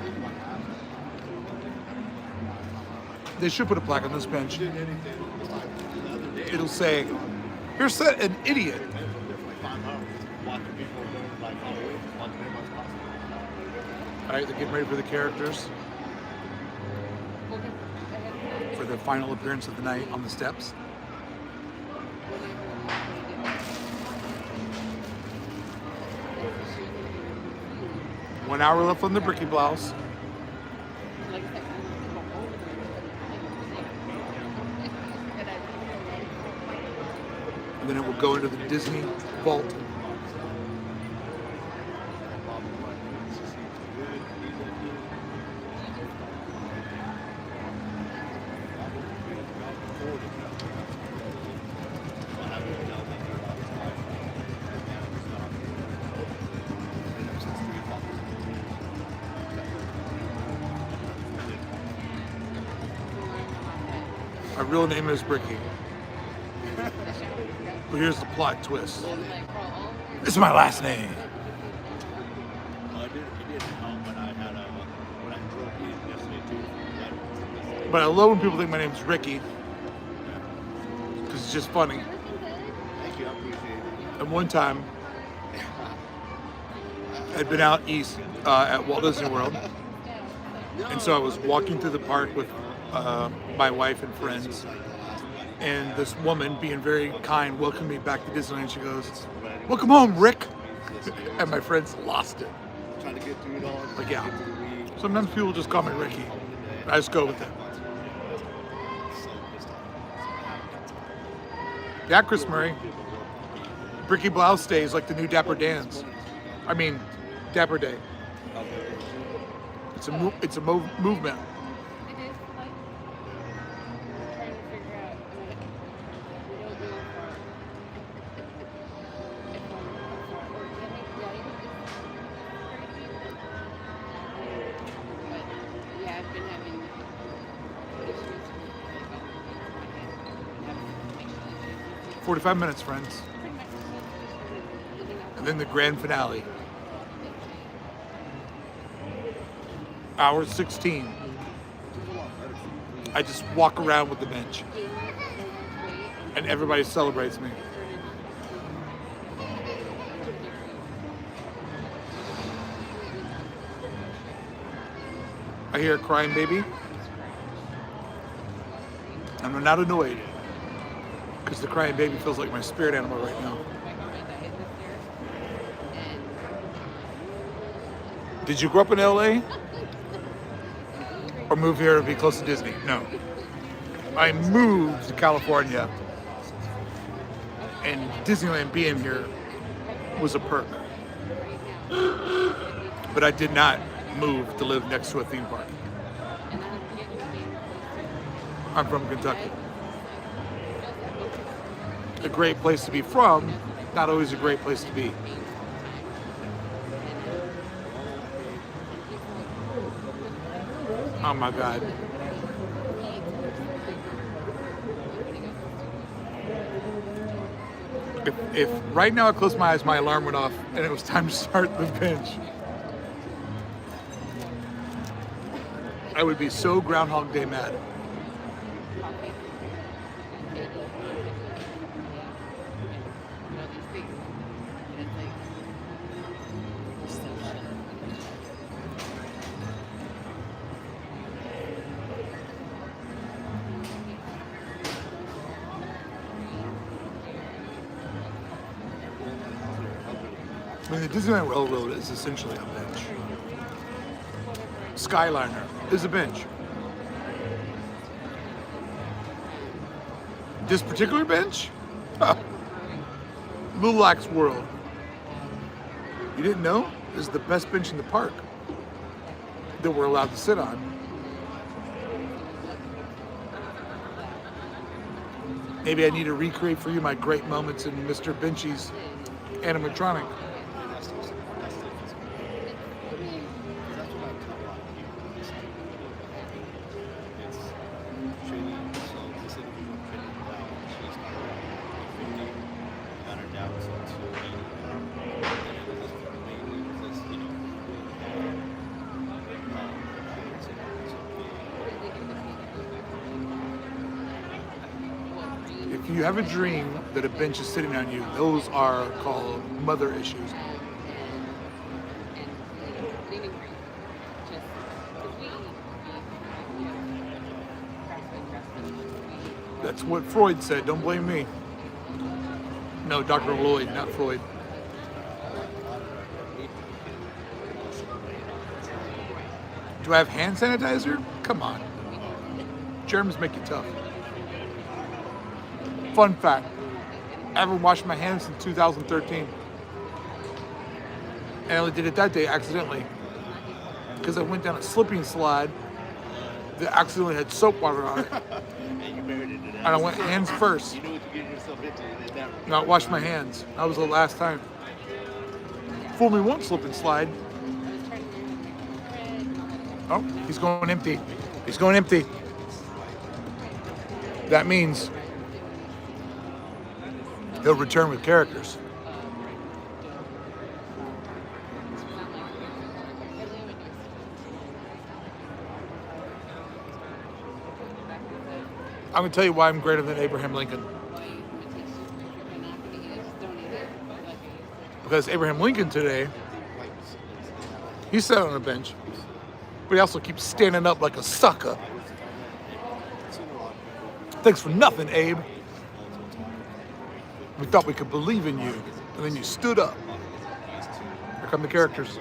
S1: They should put a plaque on this bench. It'll say, "Here's an idiot." All right, they're getting ready for the characters for the final appearance of the night on the steps. One hour left on the Brickey blouse. And then it will go into the Disney vault. My real name is Brickey. But here's the plot twist. This is my last name. But I love when people think my name's Ricky. Because it's just funny.
S12: Thank you, I appreciate it.
S1: And one time, I'd been out east at Walt Disney World. And so I was walking through the park with my wife and friends. And this woman, being very kind, welcomed me back to Disneyland. She goes, "Welcome home, Rick." And my friends lost it.
S12: Trying to get through it all.
S1: Like, yeah. Sometimes people just call me Ricky. I just go with it. Yeah, Chris Murray. Brickey Blouse Day is like the new Dapper Dan's. I mean, Dapper Day. It's a movement.
S5: It is like trying to figure out. We don't go far. If I'm organic diet is but yeah, I've been having issues with like
S1: 45 minutes, friends. And then the grand finale. Hour 16. I just walk around with the bench. And everybody celebrates me. I hear a crying baby. And I'm not annoyed. Because the crying baby feels like my spirit animal right now. Did you grow up in LA? Or move here to be close to Disney? No. I moved to California. And Disneyland being here was a perk. But I did not move to live next to a theme park. I'm from Kentucky. A great place to be from, not always a great place to be. Oh my God. If right now I close my eyes, my alarm went off and it was time to start the bench, I would be so Groundhog Day mad. I mean, the Disneyland Railroad is essentially a bench. Skyliner is a bench. This particular bench? Lulax World. You didn't know? This is the best bench in the park that we're allowed to sit on. Maybe I need to recreate for you my great moments in Mr. Benchy's animatronic. If you have a dream that a bench is sitting on you, those are called mother issues. That's what Freud said. Don't blame me. No, Dr. Lloyd, not Freud. Do I have hand sanitizer? Come on. Germs make it tough. Fun fact, I haven't washed my hands since 2013. And I only did it that day accidentally. Because I went down a slipping slide that accidentally had soap water on it. And I went hands first.
S12: You know what you're getting yourself into.
S1: And I washed my hands. That was the last time. Fool me once, slip and slide. Oh, he's going empty. He's going empty. That means he'll return with characters. I'm going to tell you why I'm greater than Abraham Lincoln. Because Abraham Lincoln today, he sat on a bench, but he also keeps standing up like a sucker. Thanks for nothing, Abe. We thought we could believe in you, and then you stood up. Here come the characters.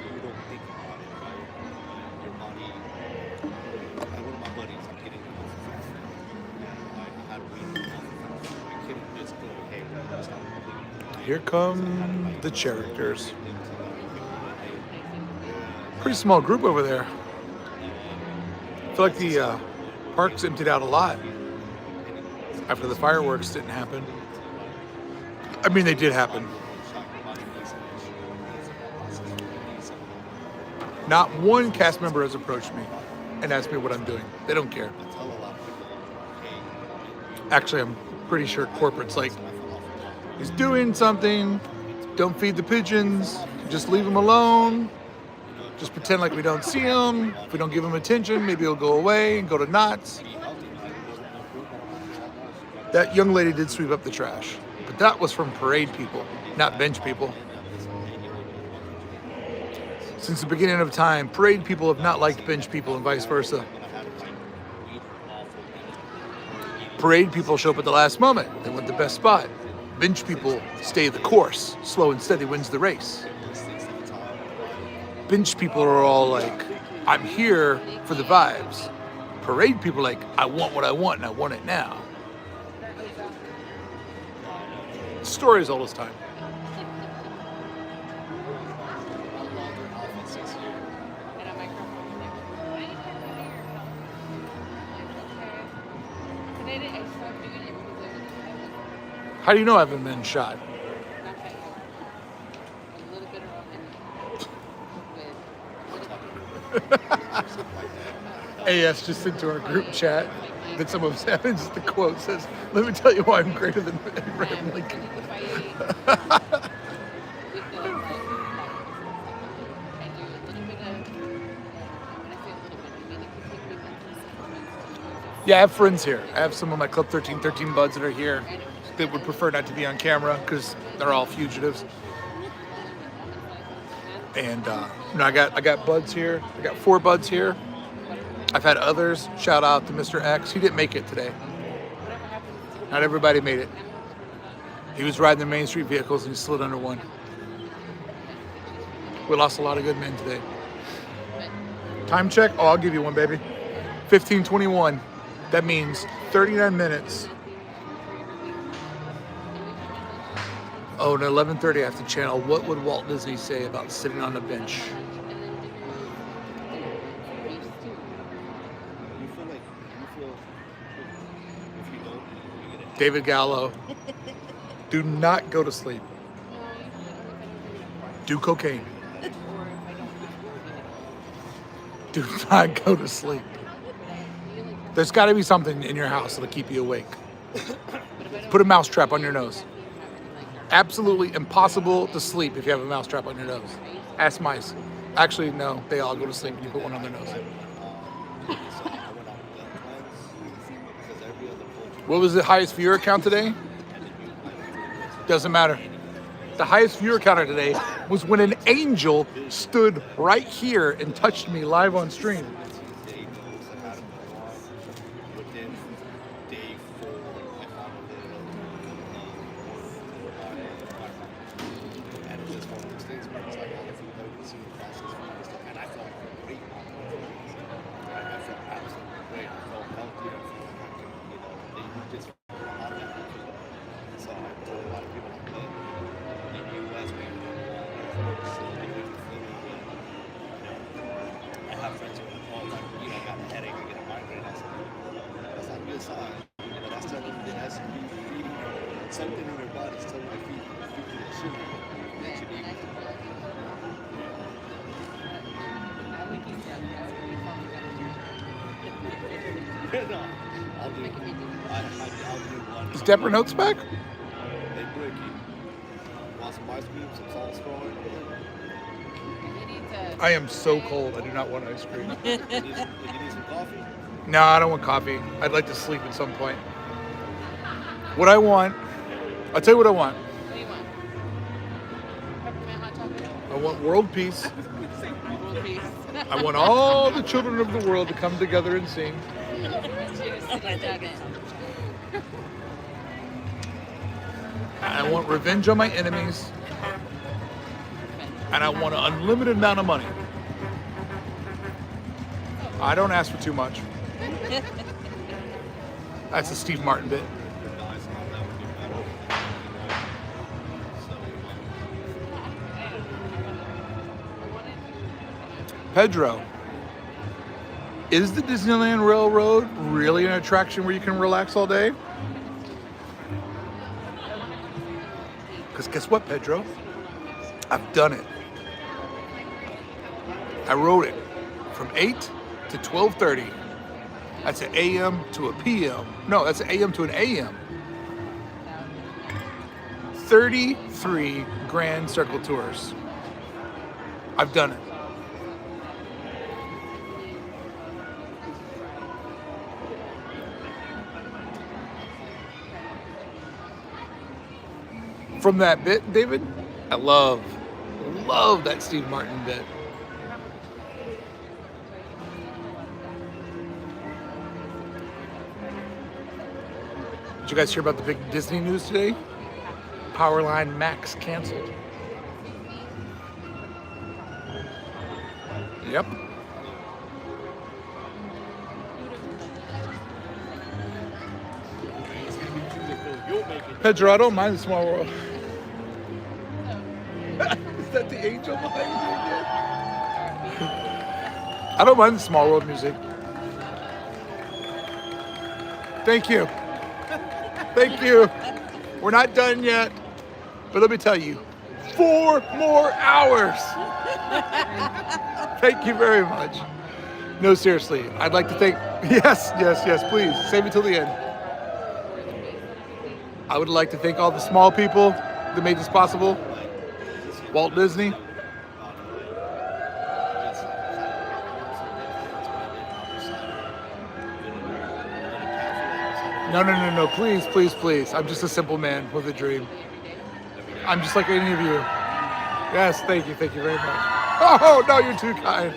S1: here come the characters. Pretty small group over there. I feel like the park's emptied out a lot after the fireworks didn't happen. I mean, they did happen. Not one cast member has approached me and asked me what I'm doing. They don't care. Actually, I'm pretty sure corporate's like, he's doing something, don't feed the pigeons, just leave him alone, just pretend like we don't see him. If we don't give him attention, maybe he'll go away and go to knots. That young lady did sweep up the trash, but that was from parade people, not bench people. Since the beginning of time, parade people have not liked bench people and vice versa. Parade people show up at the last moment. They want the best spot. Bench people stay the course. Slow and steady wins the race. Bench people are all like, I'm here for the vibes. Parade people are like, I want what I want and I want it now. The story is old as time. How do you know I haven't been shot? AS just sent to our group chat that some of Savage, the quote says, let me tell you why I'm greater than Abraham Lincoln. Yeah, I have friends here. I have some of my Club 1313 buds that are here that would prefer not to be on camera because they're all fugitives. And you know, I got buds here. I got 4 buds here. I've had others. Shout out to Mr. X. He didn't make it today. Not everybody made it. He was riding the Main Street vehicles and he slid under one. We lost a lot of good men today. Time check? Oh, I'll give you one, baby. 15:21. That means 39 minutes. Oh, and at 11:30 I have to channel what would Walt Disney say about sitting on a bench. David Gallo, do not go to sleep. Do cocaine. Do not go to sleep. There's got to be something in your house that'll keep you awake. Put a mousetrap on your nose. Absolutely impossible to sleep if you have a mousetrap on your nose. Ask mice. Actually, no, they all go to sleep when you put one on their nose. What was the highest viewer count today? Doesn't matter. The highest viewer counter today was when an angel stood right here and touched me live on stream.
S12: Something in their bodies telling their feet to shiver. That should be. No, I'll do one.
S1: Is Deborah Notes back?
S12: Hey Brickey, want some ice cream, some salt straw?
S1: I am so cold. I do not want ice cream.
S12: You need some coffee?
S1: No, I don't want coffee. I'd like to sleep at some point. What I want, I'll tell you what I want.
S5: What do you want? Peppermint hot chocolate?
S1: I want world peace.
S5: World peace.
S1: I want all the children of the world to come together and sing. I want revenge on my enemies. And I want an unlimited amount of money. I don't ask for too much. That's a Steve Martin bit. Pedro, is the Disneyland Railroad really an attraction where you can relax all day? Because guess what, Pedro? I've done it. I rode it from 8 to 12:30. That's an AM to a PM. No, that's an AM to an AM. 33 Grand Circle Tours. I've done it. From that bit, David, I love that Steve Martin bit. Did you guys hear about the big Disney news today? Powerline Max canceled. Yep. Pedro, I don't mind the small world. Is that the angel behind you? I don't mind the small world music. Thank you. Thank you. We're not done yet. But let me tell you, 4 more hours. Thank you very much. No, seriously, I'd like to thank, yes, please, save it till the end. I would like to thank all the small people that made this possible. Walt Disney. No, please. I'm just a simple man with a dream. I'm just like any of you. Yes, thank you very much. Oh, no, you're too kind.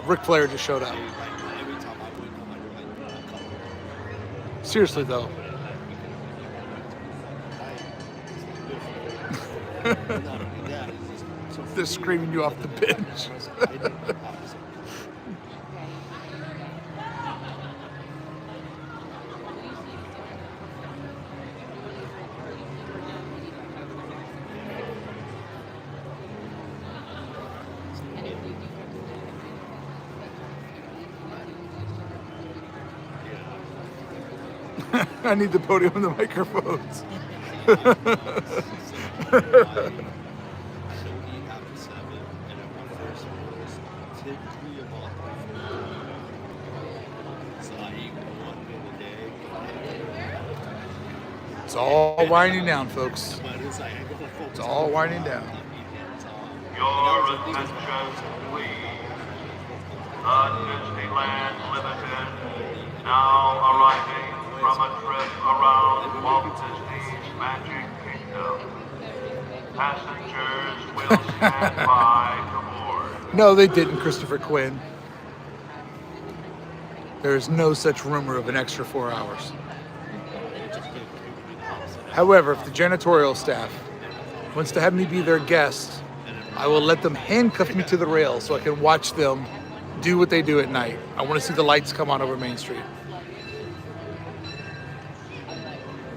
S1: Ric Flair just showed up. Seriously, though. They're screaming you off the bench. I need the podium and the microphones. It's all winding down, folks. It's all winding down.
S3: Your attention, please. The Disneyland Limited now arriving from a trip around Walt Disney's Magic Kingdom. Passengers will stand by to board.
S1: No, they didn't, Christopher Quinn. There is no such rumor of an extra 4 hours. However, if the janitorial staff wants to have me be their guest, I will let them handcuff me to the rail so I can watch them do what they do at night. I want to see the lights come on over Main Street.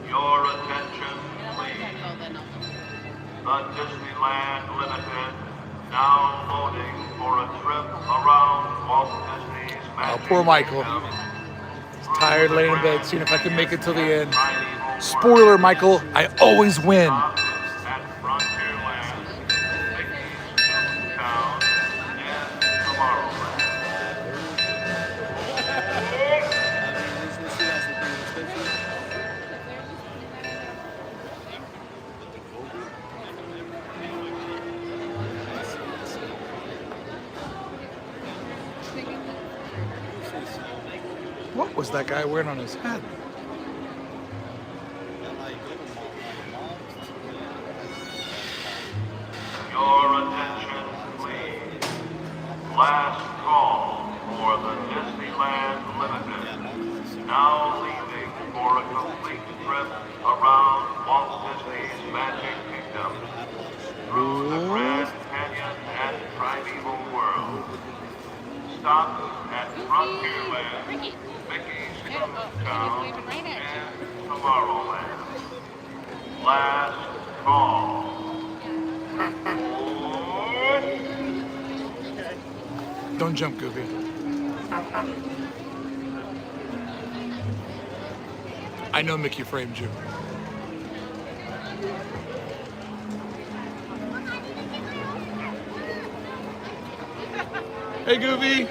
S3: Your attention, please. The Disneyland Limited now loading for a trip around Walt Disney's Magic
S1: Poor Michael.
S3: Kingdom.
S1: He's tired, laying in bed, seeing if I can make it till the end. Spoiler, Michael, I always win.
S3: At Frontierland, Mickey's Town, and Tomorrowland.
S1: What was that guy wearing on his head?
S3: Your attention, please. Last call for the Disneyland Limited. Now leaving for a complete trip around Walt Disney's Magic Kingdom. Through the Grand Canyon and Primeval World. Stop at Frontierland, Mickey's Town, and Tomorrowland. Last call.
S1: Don't jump, Goofy. I know Mickey framed you. Hey, Goofy.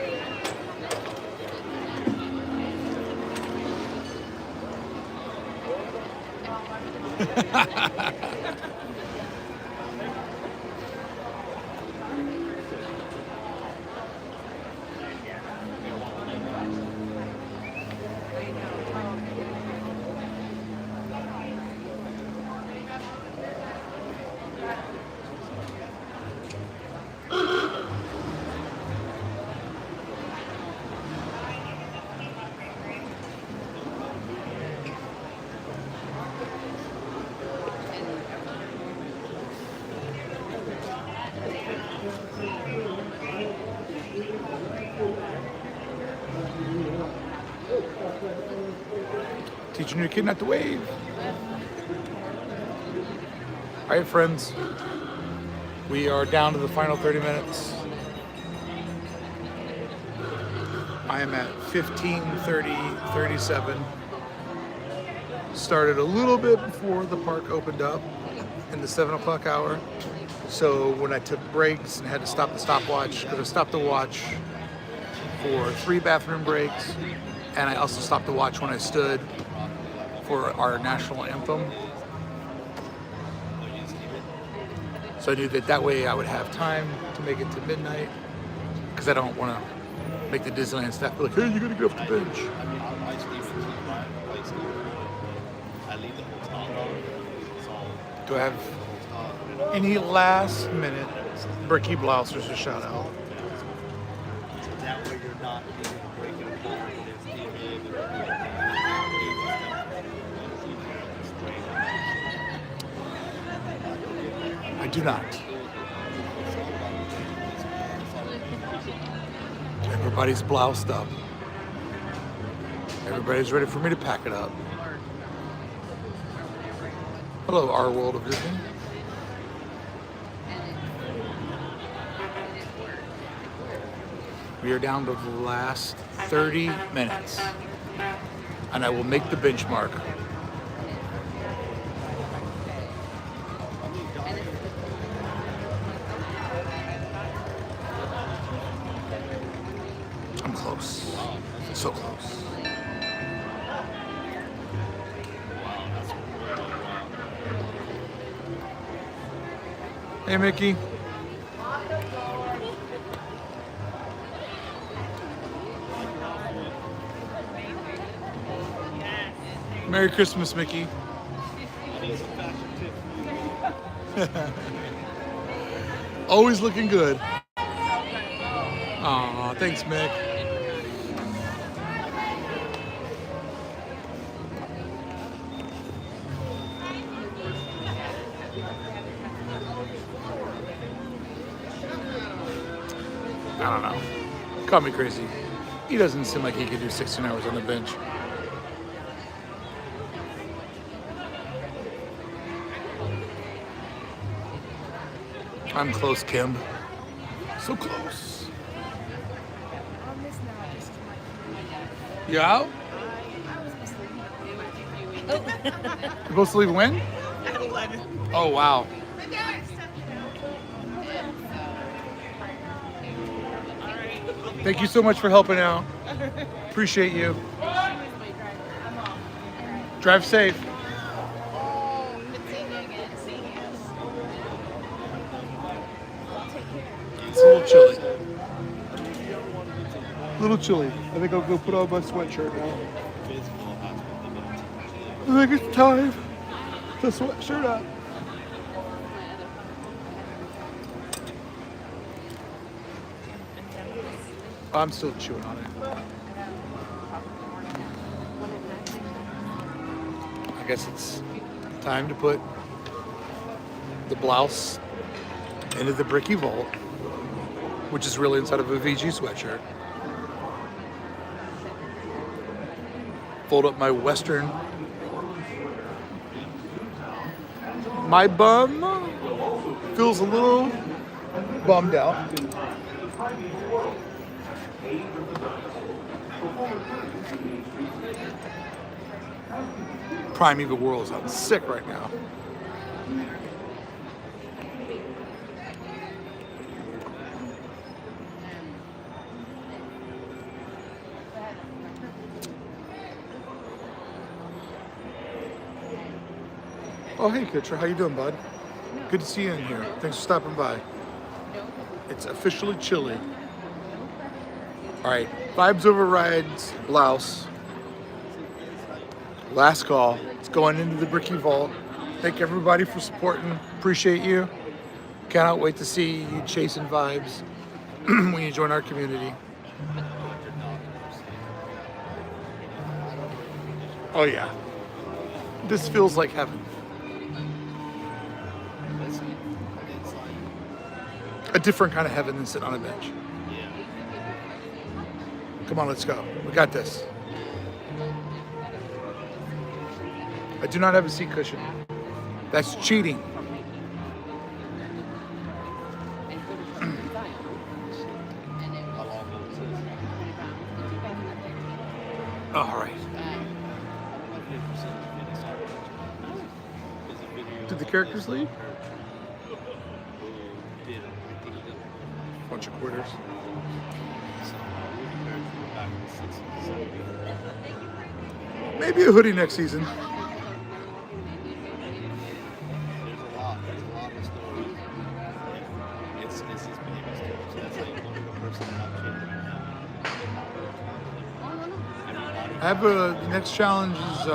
S1: Teaching your kid not to wave. All right, friends. We are down to the final 30 minutes. I am at 15:37. Started a little bit before the park opened up in the 7 o'clock hour. So when I took breaks and had to stop the stopwatch, could have stopped the watch for 3 bathroom breaks. And I also stopped the watch when I stood for our national anthem. So I knew that way I would have time to make it to midnight, because I don't want to make the Disneyland staff be like, hey, you gotta get off the bench. Do I have any last minute Brickey Blousers to shout out?
S12: That way you're not breaking apart. There's DNA,
S1: I do not. Everybody's bloused up. Everybody's ready for me to pack it up. Hello, our world of Disney. We are down to the last 30 minutes, and I will make the benchmark. I'm close, so close. Hey, Mickey. Merry Christmas, Mickey. Always looking good. Aw, thanks, Mick. I don't know. Call me crazy. He doesn't seem like he could do 16 hours on the bench. I'm close, Kim. So close. You out? You're supposed to leave when?
S6: At 11.
S1: Oh, wow. Thank you so much for helping out. Appreciate you. Drive safe. It's a little chilly. A little chilly. I think I'll go put on my sweatshirt now. I think it's time to sweatshirt up. I'm still chewing on it. I guess it's time to put the blouse into the Brickey vault, which is really inside of a VG sweatshirt. Fold up my Western My bum feels a little bummed out. Primeval World sounds sick right now. Oh, hey, Kitra, how you doing, bud? Good to see you in here. Thanks for stopping by. It's officially chilly. All right, Vibes Overrides, Blouse. Last call. It's going into the Brickey Vault. Thank everybody for supporting. Appreciate you. Cannot wait to see you chasing vibes when you join our community. Oh yeah. This feels like heaven. A different kind of heaven than sitting on a bench. Come on, let's go. We got this. I do not have a seat cushion. That's cheating. All right. Did the characters leave? Bunch of quitters. Maybe a hoodie next season. I have the next challenge is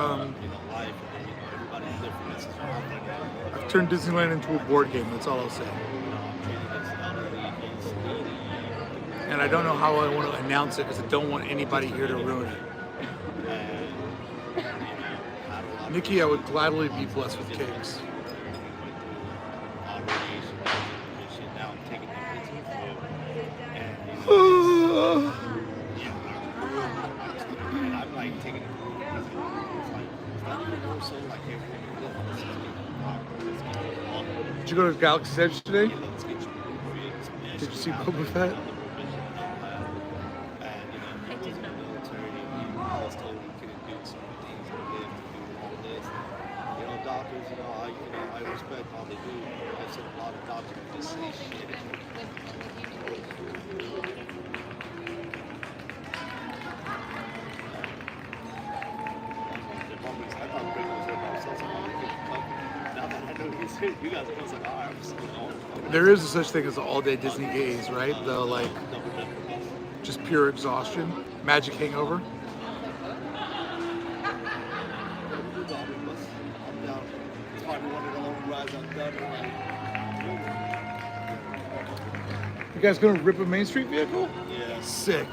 S1: I've turned Disneyland into a board game. That's all I'll say. And I don't know how I want to announce it because I don't want anybody here to ruin it. Nikki, I would gladly be blessed with cakes. Did you go to Galaxy's Edge today? Did you see Boba Fett? There is a such thing as an all-day Disney gaze, right? The like, just pure exhaustion, magic hangover. You guys gonna rip a Main Street vehicle?
S12: Yeah.
S1: Sick.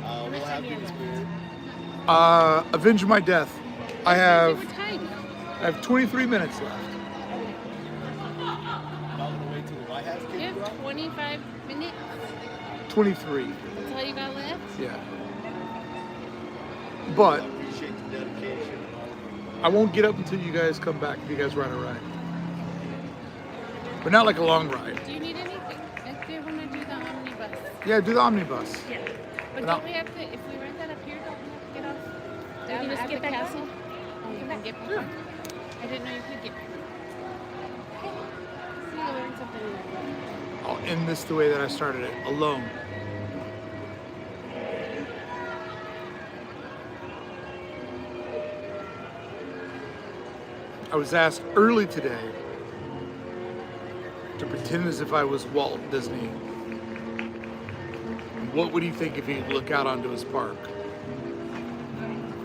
S12: We'll have you in spirit.
S1: Avenge My Death. I have 23 minutes left.
S5: You have 25 minutes?
S1: 23.
S5: That's all you got left?
S1: Yeah. But I won't get up until you guys come back if you guys ride a ride. But not like a long ride.
S5: Do you need anything? If you want to do the omnibus.
S1: Yeah, do the omnibus.
S5: Yeah. But don't we have to, if we rent that up here, don't we have to get off down
S2: can just
S5: at
S2: get
S5: the
S2: back
S5: castle?
S2: on.
S5: Oh, you can get back on? I didn't know you could get back on. See, you learned something new.
S1: I'll end this the way that I started it, alone. I was asked early today to pretend as if I was Walt Disney. What would he think if he could look out onto his park?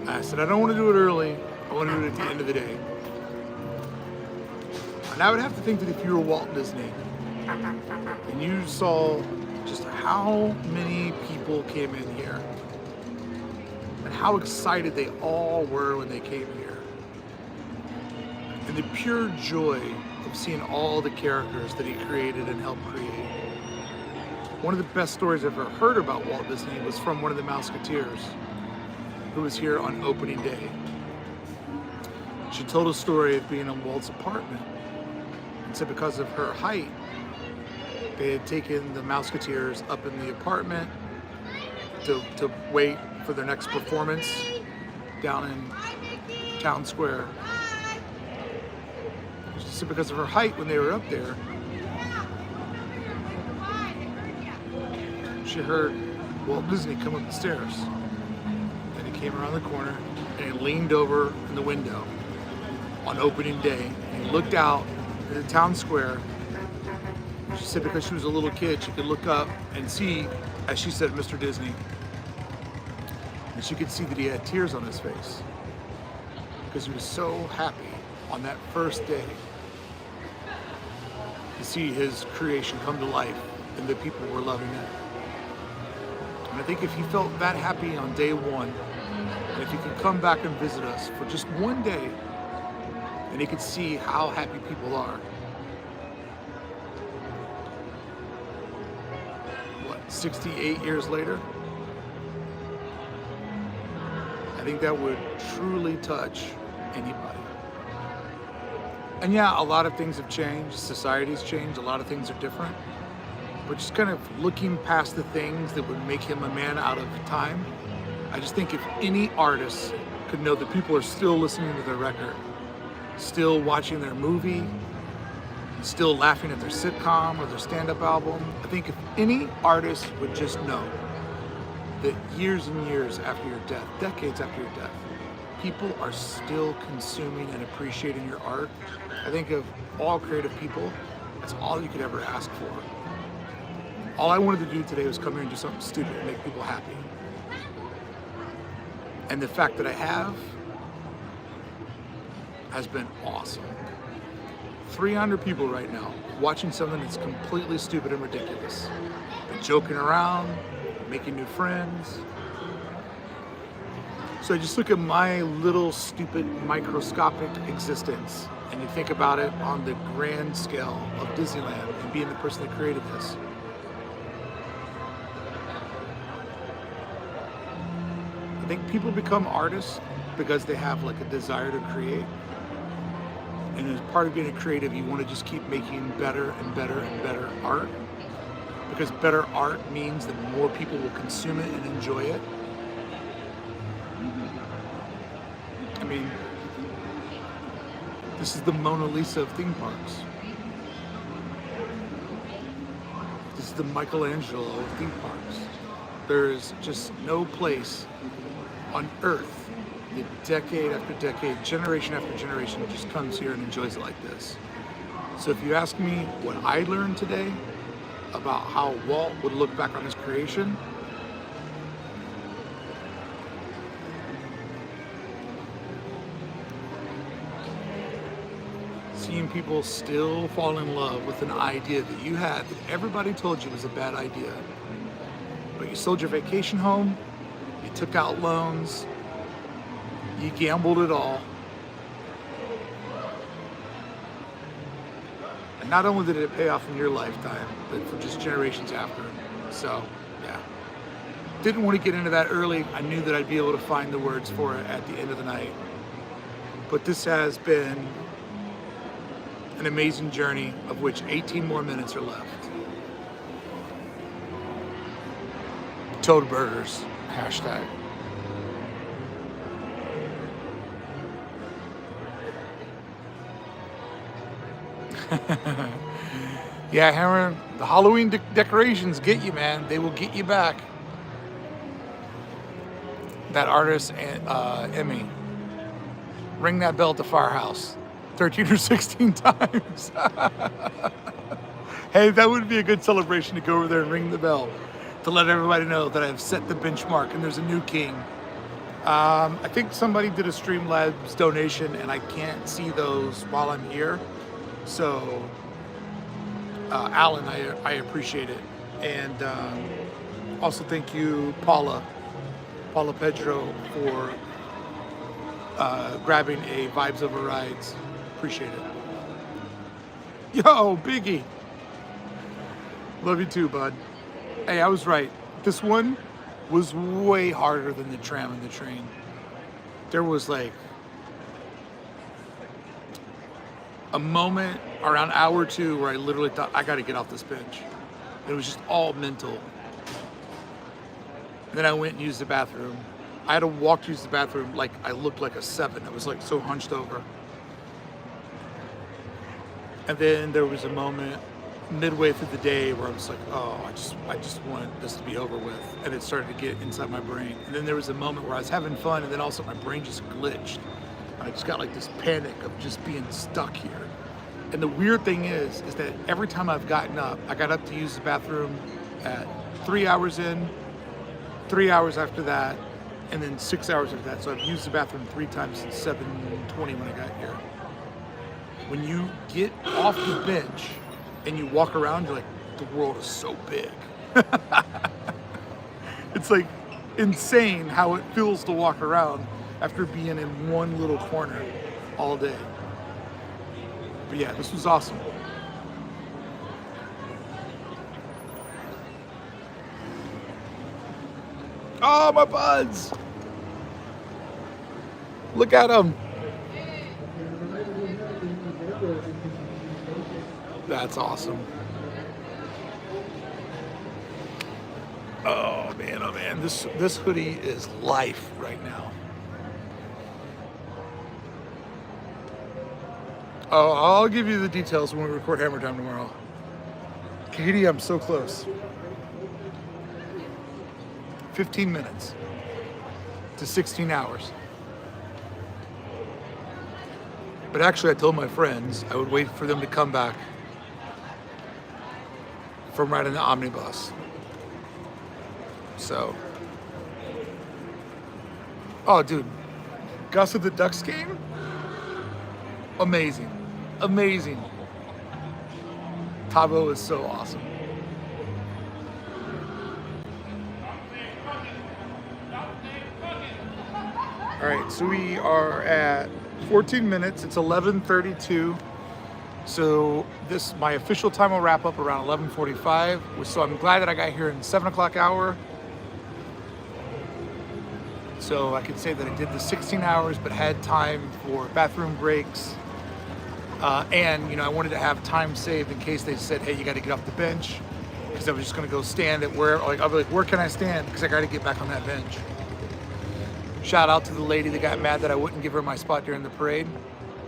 S1: I said, I don't want to do it early. I want to do it at the end of the day. And I would have to think that if you were Walt Disney and you saw just how many people came in here and how excited they all were when they came here, and the pure joy of seeing all the characters that he created and helped create. One of the best stories I've ever heard about Walt Disney was from one of the Mouseketeers who was here on opening day. She told a story of being in Walt's apartment. And said because of her height, they had taken the Mouseketeers up in the apartment to wait for their next performance down in Town Square. She said because of her height when they were up there, she heard Walt Disney come up the stairs. And he came around the corner and he leaned over in the window on opening day and he looked out at the Town Square. She said because she was a little kid, she could look up and see, as she said, Mr. Disney. And she could see that he had tears on his face because he was so happy on that first day to see his creation come to life and that people were loving it. And I think if he felt that happy on day one, and if he could come back and visit us for just one day, and he could see how happy people are, 68 years later, I think that would truly touch anybody. And yeah, a lot of things have changed, society's changed, a lot of things are different, but just kind of looking past the things that would make him a man out of time, I just think if any artist could know that people are still listening to their record, still watching their movie, still laughing at their sitcom or their stand-up album. I think if any artist would just know that years and years after your death, decades after your death, people are still consuming and appreciating your art. I think of all creative people, that's all you could ever ask for. All I wanted to do today was come here and do something stupid and make people happy. And the fact that I has been awesome. 300 people right now watching something that's completely stupid and ridiculous. They're joking around, making new friends. So I just look at my little stupid microscopic existence and you think about it on the grand scale of Disneyland and being the person that created this. I think people become artists because they have like a desire to create. And as part of being a creative, you want to just keep making better and better and better art. Because better art means that more people will consume it and enjoy it. I mean, this is the Mona Lisa of theme parks. This is the Michelangelo of theme parks. There is just no place on earth that decade after decade, generation after generation just comes here and enjoys it like this. So if you ask me what I learned today about how Walt would look back on his creation, seeing people still fall in love with an idea that you had that everybody told you was a bad idea. But you sold your vacation home, you took out loans, you gambled it all. And not only did it pay off in your lifetime, but for just generations after. So, yeah. Didn't want to get into that early. I knew that I'd be able to find the words for it at the end of the night. But this has been an amazing journey of which 18 more minutes are left. Toad Burgers, hashtag. Yeah, Hammer, the Halloween decorations get you, man. They will get you back. That artist, Emmy, ring that bell at the firehouse 13 or 16 times. Hey, that would be a good celebration to go over there and ring the bell to let everybody know that I've set the benchmark and there's a new king. I think somebody did a Streamlabs donation and I can't see those while I'm here. So, Alan, I appreciate it. And also thank you, Paula Pedro, for grabbing a Vibes Over Rides. Appreciate it. Yo, Biggie. Love you too, bud. Hey, I was right. This one was way harder than the tram and the train. There was like a moment around hour 2 where I literally thought, I got to get off this bench. It was just all mental. And then I went and used the bathroom. I had to walk to use the bathroom like I looked like a 7. I was like so hunched over. And then there was a moment midway through the day where I was like, oh, I just want this to be over with. And it started to get inside my brain. And then there was a moment where I was having fun, and then also my brain just glitched. And I just got like this panic of just being stuck here. And the weird thing is that every time I've gotten up, I got up to use the bathroom at 3 hours in, 3 hours after that, and then 6 hours after that. So I've used the bathroom 3 times since 7:20 when I got here. When you get off the bench and you walk around, you're like, the world is so big. It's like insane how it feels to walk around after being in one little corner all day. But yeah, this was awesome. Oh, my buds! Look at them. That's awesome. Oh man, this hoodie is life right now. Oh, I'll give you the details when we record Hammer Time tomorrow. Katie, I'm so close. 15 minutes to 16 hours. But actually, I told my friends I would wait for them to come back from riding the omnibus. So, oh dude, Gus at the Ducks game? Amazing, amazing. Tabo is so awesome. All right, so we are at 14 minutes, it's 11:32. So my official time will wrap up around 11:45. So I'm glad that I got here in the 7 o'clock hour. So I can say that I did the 16 hours, but had time for bathroom breaks. And I wanted to have time saved in case they said, hey, you got to get off the bench. Because I was just going to go stand at I'll be like, where can I stand? Because I got to get back on that bench. Shout out to the lady that got mad that I wouldn't give her my spot during the parade.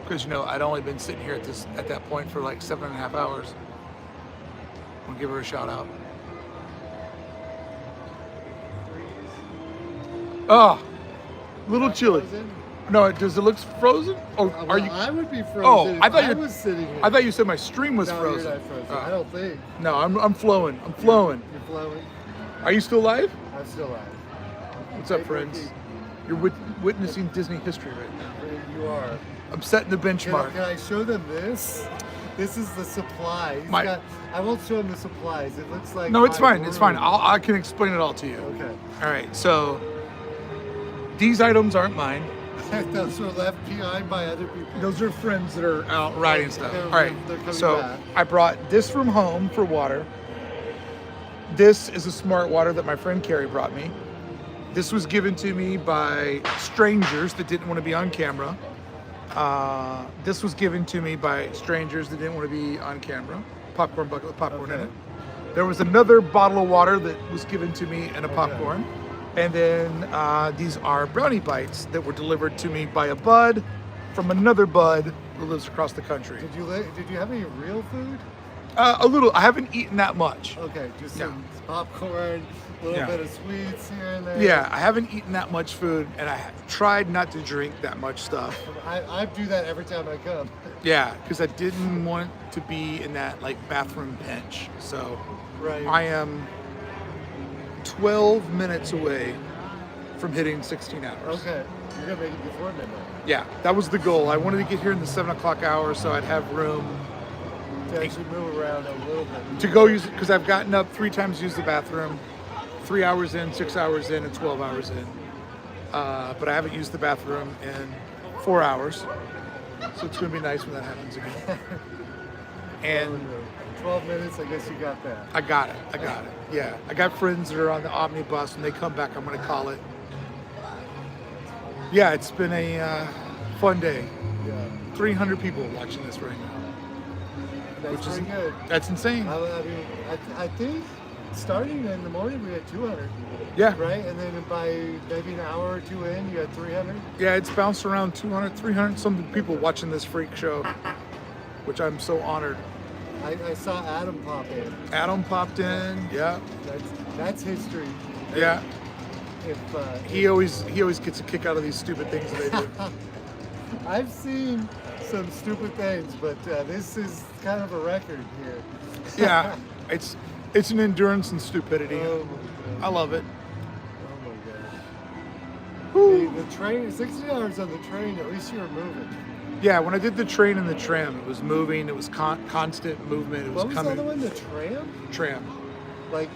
S1: Because, I'd only been sitting here at that point for like 7.5 hours. I'll give her a shout out. Oh, little chilly. No, does it look frozen? Oh,
S12: Well,
S1: are you?
S12: I would be frozen.
S1: Oh,
S12: if
S1: I thought
S12: I was sitting here.
S1: I thought you said my stream was
S12: No,
S1: frozen.
S12: you're not frozen.
S1: Oh.
S12: I don't think.
S1: No, I'm flowing. I'm flowing.
S12: You're flowing.
S1: Are you still live?
S12: I'm still alive.
S1: What's up,
S12: Hey,
S1: friends?
S12: Brickey.
S1: You're witnessing Disney history right now.
S12: You are.
S1: I'm setting the benchmark.
S12: Can I show them this? This is the supply. I won't show them the supplies. It looks like.
S1: No, it's
S12: my
S1: fine. It's fine.
S12: room.
S1: I can explain it all to you.
S12: Okay.
S1: All right. So these items aren't mine.
S12: Those are left behind by other people.
S1: Those are friends that are out riding stuff.
S12: They're-
S1: All right.
S12: they're coming
S1: So
S12: back.
S1: I brought this from home for water. This is a smart water that my friend Carrie brought me. This was given to me by strangers that didn't want to be on camera. This was given to me by strangers that didn't want to be on camera. Popcorn bucket with popcorn in it. There was another bottle of water that was given to me and a popcorn. And then these are brownie bites that were delivered to me by a bud from another bud who lives across the country.
S12: Did you have any real food?
S1: A little. I haven't eaten that much.
S12: Okay, just some popcorn, a little bit of sweets here and there.
S1: Yeah, I haven't eaten that much food, and I have tried not to drink that much stuff.
S12: I do that every time I come.
S1: Yeah, because I didn't want to be in that bathroom bench. So
S12: Right.
S1: I am 12 minutes away from hitting 16 hours.
S12: Okay, you're gonna make it before midnight.
S1: Yeah, that was the goal. I wanted to get here in the 7 o'clock hour so I'd have room
S12: To actually move around a little bit.
S1: to go use it, because I've gotten up 3 times to use the bathroom, 3 hours in, 6 hours in, and 12 hours in. But I haven't used the bathroom in 4 hours, so it's going to be nice when that happens again. And
S12: 12 minutes, I guess you got that.
S1: I got it. Yeah, I got friends that are on the omnibus. When they come back, I'm going to call it. Yeah, it's been a fun day.
S12: Yeah.
S1: 300 people watching this right now.
S12: That's
S1: Which is
S12: pretty good.
S1: That's insane.
S12: I mean, I think starting in the morning we had 200.
S1: Yeah.
S12: Right? And then by maybe an hour or two in, you had 300.
S1: Yeah, it's bounced around 200, 300 something people watching this freak show, which I'm so honored.
S12: I saw Adam pop in.
S1: Adam popped in. Yeah.
S12: That's history.
S1: Yeah.
S12: If
S1: He always gets a kick out of these stupid things that I do.
S12: I've seen some stupid things, but this is kind of a record here.
S1: Yeah, it's an endurance and stupidity.
S12: Oh my God.
S1: I love it.
S12: Oh my gosh. The train, 60 hours on the train, at least you were moving.
S1: Yeah, when I did the train and the tram, it was moving. It was constant movement. It was
S12: What was
S1: coming.
S12: the other one? The tram?
S1: Tram.
S12: Like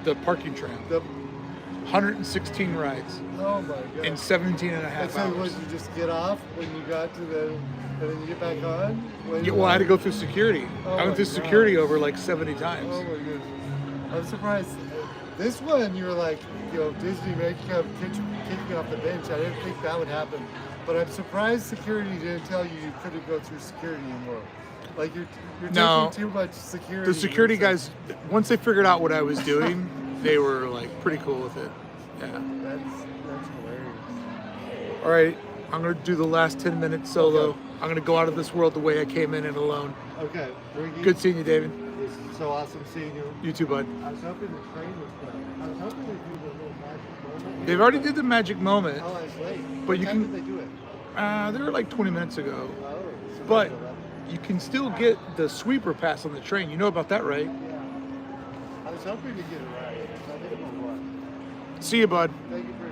S1: the parking tram.
S12: The
S1: 116 rides.
S12: Oh my God.
S1: In 17 and a half
S12: and so
S1: hours.
S12: would you just get off when you got to the, and then you get back on?
S1: Yeah, well, I had to go through security.
S12: Oh
S1: I went
S12: my
S1: through
S12: God.
S1: security over like 70 times.
S12: Oh my goodness. I'm surprised. This one, you were like, Disney making up, kicking off the bench. I didn't think that would happen. But I'm surprised security didn't tell you you couldn't go through security anymore. Like you're
S1: No.
S12: taking too much security.
S1: The security guys, once they figured out what I was doing, they were like pretty cool with it. Yeah.
S12: That's hilarious.
S1: All right, I'm gonna do the last 10 minutes solo.
S12: Okay.
S1: I'm gonna go out of this world the way I came in it alone.
S12: Okay. Ricky,
S1: Good seeing you, David.
S12: It's so awesome seeing you.
S1: You too, bud.
S12: I was hoping the train was done. I was hoping they'd do the little magic moment.
S1: They've already did the magic moment,
S12: Oh, I was late.
S1: but you
S12: What time
S1: can.
S12: did they do it?
S1: They were like 20 minutes ago.
S12: Oh, so
S1: But
S12: that's 11.
S1: you can still get the sweeper pass on the train. You know about that, right?
S12: Yeah. I was hoping to get it right. I think it will work.
S1: See you, bud.
S12: Thank you for.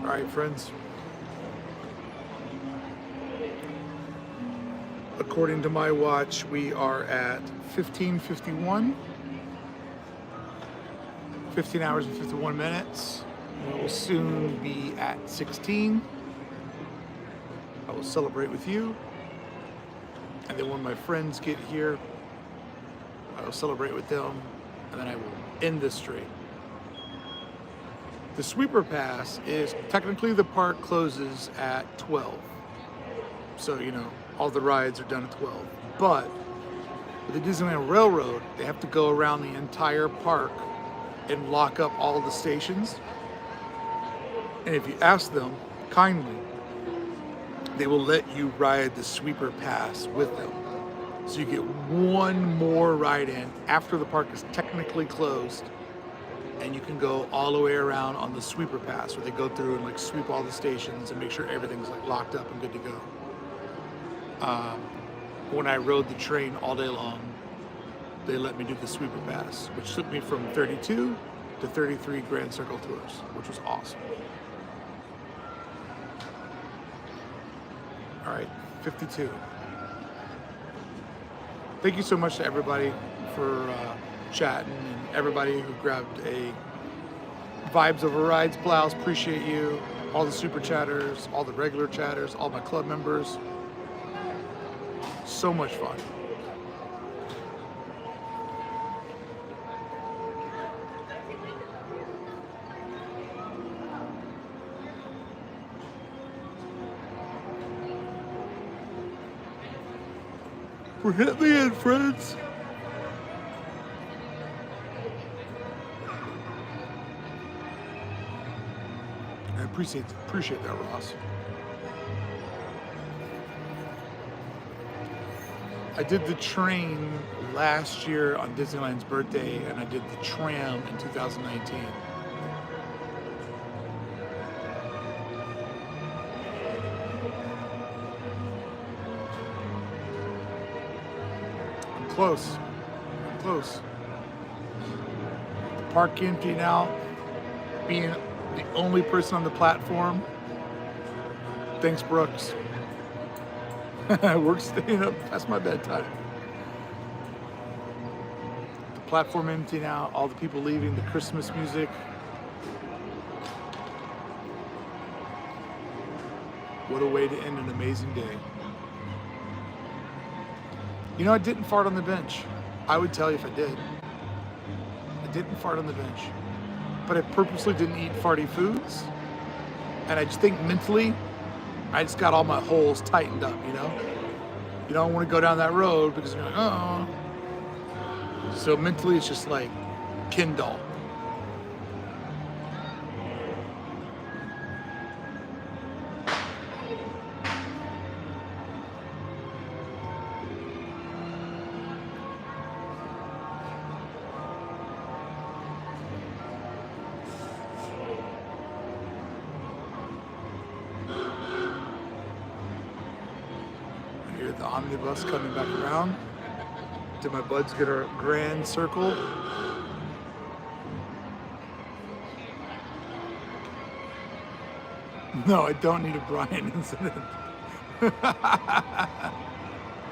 S1: All right, friends. According to my watch, we are at 15:51. 15 hours and 51 minutes. We will soon be at 16. I will celebrate with you. And then when my friends get here, I will celebrate with them. And then I will end this stream. The sweeper pass is technically the park closes at 12. So, all the rides are done at 12. But with the Disneyland Railroad, they have to go around the entire park and lock up all the stations. And if you ask them kindly, they will let you ride the sweeper pass with them. So you get one more ride in after the park is technically closed. And you can go all the way around on the sweeper pass where they go through and sweep all the stations and make sure everything's locked up and good to go. When I rode the train all day long, they let me do the sweeper pass, which took me from 32 to 33 Grand Circle tours, which was awesome. All right, 52. Thank you so much to everybody for chatting and everybody who grabbed a Vibes Over Rides blouse. Appreciate you. All the super chatters, all the regular chatters, all my club members. So much fun. We're hitting the end, friends. I appreciate that, Ross. I did the train last year on Disneyland's birthday, and I did the tram in 2019. I'm close. I'm close. The park emptying out, being the only person on the platform. Thanks, Brooks. We're staying up past my bedtime. The platform empty now, all the people leaving, the Christmas music. What a way to end an amazing day. You know, I didn't fart on the bench. I would tell you if I did. I didn't fart on the bench. But I purposely didn't eat farty foods. And I just think mentally, I just got all my holes tightened up, you know? You don't want to go down that road because you're like, oh. So mentally, it's just like Kindle. I hear the omnibus coming back around. Did my buds get a grand circle? No, I don't need a Brian incident.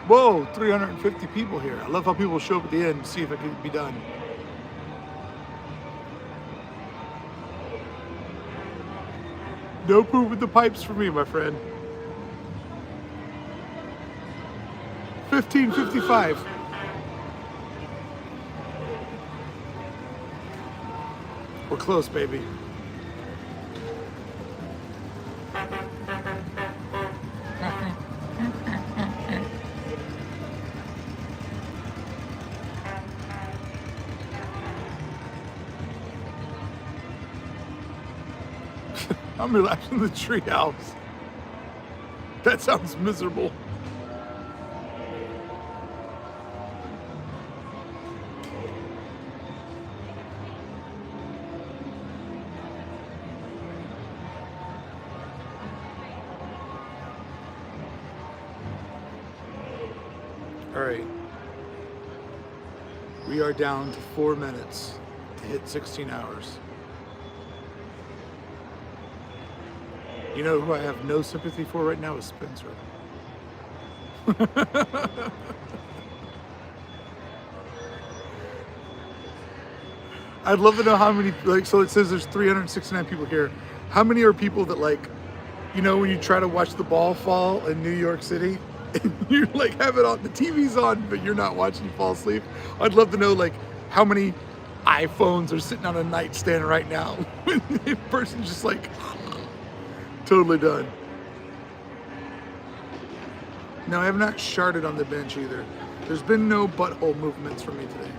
S1: Whoa, 350 people here. I love how people show up at the end to see if it can be done. No poop with the pipes for me, my friend. 15:55. We're close, baby. I'm relaxing in the treehouse. That sounds miserable. All right. We are down to 4 minutes to hit 16 hours. You know who I have no sympathy for right now is Spencer. I'd love to know how many, like, so it says there's 369 people here. How many are people that, like, you know, when you try to watch the ball fall in New York City and you like have it on, the TV's on, but you're not watching, you fall asleep? I'd love to know, like, how many iPhones are sitting on a nightstand right now when the person's just like, totally done. No, I have not sharted on the bench either. There's been no butthole movements for me today.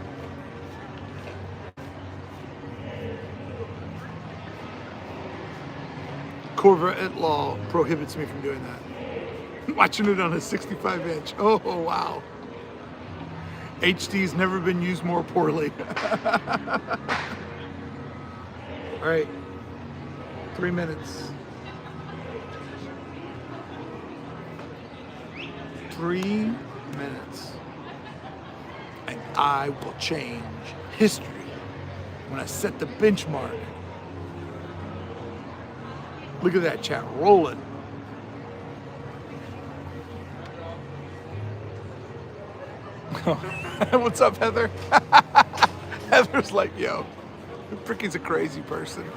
S1: Corvette law prohibits me from doing that. Watching it on a 65-inch. Oh, wow. HD's never been used more poorly. All right. 3 minutes. 3 minutes. And I will change history when I set the benchmark. Look at that chat rolling. What's up, Heather? Heather's like, yo, Brickey's a crazy person.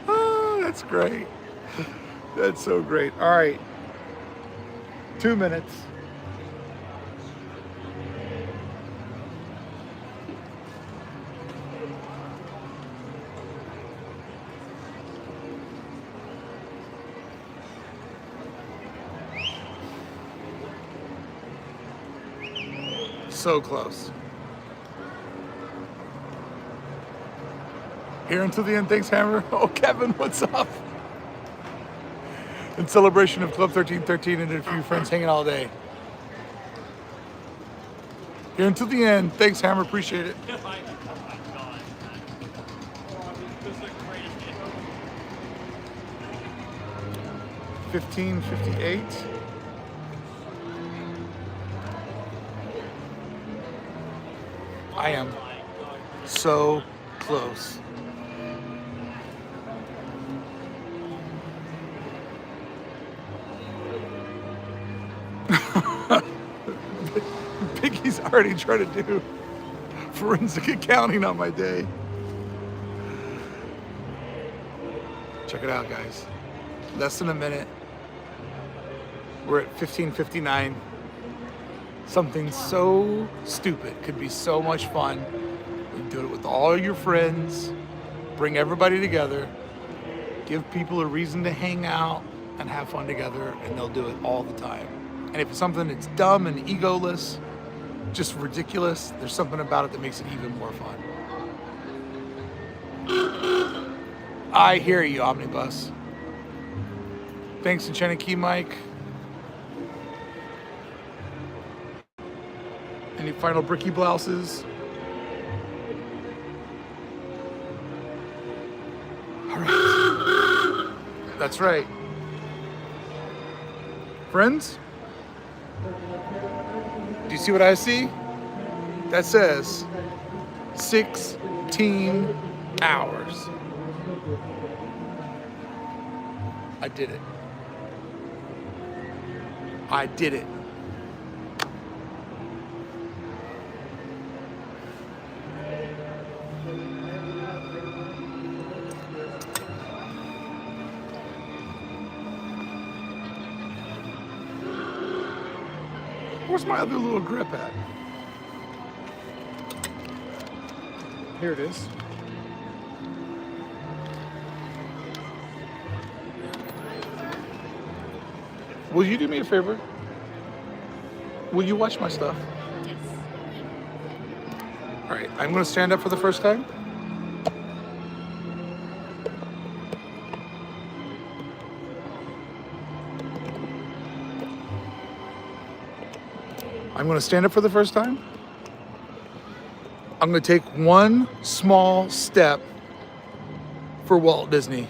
S1: Oh, that's great. That's so great. All right. 2 minutes. So close. Here until the end. Thanks, Hammer. Oh, Kevin, what's up? In celebration of Club 1313 and a few friends hanging all day. Here until the end. Thanks, Hammer. Appreciate it. 15:58. I am so close. Biggie's He's already trying to do forensic accounting on my day. Check it out, guys. Less than a minute. We're at 15:59. Something so stupid could be so much fun. You do it with all your friends. Bring everybody together. Give people a reason to hang out and have fun together, and they'll do it all the time. And if it's something that's dumb and egoless, just ridiculous, there's something about it that makes it even more fun. I hear you, Omnibus. Thanks, Enchanted Key Mike. Any final Brickey blouses? All right. That's right. Friends? Do you see what I see? That says 16 hours. I did it. I did it. Where's my other little grip at? Here it is. Will you do me a favor? Will you watch my stuff?
S2: Yes.
S1: All right, I'm gonna stand up for the first time. I'm gonna stand up for the first time. I'm gonna take one small step for Walt Disney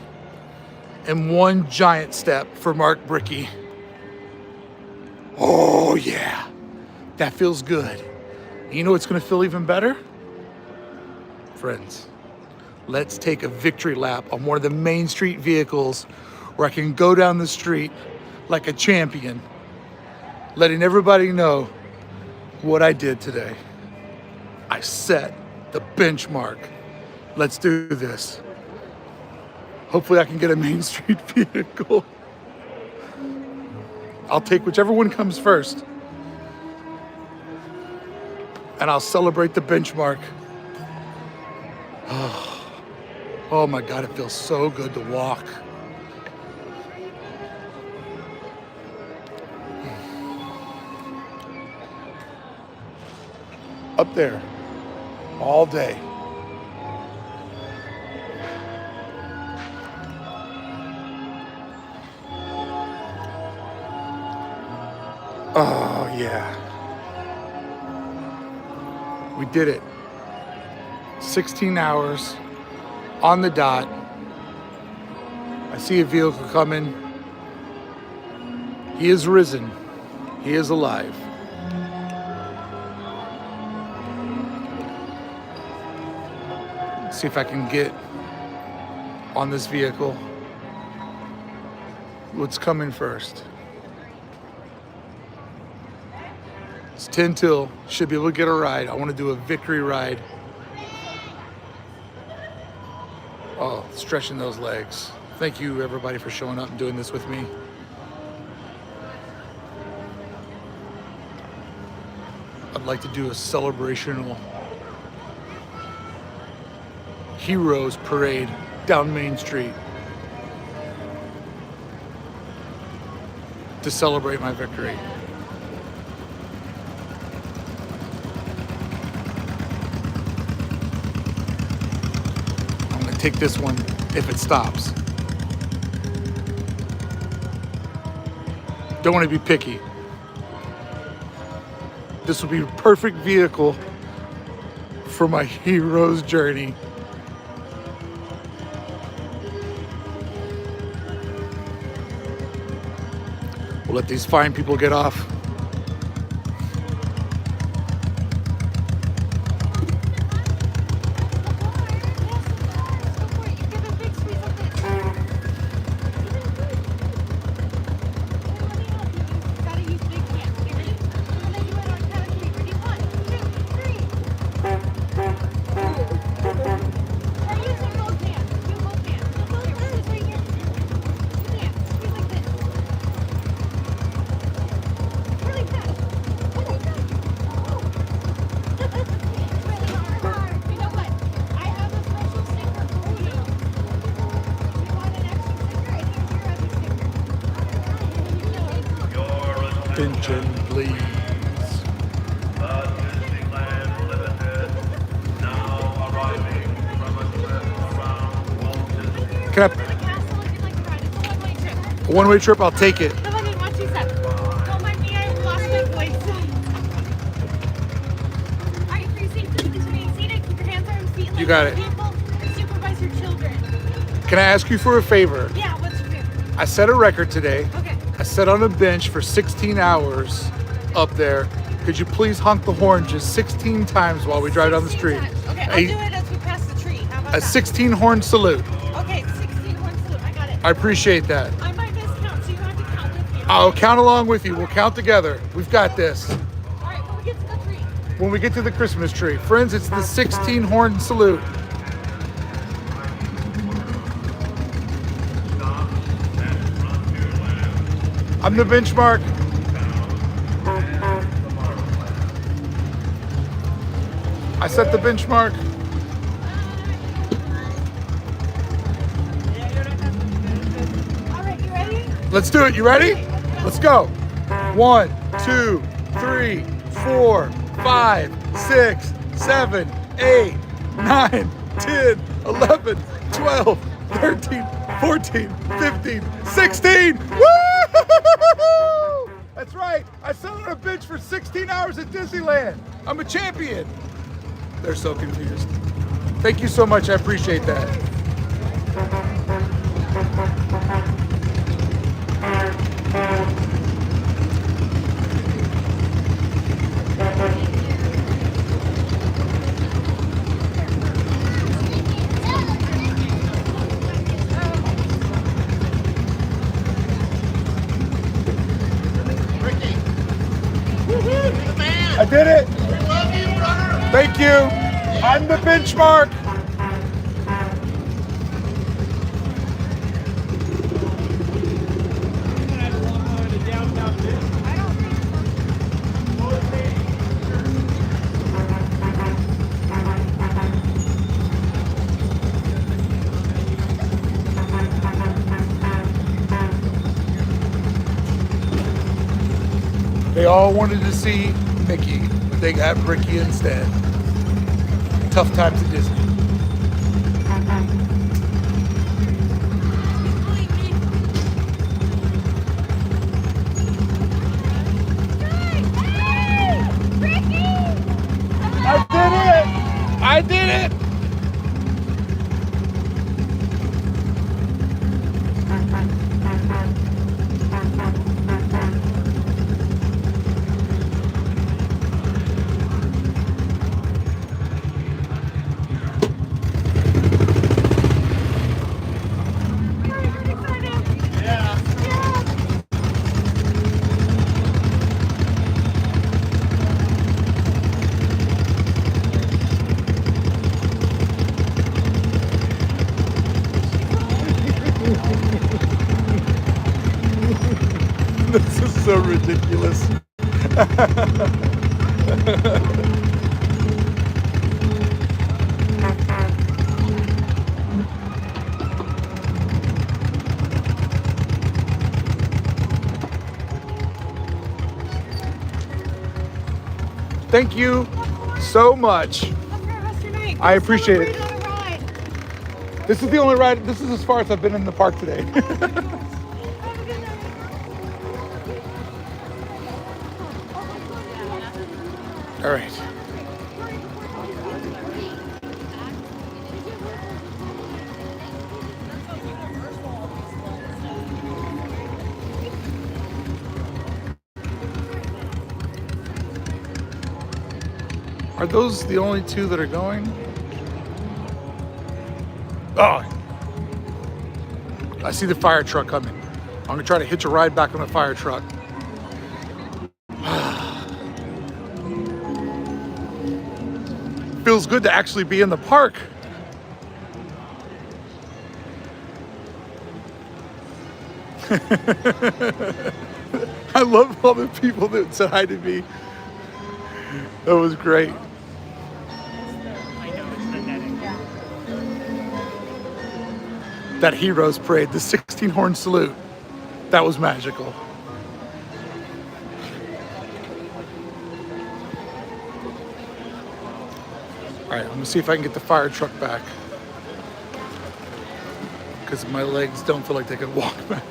S1: and one giant step for Mark Brickey. Oh yeah, that feels good. You know what's gonna feel even better? Friends, let's take a victory lap on one of the Main Street vehicles where I can go down the street like a champion, letting everybody know what I did today. I set the benchmark. Let's do this. Hopefully I can get a Main Street vehicle. I'll take whichever one comes first. And I'll celebrate the benchmark. Oh my God, it feels so good to walk. Up there, all day. Oh yeah. We did it. 16 hours on the dot. I see a vehicle coming. He is risen. He is alive. See if I can get on this vehicle. What's coming first? It's 10 till, should be able to get a ride. I want to do a victory ride. Oh, stretching those legs. Thank you everybody for showing up and doing this with me. I'd like to do a celebrational Heroes Parade down Main Street to celebrate my victory. I'm gonna take this one if it stops. Don't want to be picky. This will be a perfect vehicle for my hero's journey. We'll let these fine people get off. attention, please.
S3: The Disneyland Limited, now arriving from a trip around Walt Disney.
S1: Can
S8: The castle looking like a ride. It's a one-way trip.
S1: a one-way trip? I'll take it.
S8: No, look, what she said. Don't mind me, I lost my voice. Alright, for your safety, please remain seated. Keep your hands, arms, feet,
S1: You
S8: legs
S1: got
S8: on the vehicle, and supervise your children.
S1: Can I ask you for a favor?
S8: Yeah, what's your favorite?
S1: I set a record today.
S8: Okay.
S1: I sat on a bench for 16 hours up there. Could you please honk the horn just 16 times while we drive down the street?
S6: Okay, I'll do it as we pass the tree. How about
S1: A
S6: that?
S1: 16 horn salute.
S6: Okay, 16 horn salute. I got it.
S1: I appreciate that.
S6: I might miscount, so you have to count with me.
S1: I'll count along with you. We'll count together. We've got this.
S6: Alright, when we get to the tree.
S1: When we get to the Christmas tree. Friends, it's the 16 horn salute. I'm the benchmark. I set the benchmark.
S6: Alright, you ready?
S1: Let's do it. You ready? Let's go. 1, 2, 3, 4, 5, 6, 7, 8, 9, 10, 11, 12, 13, 14, 15, 16. Woo! That's right. I sat on a bench for 16 hours at Disneyland. I'm a champion. They're so confused. Thank you so much. I appreciate that. I did it. Thank you. I'm the benchmark. They all wanted to see Mickey, but they got Brickey instead. Tough times at Disney. I did it! This is so ridiculous. Thank you so much. I appreciate it. This is the only ride. This is as far as I've been in the park today. All right. Are those the only two that are going? Oh, I see the fire truck coming. I'm gonna try to hitch a ride back on the fire truck. Feels good to actually be in the park. I love all the people that said hi to me. That was great. That Heroes Parade, the 16 horn salute, that was magical. right, I'm gonna see if I can get the fire truck back. Because my legs don't feel like they can walk back.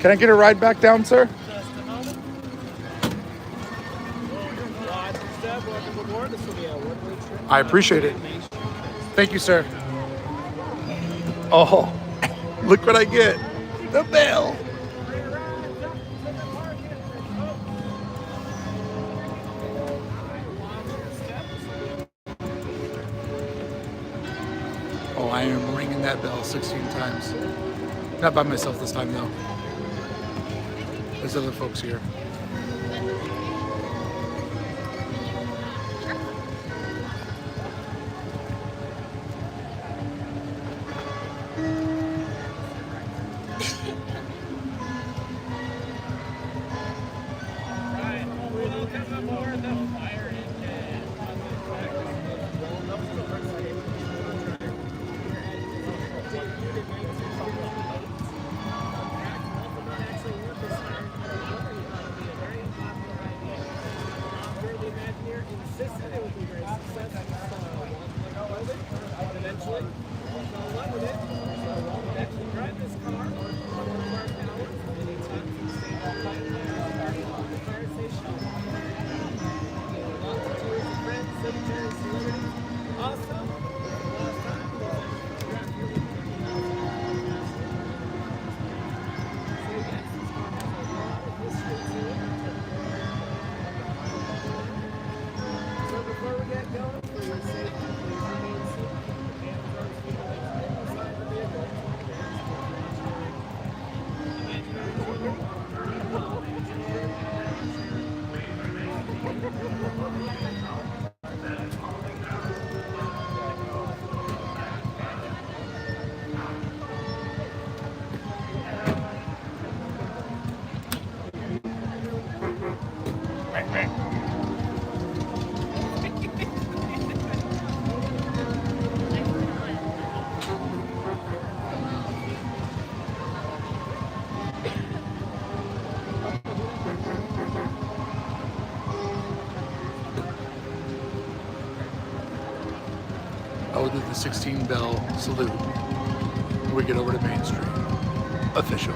S1: Can I get a ride back down, sir?
S13: Just a moment. Watch and step, welcome aboard. This will be a one-way trip.
S1: I appreciate it. Thank you, sir. Oh, look what I get. The bell. Oh, I am ringing that bell 16 times. Not by myself this time, though. There's other folks here. I will do the 16 bell salute when we get over to Main Street. Official.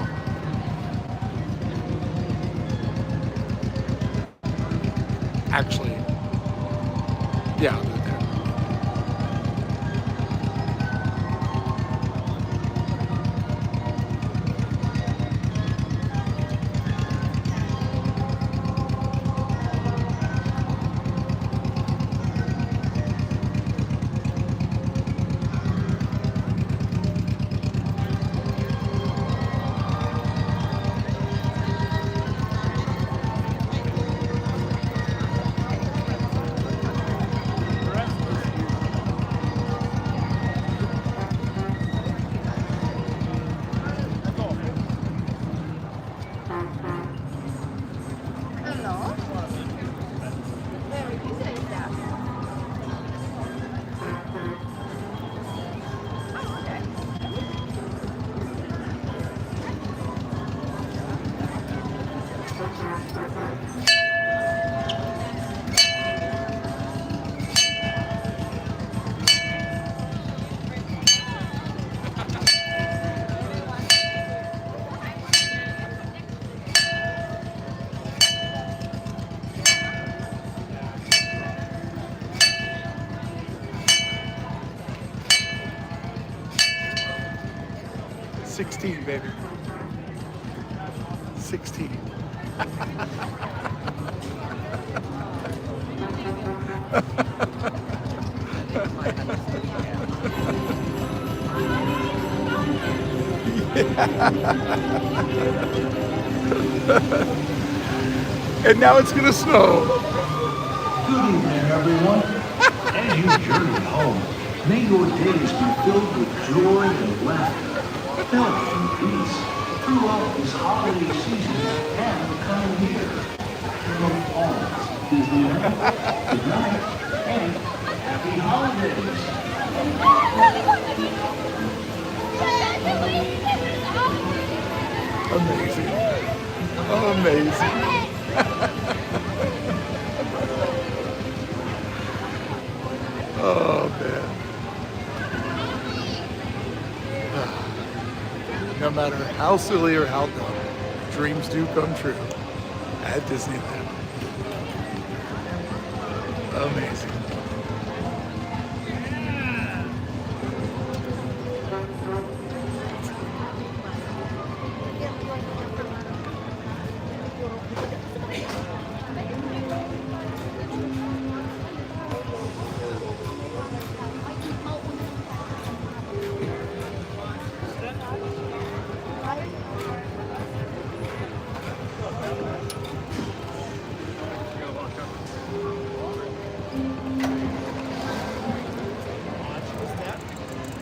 S1: Actually, yeah, I'll do it there. Baby. 16. And now it's gonna snow.
S4: Good evening, everyone. As you journey home, May your days be filled with joy and laughter, health and peace throughout this holiday season and the coming year. From all Disneyland, good night and happy holidays.
S1: Amazing. Amazing. Oh, man. No matter how silly or how dumb, dreams do come true at Disneyland. Amazing.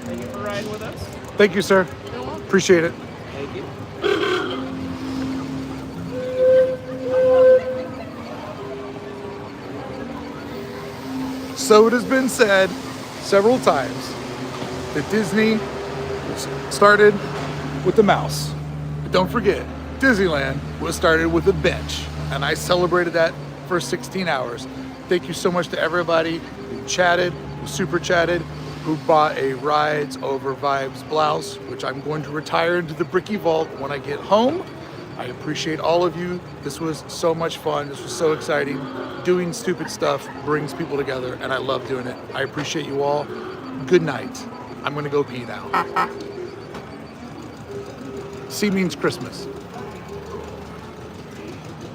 S13: Thank you for riding with us.
S1: Thank you, sir. Appreciate it.
S13: Thank you.
S1: So it has been said several times that Disney started with the mouse. But don't forget, Disneyland was started with a bench, and I celebrated that for 16 hours. Thank you so much to everybody who chatted, who super chatted, who bought a Rides Over Vibes blouse, which I'm going to retire into the Brickey vault when I get home. I appreciate all of you. This was so much fun. This was so exciting. Doing stupid stuff brings people together, and I love doing it. I appreciate you all. Good night. I'm gonna go pee now. C means Christmas.